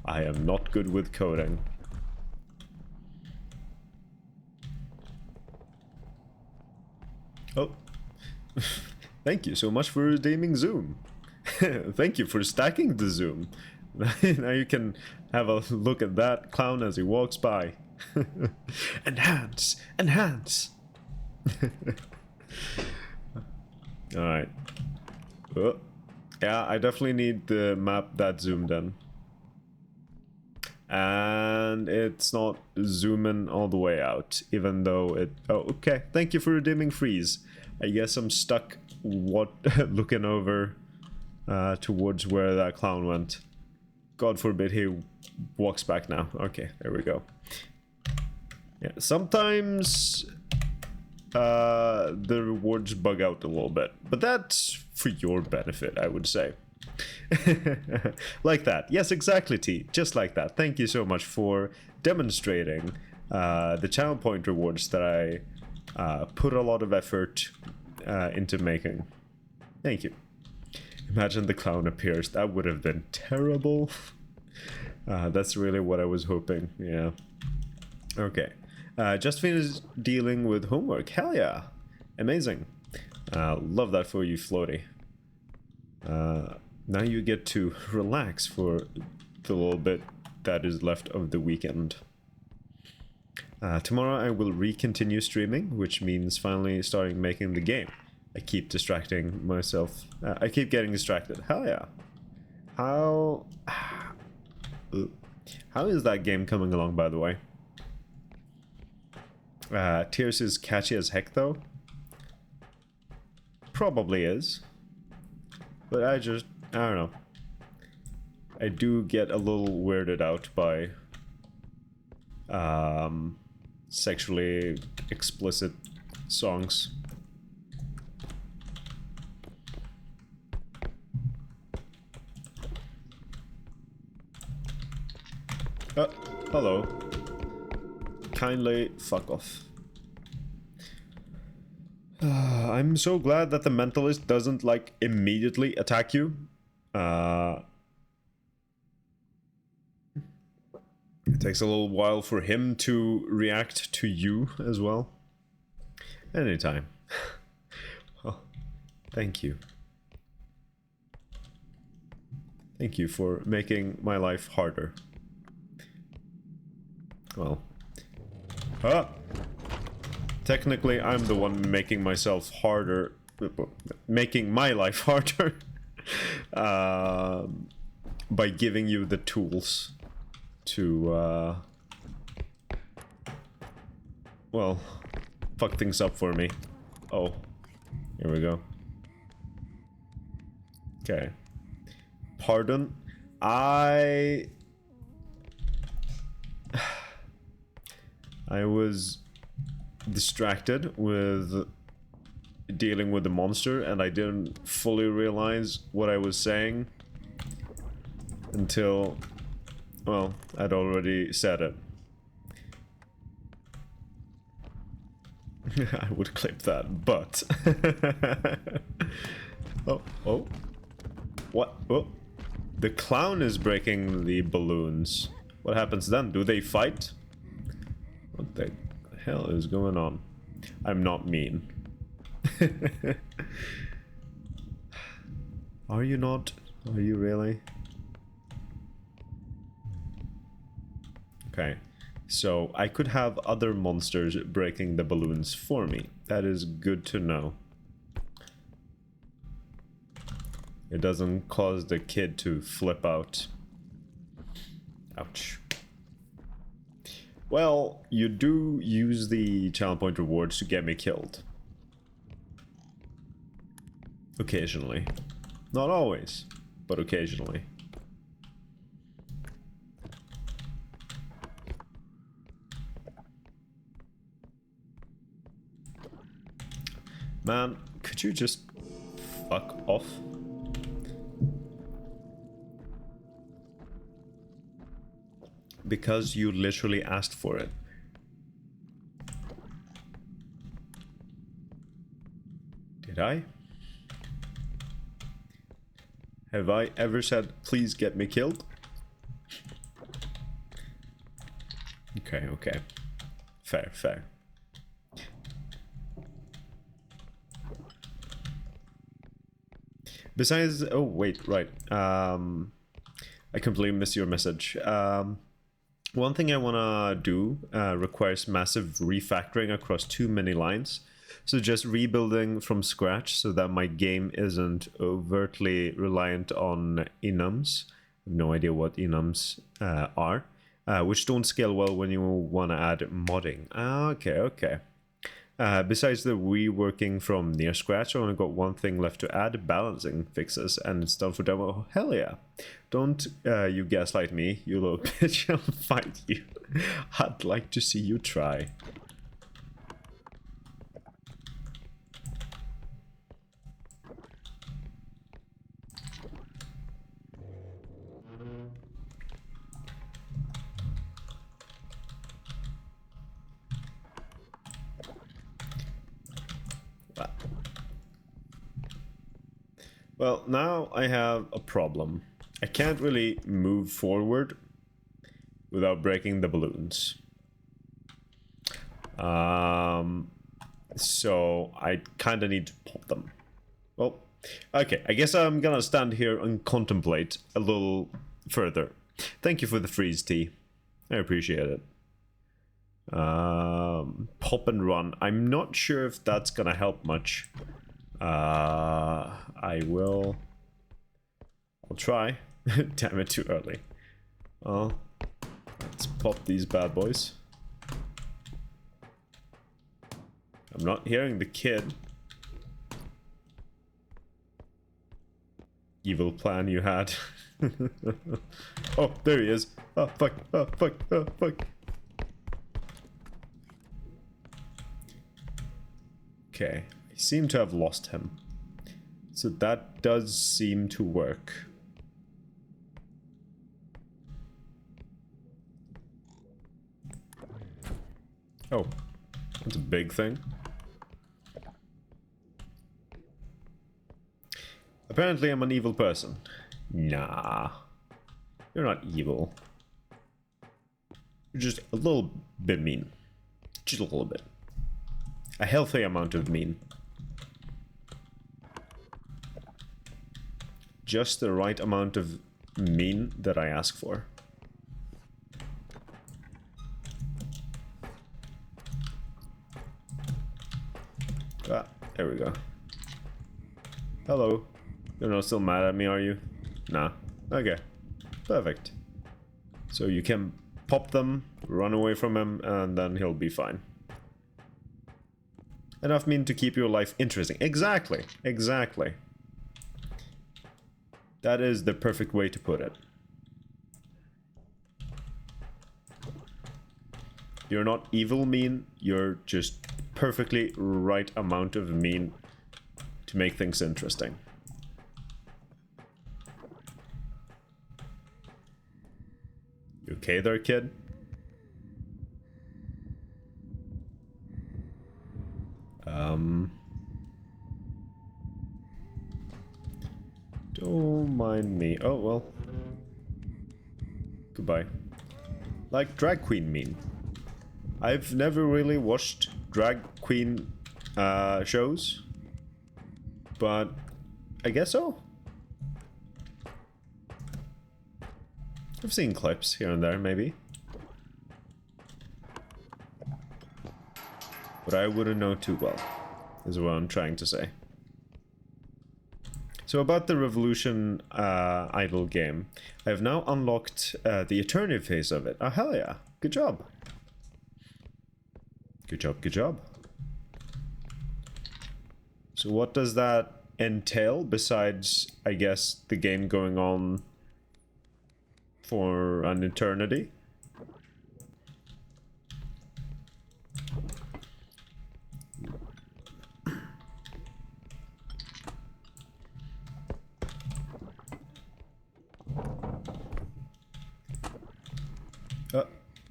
I am not good with coding. Oh, thank you so much for redeeming Zoom. Thank you for stacking the Zoom. Now you can have a look at that clown as he walks by. Enhance! Enhance! Alright. Oh. Yeah, I definitely need the map that zoomed in. And it's not zooming all the way out, even though it... Oh, okay. Thank you for redeeming freeze. I guess I'm stuck looking over towards where that clown went. God forbid he walks back now. Okay, there we go. Yeah, sometimes the rewards bug out a little bit, but that's for your benefit, I would say. Like that. Yes, exactly, T. Just like that. Thank you so much for demonstrating the channel point rewards that I put a lot of effort into making. Thank you. Imagine the clown appears. That would have been terrible. That's really what I was hoping. Yeah. Okay. Just finished dealing with homework. Hell yeah. Amazing. Love that for you, Floaty. Now you get to relax for the little bit that is left of the weekend. Tomorrow I will re-continue streaming, which means finally starting making the game. I keep distracting myself. I keep getting distracted. Hell yeah. How is that game coming along, by the way? Tears is catchy as heck, though. probably is. But I don't know. I do get a little weirded out by sexually explicit songs. Hello. Kindly fuck off. I'm so glad that the mentalist doesn't like immediately attack you. It takes a little while for him to react to you as well. Anytime. Well, thank you. Thank you for making my life harder. Well. Technically, I'm the one making myself harder. Making my life harder. By giving you the tools to, well, fuck things up for me. Oh. Here we go. Okay. Pardon? I was distracted with dealing with the monster, and I didn't fully realize what I was saying until, well, I'd already said it. I would clip that, but oh, what? Oh, the clown is breaking the balloons. What happens then? Do they fight? What the hell is going on? I'm not mean. Are you not? Are you really? Okay, so I could have other monsters breaking the balloons for me. That is good to know. It doesn't cause the kid to flip out. Ouch. Well, you do use the channel point rewards to get me killed. Occasionally. Not always, but occasionally. Man, could you just fuck off? Because you literally asked for it. Did I? Have I ever said, please get me killed? Okay, okay. Fair, fair. Besides, oh wait, right. I completely missed your message. One thing I wanna do requires massive refactoring across too many lines. So just rebuilding from scratch so that my game isn't overtly reliant on enums. I have no idea what enums are. Which don't scale well when you want to add modding. Okay, okay. Besides the reworking from near scratch, I only got one thing left to add, balancing fixes, and it's done for demo. Oh, hell yeah. Don't you gaslight me, you little bitch. I'll fight you. I'd like to see you try. Well, now I have a problem. I can't really move forward without breaking the balloons. So I kind of need to pop them. Well, okay, I guess I'm gonna stand here and contemplate a little further. Thank you for the freeze tea. I appreciate it. Pop and run. I'm not sure if that's gonna help much. I'll try. Damn it, too early. Let's pop these bad boys. I'm not hearing the kid. evil plan you had. Oh, there he is. Oh, fuck. Oh, fuck. Oh, fuck. Okay, I seem to have lost him. So that does seem to work. Oh, that's a big thing. Apparently I'm an evil person. Nah. You're not evil. You're just a little bit mean. Just a little bit. A healthy amount of mean. Just the right amount of mean that I ask for. Ah, there we go. Hello. You're not still mad at me, are you? Nah. Okay. Perfect. So you can pop them, run away from him, and then he'll be fine. Enough mean to keep your life interesting. Exactly. Exactly. That is the perfect way to put it. You're not evil mean, you're just perfectly right amount of mean to make things interesting. You okay there, kid? Don't mind me. Oh, well. Goodbye. Like drag queen mean. I've never really watched drag queen shows, but I guess so. I've seen clips here and there, maybe. But I wouldn't know too well, is what I'm trying to say. So about the Revolution idle game, I have now unlocked the Eternity phase of it. Oh, hell yeah. Good job. Good job, good job. So what does that entail besides, I guess, the game going on for an eternity?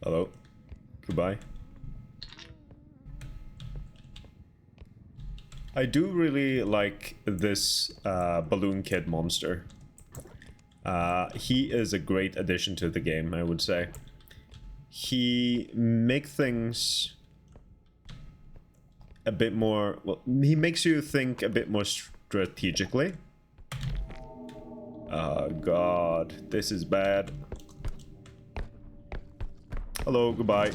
Hello. Goodbye. I do really like this Balloon Kid monster. He is a great addition to the game, I would say. He makes things a bit more... Well, he makes you think a bit more strategically. Oh god, this is bad. Hello, goodbye.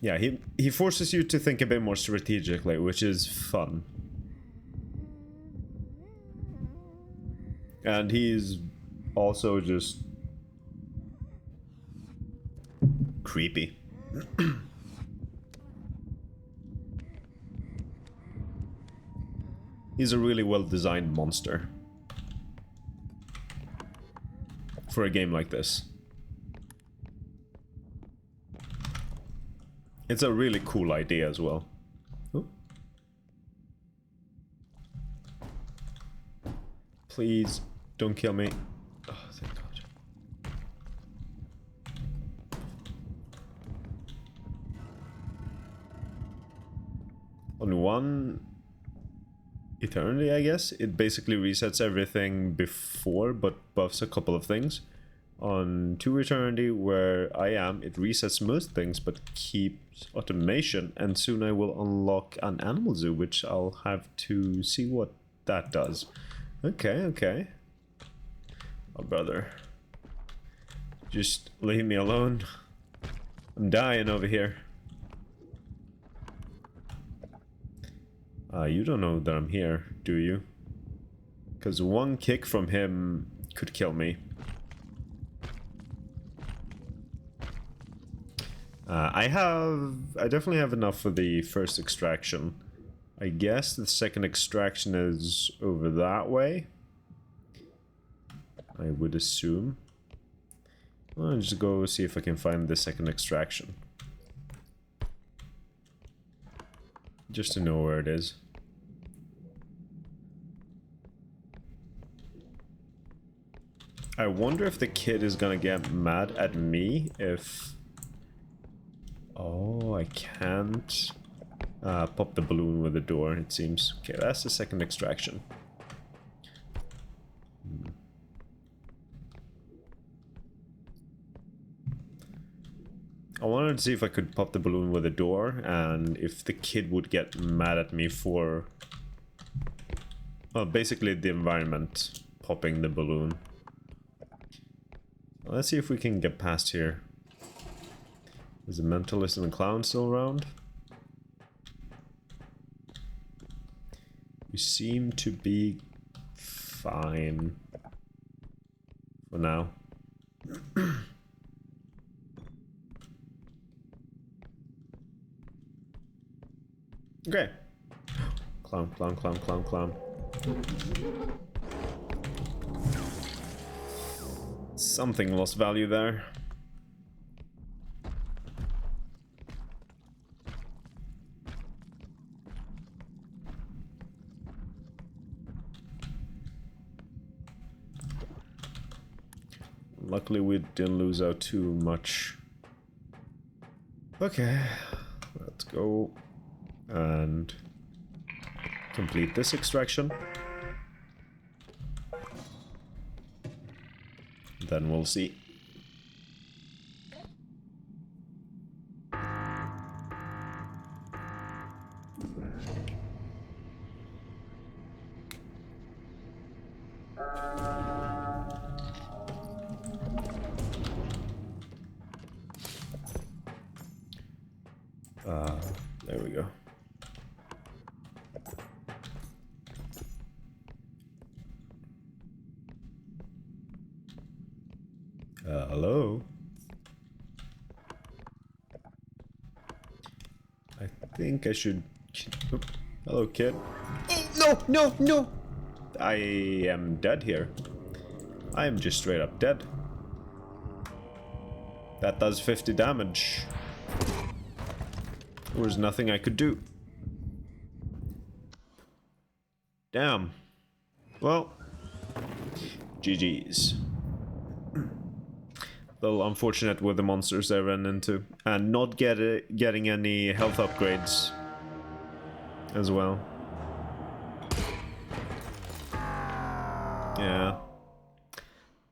Yeah, he forces you to think a bit more strategically, which is fun. And he's also just creepy. He's a really well-designed monster for a game like this. It's a really cool idea as well. Oh. Please, don't kill me. Oh, thank God. On one eternity, I guess, it basically resets everything before, but buffs a couple of things. On 2 eternity, where I am, it resets most things, but keeps automation, and soon I will unlock an animal zoo, which I'll have to see what that does. Okay, okay. Oh, brother. Just leave me alone. I'm dying over here. You don't know that I'm here, do you? Because one kick from him could kill me. I definitely have enough for the first extraction. I guess the second extraction is over that way. I would assume. I'll just go see if I can find the second extraction. Just to know where it is. I wonder if the kid is gonna get mad at me if... Oh, I can't pop the balloon with the door, it seems. Okay, that's the second extraction. I wanted to see if I could pop the balloon with the door, and if the kid would get mad at me for... Well, basically the environment popping the balloon. Let's see if we can get past here. Is the mentalist and the clown still around? You seem to be fine for now. Okay. Clown, clown, clown, clown, clown. Something lost value there. Luckily we didn't lose out too much. Okay, let's go and complete this extraction. Then we'll see. There we go. Hello? I think I should... Oh, hello, kid. Oh, no, no, no! I am dead here. I am just straight up dead. That does 50 damage. There was nothing I could do. Damn. Well, GG's. Though unfortunate with the monsters I ran into. And not getting any health upgrades as well. Yeah.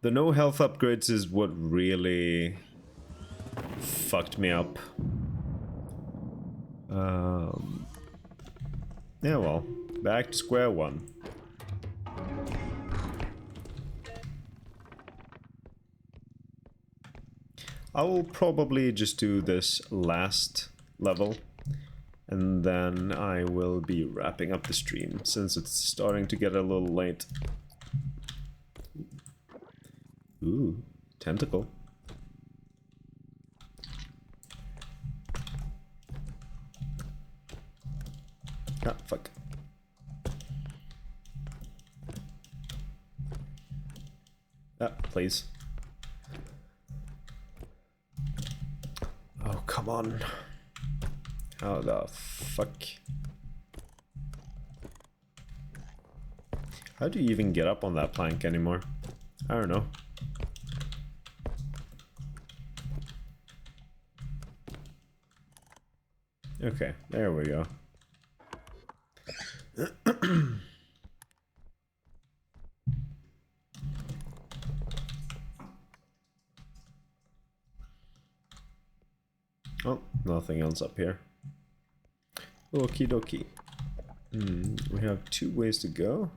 The no health upgrades is what really fucked me up. Yeah, well, back to square one. I will probably just do this last level, and then I will be wrapping up the stream, since it's starting to get a little late. Ooh, tentacle. Ah, fuck. Ah, please. Oh, come on. How the fuck? How do you even get up on that plank anymore? I don't know. Okay, there we go. Oh, nothing else up here. Okie dokie. We have 2 ways to go.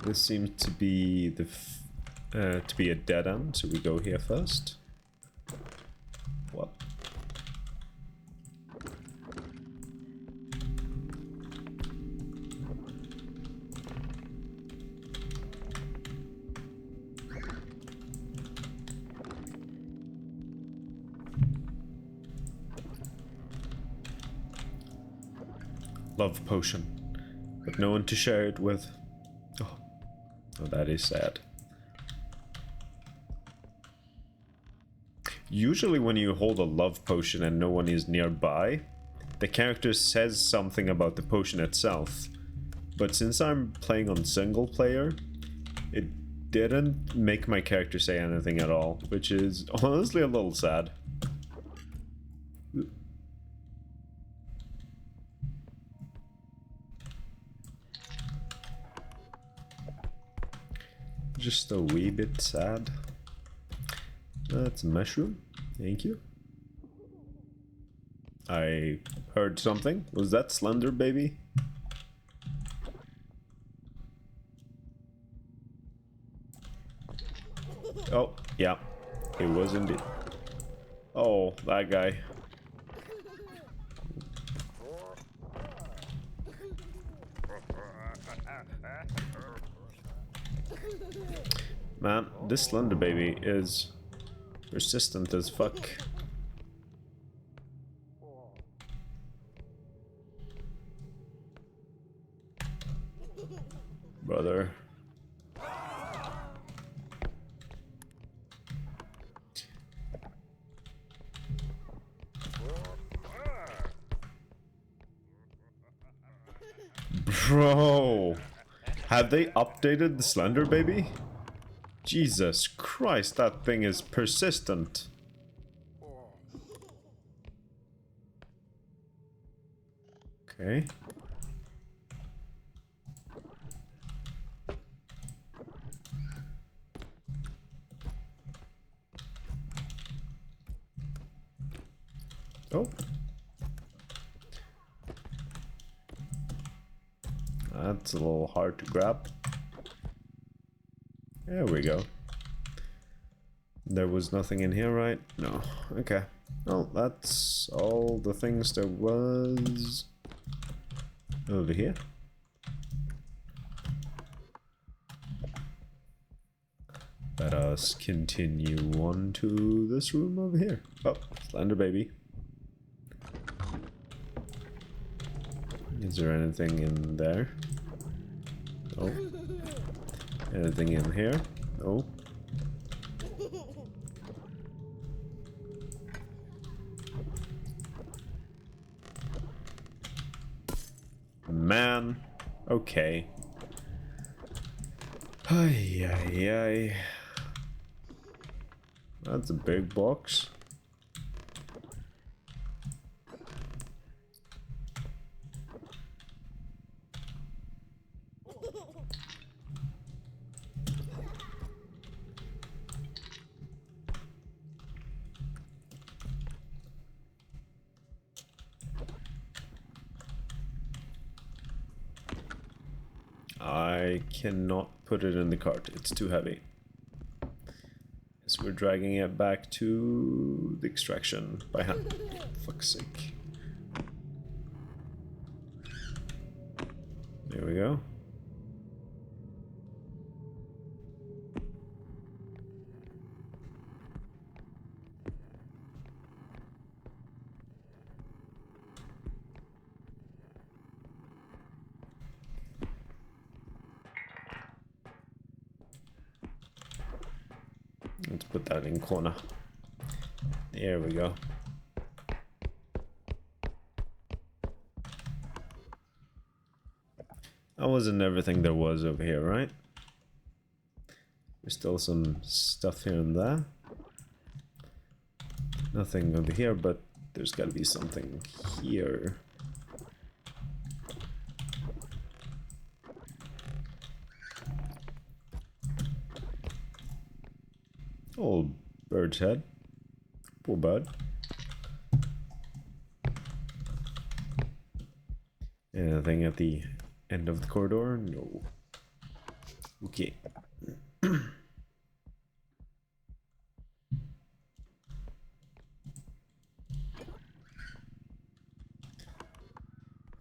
This seems to be the to be a dead end, so we go here first. What? love potion, but no one to share it with. Oh, that is sad. Usually when you hold a love potion and no one is nearby, the character says something about the potion itself. But since I'm playing on single player, it didn't make my character say anything at all, which is honestly a little sad. Just a wee bit sad. That's a mushroom. Thank you. I heard something. Was that Slender Baby? Oh, yeah. It was indeed. Oh, that guy. Man, this Slender Baby is persistent as fuck. Brother. Bro. Have they updated the Slender Baby? Jesus Christ, that thing is persistent. Okay. Oh. That's a little hard to grab. There we go. There was nothing in here, right? No. Okay. Well, that's all the things there was over here. Let us continue on to this room over here. Oh, Slender Baby. Is there anything in there? Oh. Anything in here? Oh. Man. Okay. Ay, ay, ay. That's a big box. I cannot put it in the cart. It's too heavy. So we're dragging it back to the extraction by hand. Fuck's sake. There we go. Let's put that in corner. There we go. That wasn't everything there was over here, right? There's still some stuff here and there. Nothing over here, but there's gotta be something here. Old bird's head. Poor bird. Anything at the end of the corridor? No. Okay.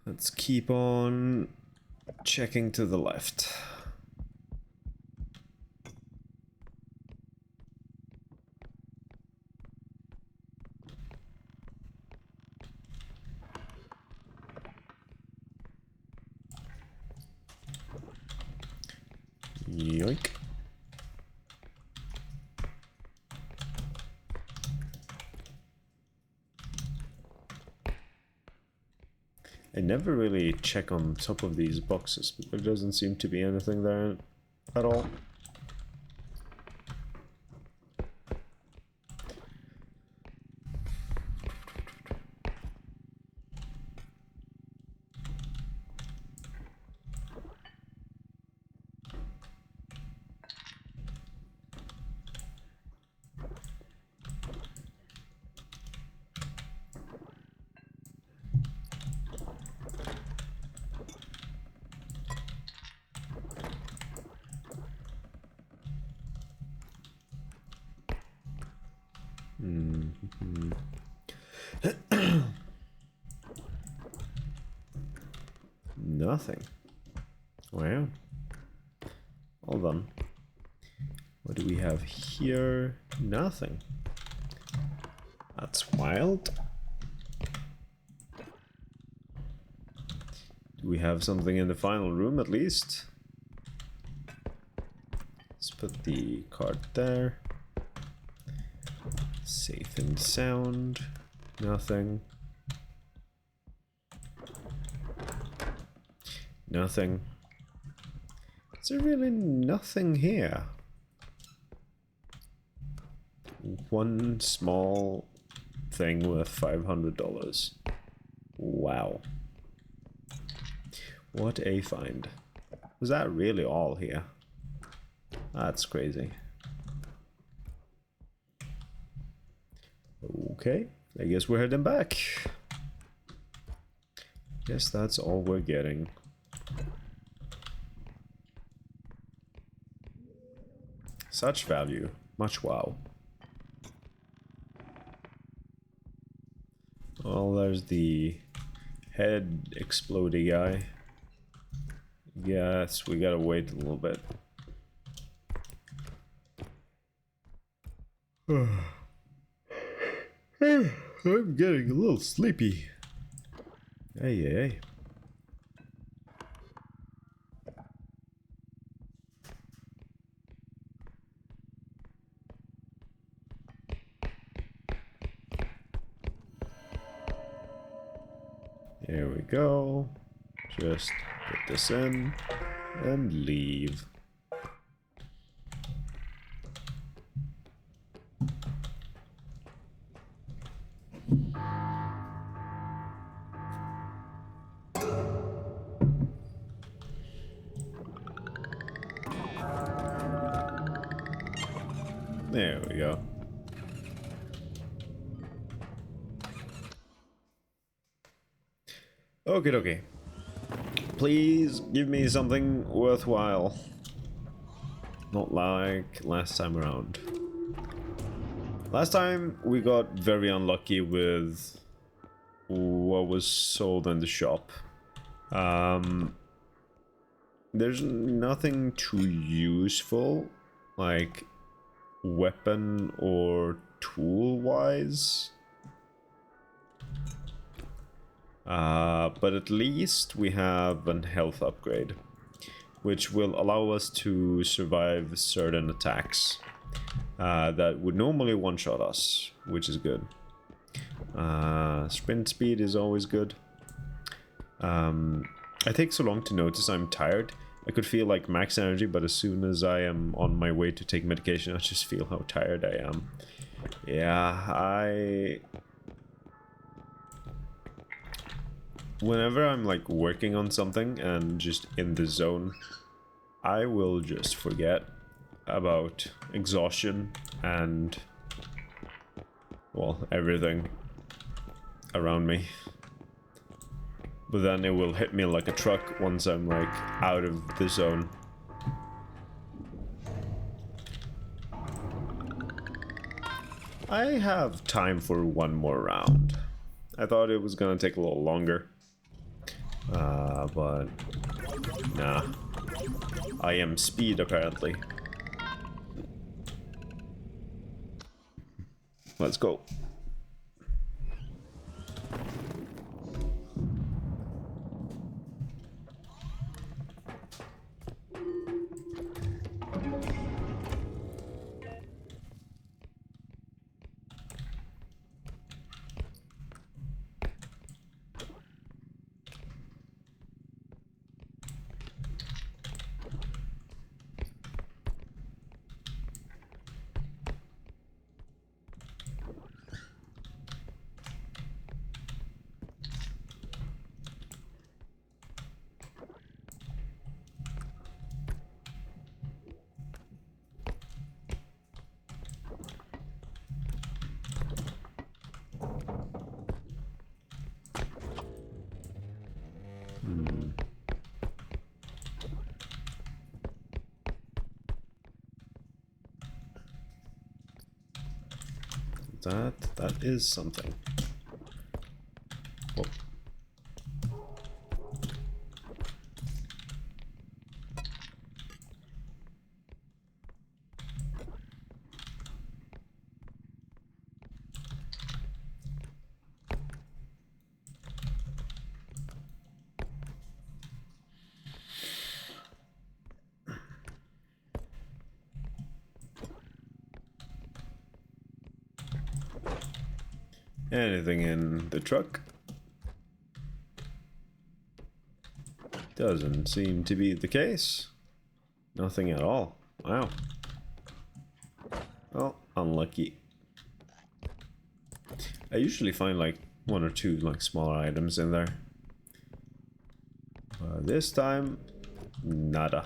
Let's keep on checking to the left. Yoink. I never really check on top of these boxes, but there doesn't seem to be anything there at all. Nothing. Wow. Hold on. What do we have here? Nothing. That's wild. Do we have something in the final room at least? Let's put the card there. Safe and sound. Nothing. Nothing. Is there really nothing here? One small thing worth $500. Wow. What a find. Was that really all here? That's crazy. Okay, I guess we're heading back. Guess that's all we're getting. Such value. Much wow. Well, there's the head explodey guy. Yes, we gotta wait a little bit. I'm getting a little sleepy. Hey, hey, hey. There we go. Just put this in and leave. There we go. Okay, okay. Please give me something worthwhile. Not like last time around. Last time we got very unlucky with what was sold in the shop. There's nothing too useful, like weapon or tool wise. But at least we have an health upgrade, which will allow us to survive certain attacks that would normally one-shot us, which is good. Sprint speed is always good. I take so long to notice I'm tired. I could feel like max energy, but as soon as I am on my way to take medication, I just feel how tired I am. Yeah, whenever I'm like working on something and just in the zone, I will just forget about exhaustion and, well, everything around me. But then it will hit me like a truck once I'm like out of the zone. I have time for one more round. I thought it was gonna take a little longer. But nah. I am speed apparently. Let's go. That is something. Whoa. Anything in the truck? Doesn't seem to be the case. Nothing at all. Wow. Well, unlucky. I usually find like one or two like smaller items in there. This time, nada.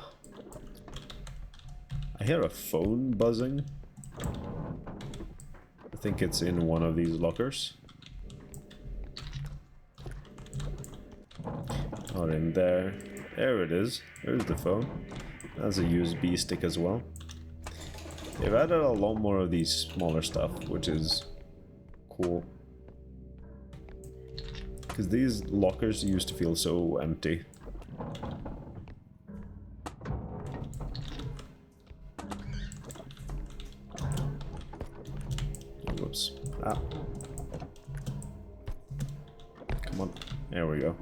I hear a phone buzzing. I think it's in one of these lockers. Not in there. There it is. There's the phone. That's a USB stick as well. They've added a lot more of these smaller stuff, which is cool. Because these lockers used to feel so empty. Whoops. Ah. Come on. There we go.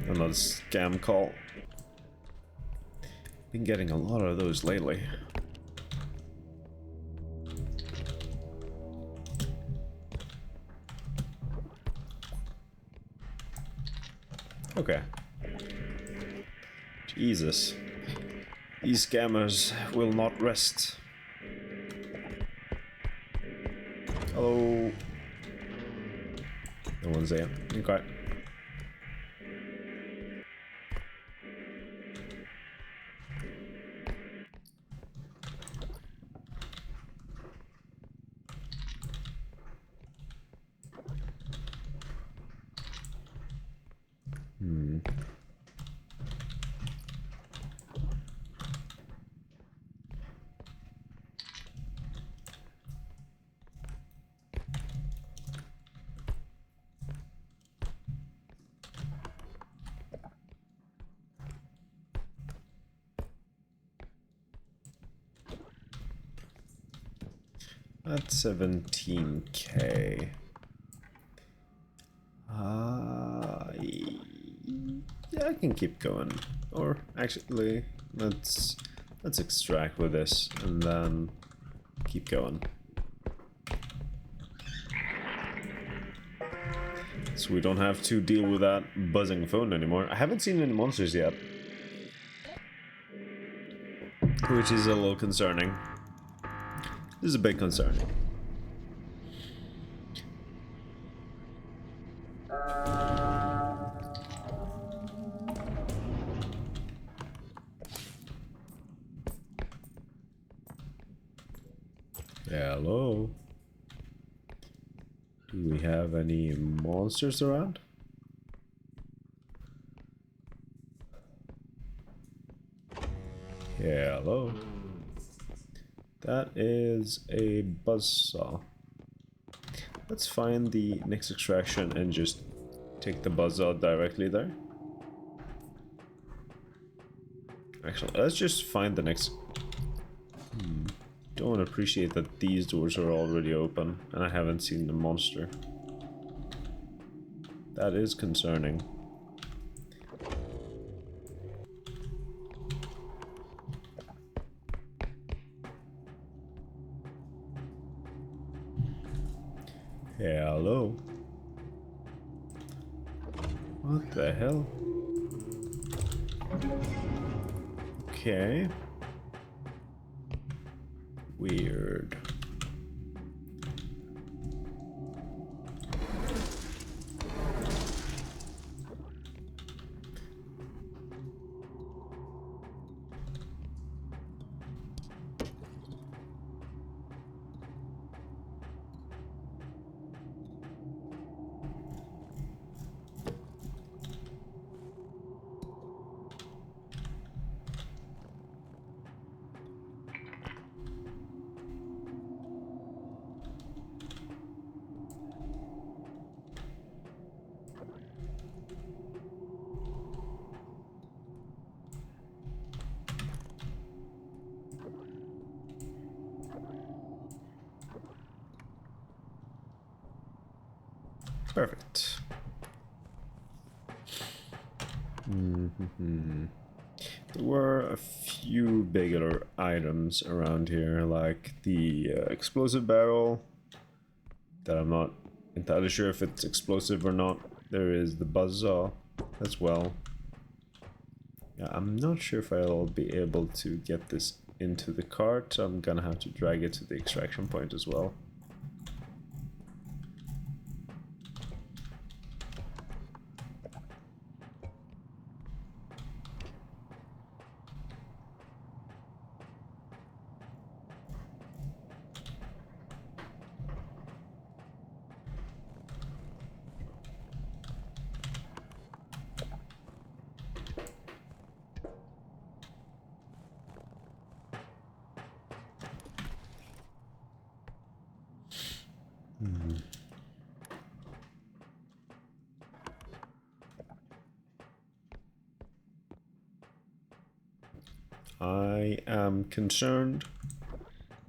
Another scam call. Been getting a lot of those lately. Okay. Jesus. These scammers will not rest. Hello. No one's there. Okay. At 17k. Yeah, I can keep going. Or actually, let's extract with this and then keep going. So we don't have to deal with that buzzing phone anymore. I haven't seen any monsters yet, which is a little concerning. This is a bit concerning. Hello. Do we have any monsters around? Hello. That is a buzzsaw. Let's find the next extraction and just take the buzzsaw directly there. Actually, let's just find the next... Don't appreciate that these doors are already open and I haven't seen the monster. That is concerning. Hello. What the hell? Okay. Weird. Perfect. There were a few bigger items around here, like the explosive barrel, that I'm not entirely sure if it's explosive or not. There is the buzzsaw as well. Yeah, I'm not sure if I'll be able to get this into the cart. I'm gonna have to drag it to the extraction point as well. I am concerned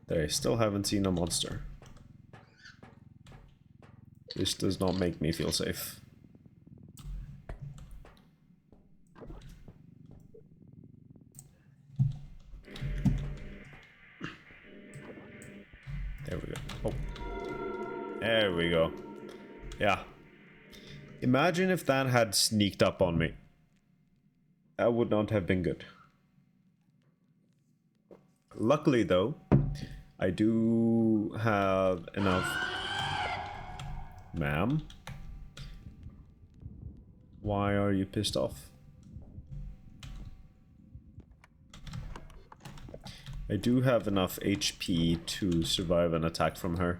that I still haven't seen a monster. This does not make me feel safe. There we go. Oh. There we go. Yeah. Imagine if that had sneaked up on me. That would not have been good. Luckily, though, I do have enough... Ma'am? Why are you pissed off? I do have enough HP to survive an attack from her.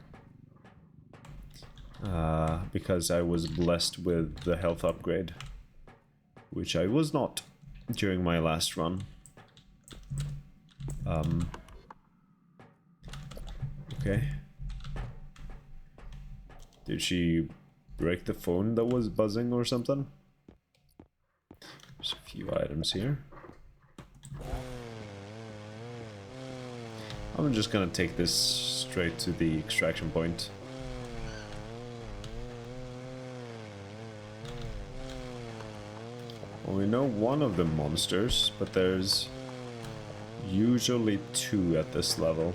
Because I was blessed with the health upgrade. Which I was not during my last run. Okay. Did she break the phone that was buzzing or something? There's a few items here. I'm just gonna take this straight to the extraction point. Well, we know one of the monsters, but there's usually two at this level.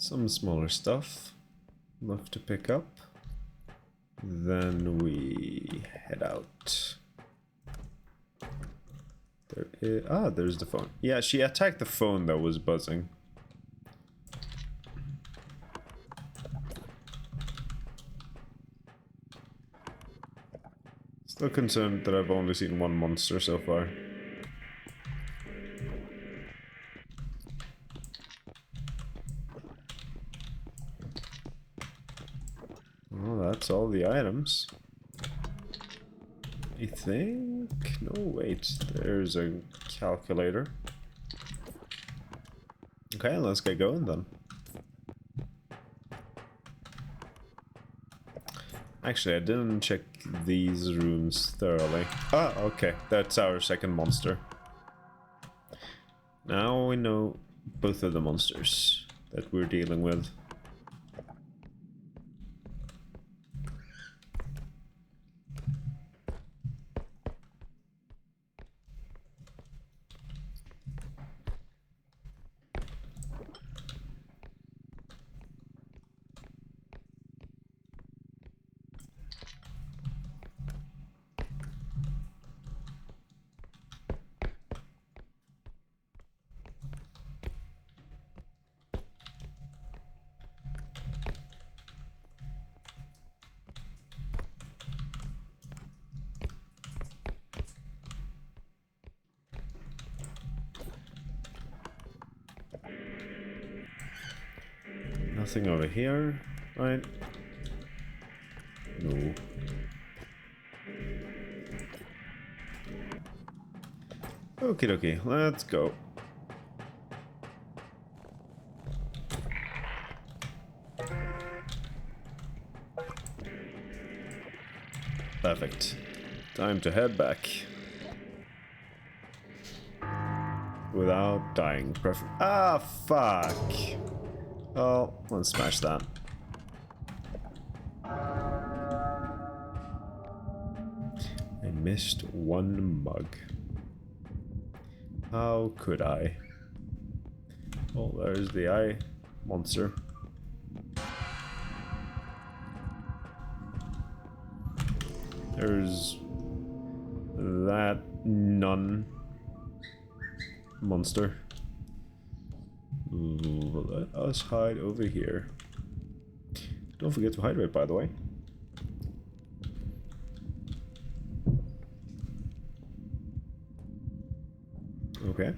Some smaller stuff left to pick up. Then we head out. There is, there's the phone. Yeah, she attacked the phone that was buzzing. Still concerned that I've only seen one monster so far. Well, that's all the items. I think... No, wait. There's a calculator. Okay, let's get going then. Actually, I didn't check these rooms thoroughly. Ah, okay. That's our second monster. Now we know both of the monsters that we're dealing with. Nothing over here, right? No. Okie dokie, let's go. Perfect. Time to head back. Without dying. Perfect. Ah, fuck. Oh, let's smash that. I missed one mug. How could I? Oh, there's the eye monster. There's that nun monster. Ooh, let us hide over here. Don't forget to hydrate, by the way. Okay.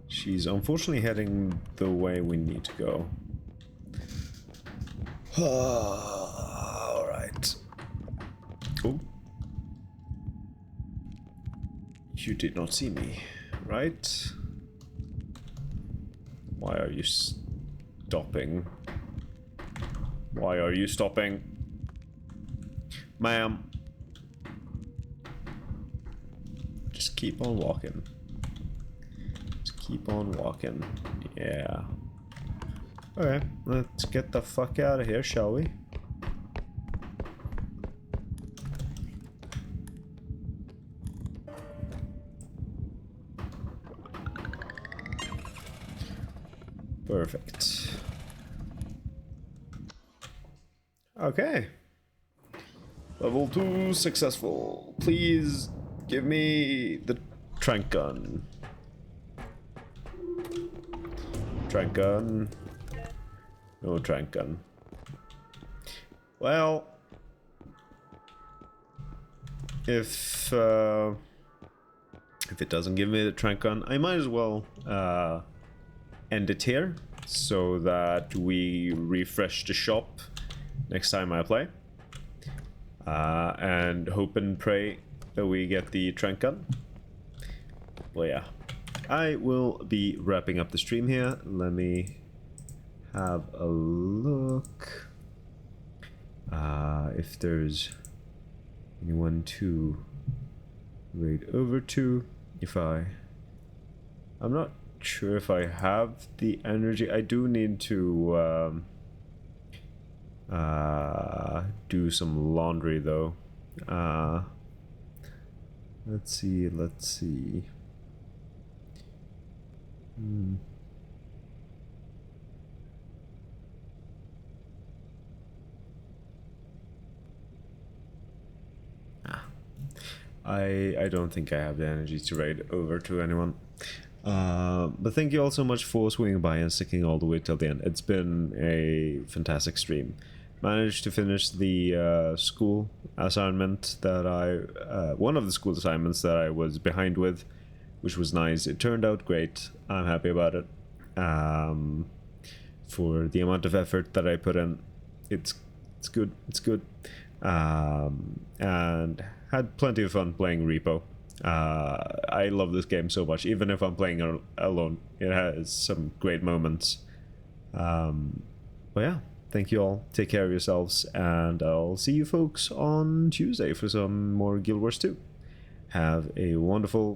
She's unfortunately heading the way we need to go. Alright. Oh. You did not see me, right? Why are you stopping? Why are you stopping? Ma'am. Just keep on walking. Just keep on walking. Yeah. Okay, let's get the fuck out of here, shall we? Perfect. Okay. Level 2 successful. Please give me the trank gun. Trank gun. No trank gun. Well, if it doesn't give me the trank gun, I might as well end it here so that we refresh the shop next time I play, and hope and pray that we get the trank gun. Well, yeah, I will be wrapping up the stream here. Let me have a look if there's anyone to raid over to. I'm not sure if I have the energy. I do need to do some laundry though. Let's see. I don't think I have the energy to raid over to anyone. But thank you all so much for swinging by and sticking all the way till the end. It's been a fantastic stream. Managed to finish the school assignment that one of the school assignments that I was behind with, which was nice. It turned out great. I'm happy about it. For the amount of effort that I put in, it's good. It's good. And had plenty of fun playing R.E.P.O. I love this game so much. Even if I'm playing alone, it has some great moments. But yeah, thank you all. Take care of yourselves, and I'll see you folks on Tuesday for some more Guild Wars 2. Have a wonderful